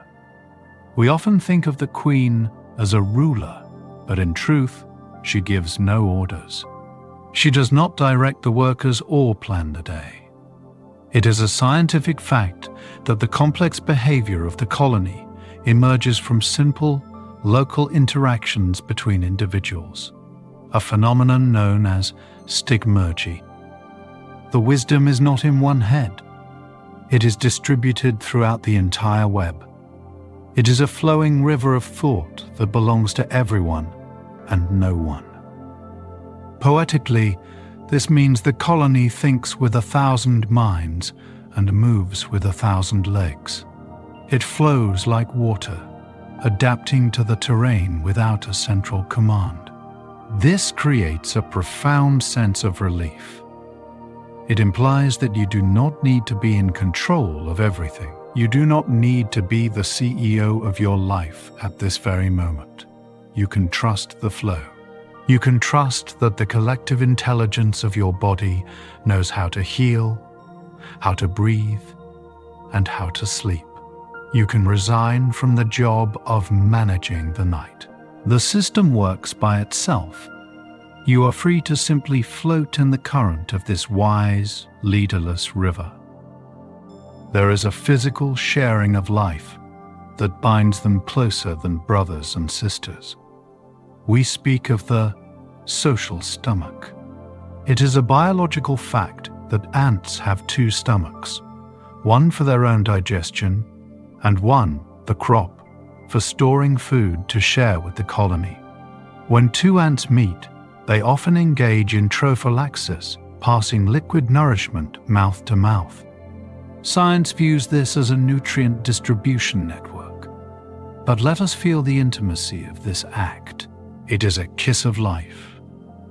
We often think of the Queen as a ruler, but in truth, she gives no orders. She does not direct the workers or plan the day. It is a scientific fact that the complex behavior of the colony emerges from simple, local interactions between individuals, a phenomenon known as stigmergy. The wisdom is not in one head. It is distributed throughout the entire web. It is a flowing river of thought that belongs to everyone and no one. Poetically, this means the colony thinks with 1,000 minds and moves with 1,000 legs. It flows like water, adapting to the terrain without a central command. This creates a profound sense of relief. It implies that you do not need to be in control of everything. You do not need to be the CEO of your life at this very moment. You can trust the flow. You can trust that the collective intelligence of your body knows how to heal, how to breathe, and how to sleep. You can resign from the job of managing the night. The system works by itself. You are free to simply float in the current of this wise, leaderless river. There is a physical sharing of life that binds them closer than brothers and sisters. We speak of the social stomach. It is a biological fact that ants have 2 stomachs, one for their own digestion and one, the crop, for storing food to share with the colony. When 2 ants meet, they often engage in trophallaxis, passing liquid nourishment mouth to mouth. Science views this as a nutrient distribution network. But let us feel the intimacy of this act. It is a kiss of life.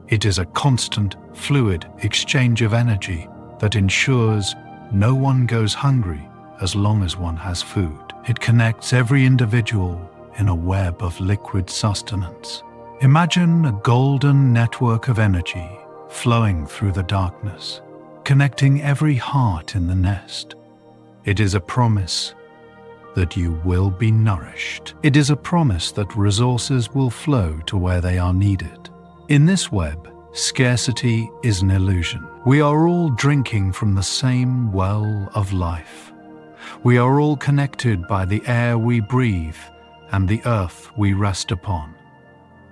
It is a constant, fluid exchange of energy that ensures no one goes hungry as long as one has food. It connects every individual in a web of liquid sustenance. Imagine a golden network of energy flowing through the darkness, connecting every heart in the nest. It is a promise that you will be nourished. It is a promise that resources will flow to where they are needed. In this web, scarcity is an illusion. We are all drinking from the same well of life. We are all connected by the air we breathe and the earth we rest upon.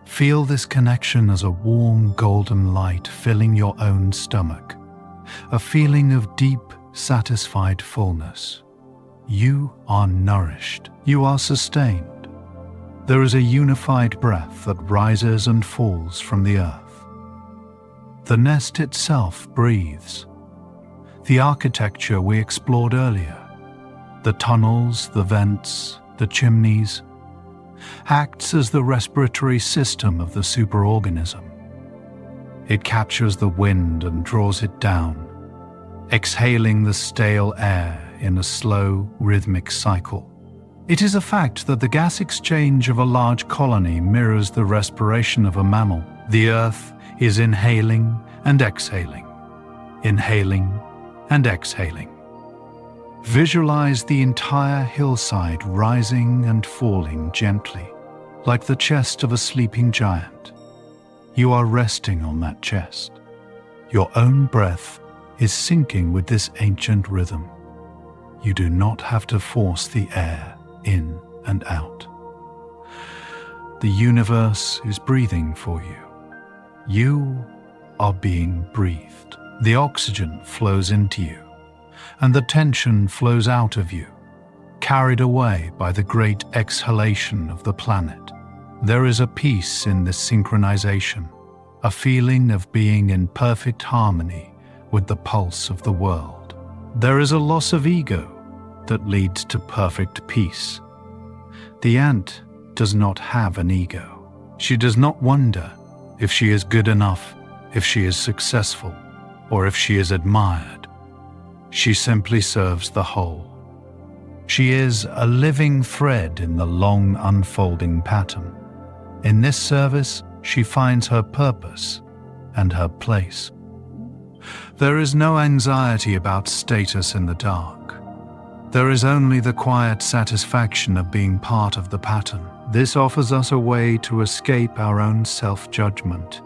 Feel this connection as a warm golden light filling your own stomach, a feeling of deep, satisfied fullness. You are nourished. You are sustained. There is a unified breath that rises and falls from the earth. The nest itself breathes. The architecture we explored earlier, the tunnels, the vents, the chimneys, acts as the respiratory system of the superorganism. It captures the wind and draws it down, exhaling the stale air in a slow, rhythmic cycle. It is a fact that the gas exchange of a large colony mirrors the respiration of a mammal. The earth is inhaling and exhaling, inhaling and exhaling. Visualize the entire hillside rising and falling gently, like the chest of a sleeping giant. You are resting on that chest. Your own breath is syncing with this ancient rhythm. You do not have to force the air in and out. The universe is breathing for you. You are being breathed. The oxygen flows into you, and the tension flows out of you, carried away by the great exhalation of the planet. There is a peace in this synchronization, a feeling of being in perfect harmony with the pulse of the world. There is a loss of ego that leads to perfect peace. The ant does not have an ego. She does not wonder if she is good enough, if she is successful, or if she is admired. She simply serves the whole. She is a living thread in the long unfolding pattern. In this service, she finds her purpose and her place. There is no anxiety about status in the dark. There is only the quiet satisfaction of being part of the pattern. This offers us a way to escape our own self-judgment.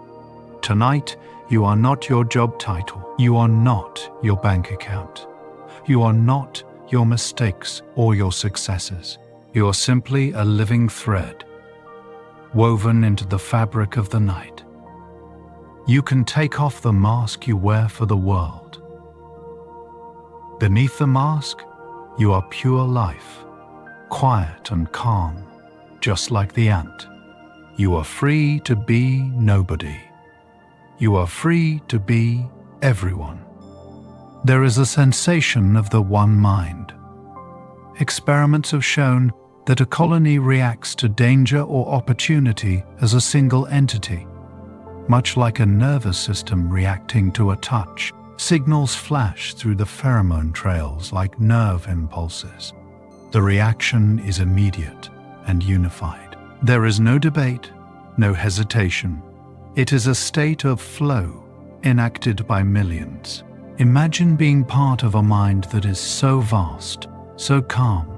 Tonight, you are not your job title. You are not your bank account. You are not your mistakes or your successes. You are simply a living thread, woven into the fabric of the night. You can take off the mask you wear for the world. Beneath the mask, you are pure life, quiet and calm, just like the ant. You are free to be nobody. You are free to be everyone. There is a sensation of the one mind. Experiments have shown that a colony reacts to danger or opportunity as a single entity. Much like a nervous system reacting to a touch, signals flash through the pheromone trails like nerve impulses. The reaction is immediate and unified. There is no debate, no hesitation. It is a state of flow enacted by millions. Imagine being part of a mind that is so vast, so calm,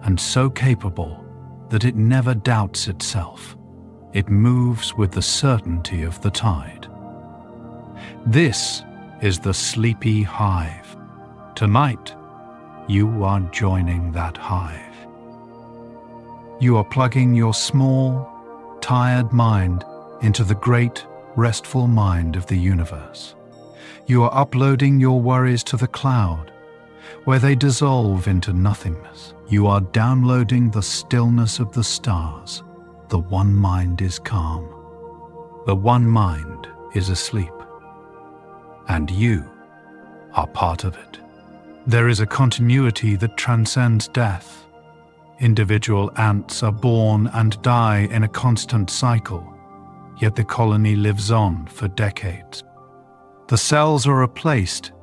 and so capable that it never doubts itself. It moves with the certainty of the tide. This is the sleepy hive. Tonight, you are joining that hive. You are plugging your small, tired mind into the great, restful mind of the universe. You are uploading your worries to the cloud, where they dissolve into nothingness. You are downloading the stillness of the stars. The one mind is calm. The one mind is asleep. And you are part of it. There is a continuity that transcends death. Individual ants are born and die in a constant cycle, yet the colony lives on for decades. The cells are replaced,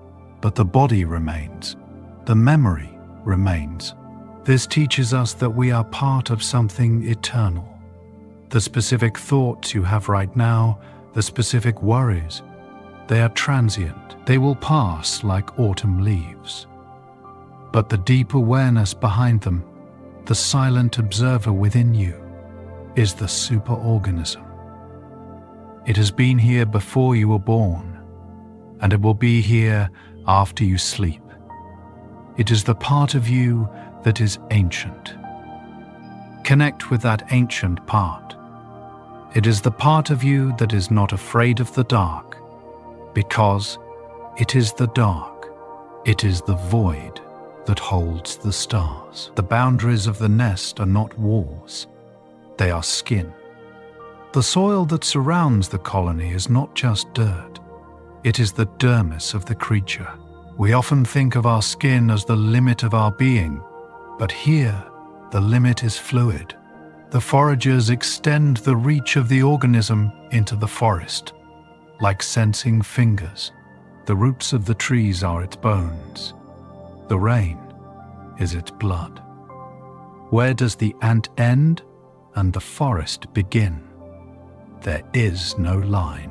but the body remains. The memory remains. This teaches us that we are part of something eternal. The specific thoughts you have right now, the specific worries, they are transient. They will pass like autumn leaves. But the deep awareness behind them, the silent observer within you, is the superorganism. It has been here before you were born, and it will be here after you sleep. It is the part of you that is ancient. Connect with that ancient part. It is the part of you that is not afraid of the dark, because it is the dark. It is the void that holds the stars. The boundaries of the nest are not walls. They are skin. The soil that surrounds the colony is not just dirt. It is the dermis of the creature. We often think of our skin as the limit of our being, but here the limit is fluid. The foragers extend the reach of the organism into the forest. Like sensing fingers, the roots of the trees are its bones. The rain is its blood. Where does the ant end and the forest begin? There is no line.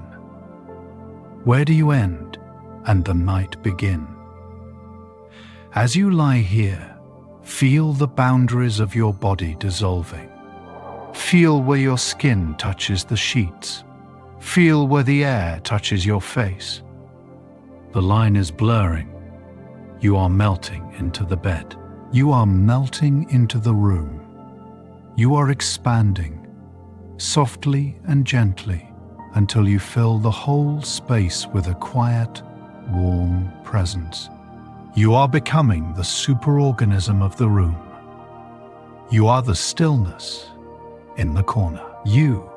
Where do you end and the night begin? As you lie here, feel the boundaries of your body dissolving. Feel where your skin touches the sheets. Feel where the air touches your face. The line is blurring. You are melting into the bed. You are melting into the room. You are expanding, softly and gently, until you fill the whole space with a quiet, warm presence. You are becoming the superorganism of the room. You are the stillness in the corner. You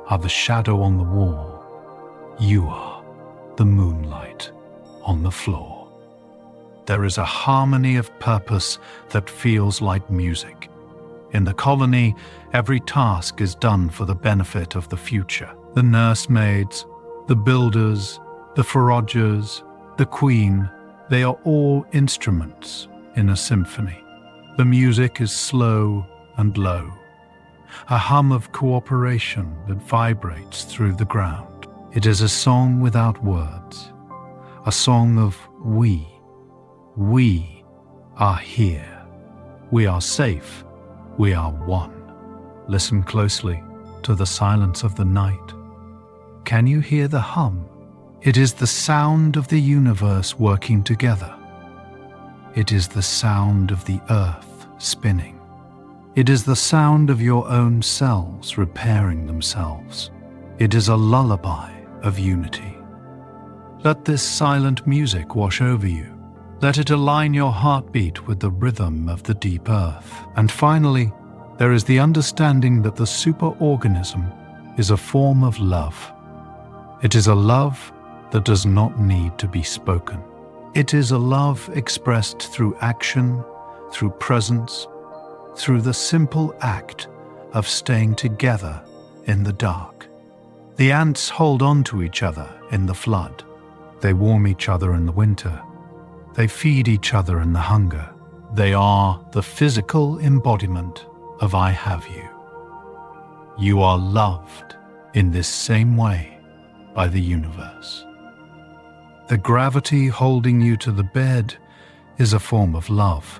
are the shadow on the wall. You are the moonlight on the floor. There is a harmony of purpose that feels like music. In the colony, every task is done for the benefit of the future. The nursemaids, the builders, the foragers, the queen, they are all instruments in a symphony. The music is slow and low, a hum of cooperation that vibrates through the ground. It is a song without words, a song of we. We are here. We are safe. We are one. Listen closely to the silence of the night. Can you hear the hum? It is the sound of the universe working together. It is the sound of the earth spinning. It is the sound of your own cells repairing themselves. It is a lullaby of unity. Let this silent music wash over you. Let it align your heartbeat with the rhythm of the deep earth. And finally, there is the understanding that the superorganism is a form of love. It is a love that does not need to be spoken. It is a love expressed through action, through presence, through the simple act of staying together in the dark. The ants hold on to each other in the flood. They warm each other in the winter. They feed each other in the hunger. They are the physical embodiment of I have you. You are loved in this same way by the universe. The gravity holding you to the bed is a form of love.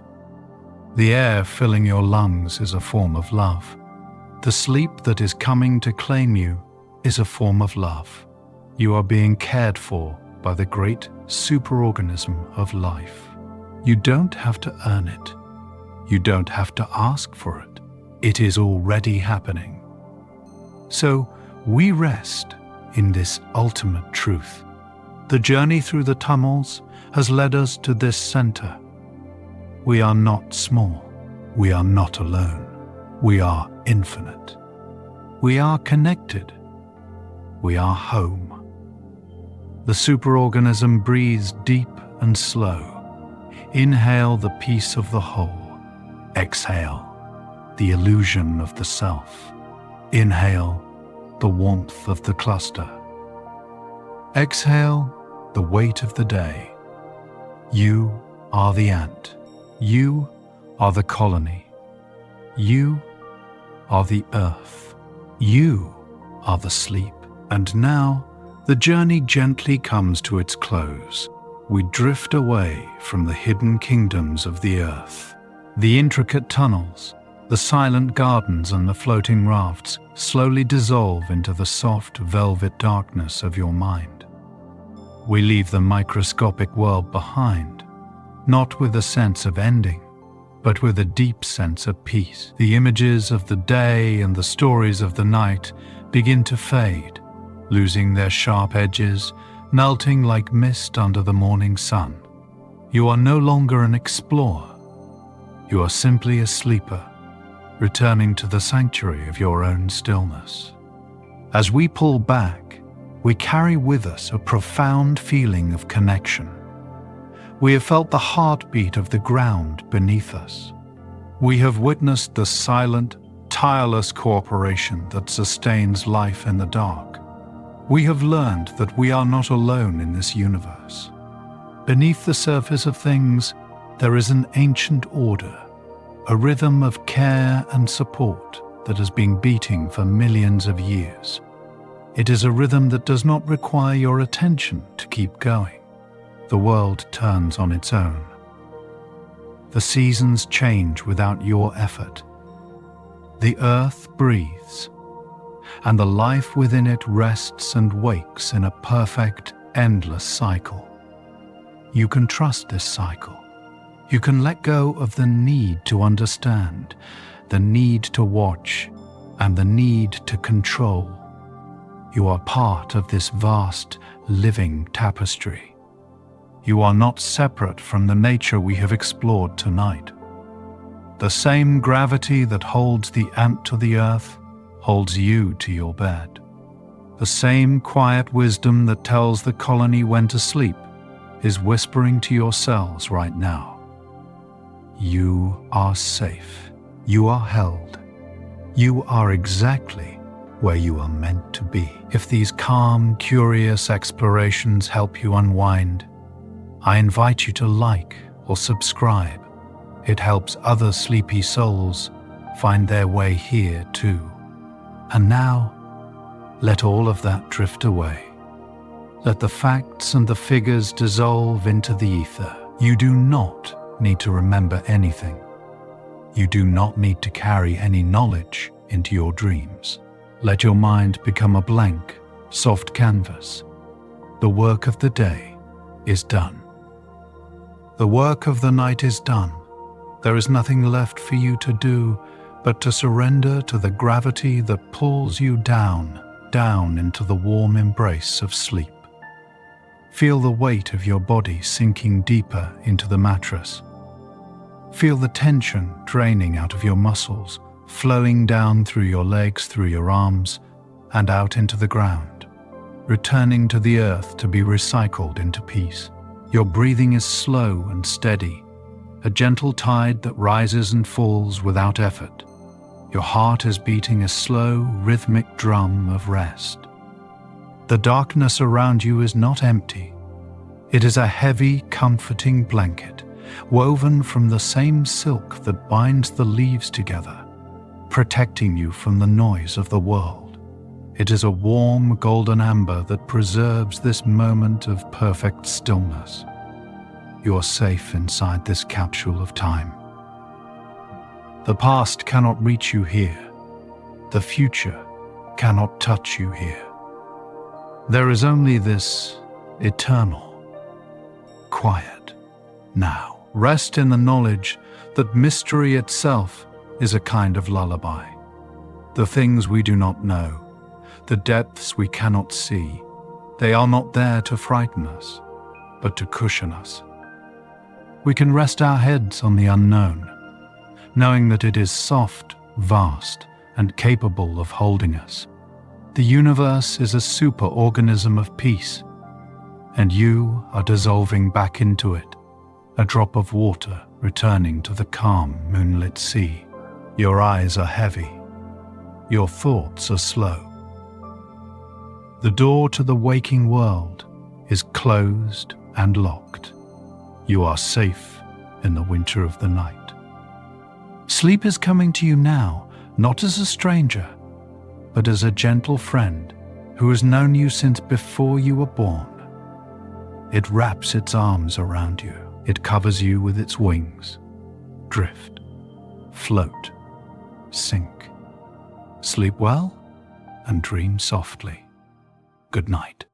The air filling your lungs is a form of love. The sleep that is coming to claim you is a form of love. You are being cared for by the great superorganism of life. You don't have to earn it. You don't have to ask for it. It is already happening. So we rest in this ultimate truth. The journey through the tunnels has led us to this center. We are not small. We are not alone. We are infinite. We are connected. We are home. The superorganism breathes deep and slow. Inhale the peace of the whole. Exhale the illusion of the self. Inhale the warmth of the cluster. Exhale the weight of the day. You are the ant. You are the colony. You are the earth. You are the sleep. And now, the journey gently comes to its close. We drift away from the hidden kingdoms of the earth. The intricate tunnels, the silent gardens and the floating rafts slowly dissolve into the soft velvet darkness of your mind. We leave the microscopic world behind, not with a sense of ending, but with a deep sense of peace. The images of the day and the stories of the night begin to fade, losing their sharp edges, melting like mist under the morning sun. You are no longer an explorer. You are simply a sleeper, returning to the sanctuary of your own stillness. As we pull back, we carry with us a profound feeling of connection. We have felt the heartbeat of the ground beneath us. We have witnessed the silent, tireless cooperation that sustains life in the dark. We have learned that we are not alone in this universe. Beneath the surface of things, there is an ancient order, a rhythm of care and support that has been beating for millions of years. It is a rhythm that does not require your attention to keep going. The world turns on its own. The seasons change without your effort. The earth breathes, and the life within it rests and wakes in a perfect, endless cycle. You can trust this cycle. You can let go of the need to understand, the need to watch, and the need to control. You are part of this vast, living tapestry. You are not separate from the nature we have explored tonight. The same gravity that holds the ant to the earth holds you to your bed. The same quiet wisdom that tells the colony when to sleep is whispering to your cells right now. You are safe. You are held. You are exactly where you are meant to be. If these calm, curious explorations help you unwind, I invite you to like or subscribe. It helps other sleepy souls find their way here too. And now, let all of that drift away. Let the facts and the figures dissolve into the ether. You do not need to remember anything. You do not need to carry any knowledge into your dreams. Let your mind become a blank, soft canvas. The work of the day is done. The work of the night is done. There is nothing left for you to do but to surrender to the gravity that pulls you down into the warm embrace of sleep. Feel the weight of your body sinking deeper into the mattress. Feel the tension draining out of your muscles, flowing down through your legs, through your arms, and out into the ground, returning to the earth to be recycled into peace. Your breathing is slow and steady, a gentle tide that rises and falls without effort. Your heart is beating a slow, rhythmic drum of rest. The darkness around you is not empty. It is a heavy, comforting blanket, woven from the same silk that binds the leaves together, protecting you from the noise of the world. It is a warm, golden amber that preserves this moment of perfect stillness. You are safe inside this capsule of time. The past cannot reach you here. The future cannot touch you here. There is only this eternal quiet now. Rest in the knowledge that mystery itself is a kind of lullaby. The things we do not know, the depths we cannot see, they are not there to frighten us, but to cushion us. We can rest our heads on the unknown, knowing that it is soft, vast, and capable of holding us. The universe is a superorganism of peace, and you are dissolving back into it, a drop of water returning to the calm, moonlit sea. Your eyes are heavy. Your thoughts are slow. The door to the waking world is closed and locked. You are safe in the winter of the night. Sleep is coming to you now, not as a stranger, but as a gentle friend who has known you since before you were born. It wraps its arms around you. It covers you with its wings. Drift, float, sink. Sleep well and dream softly. Good night.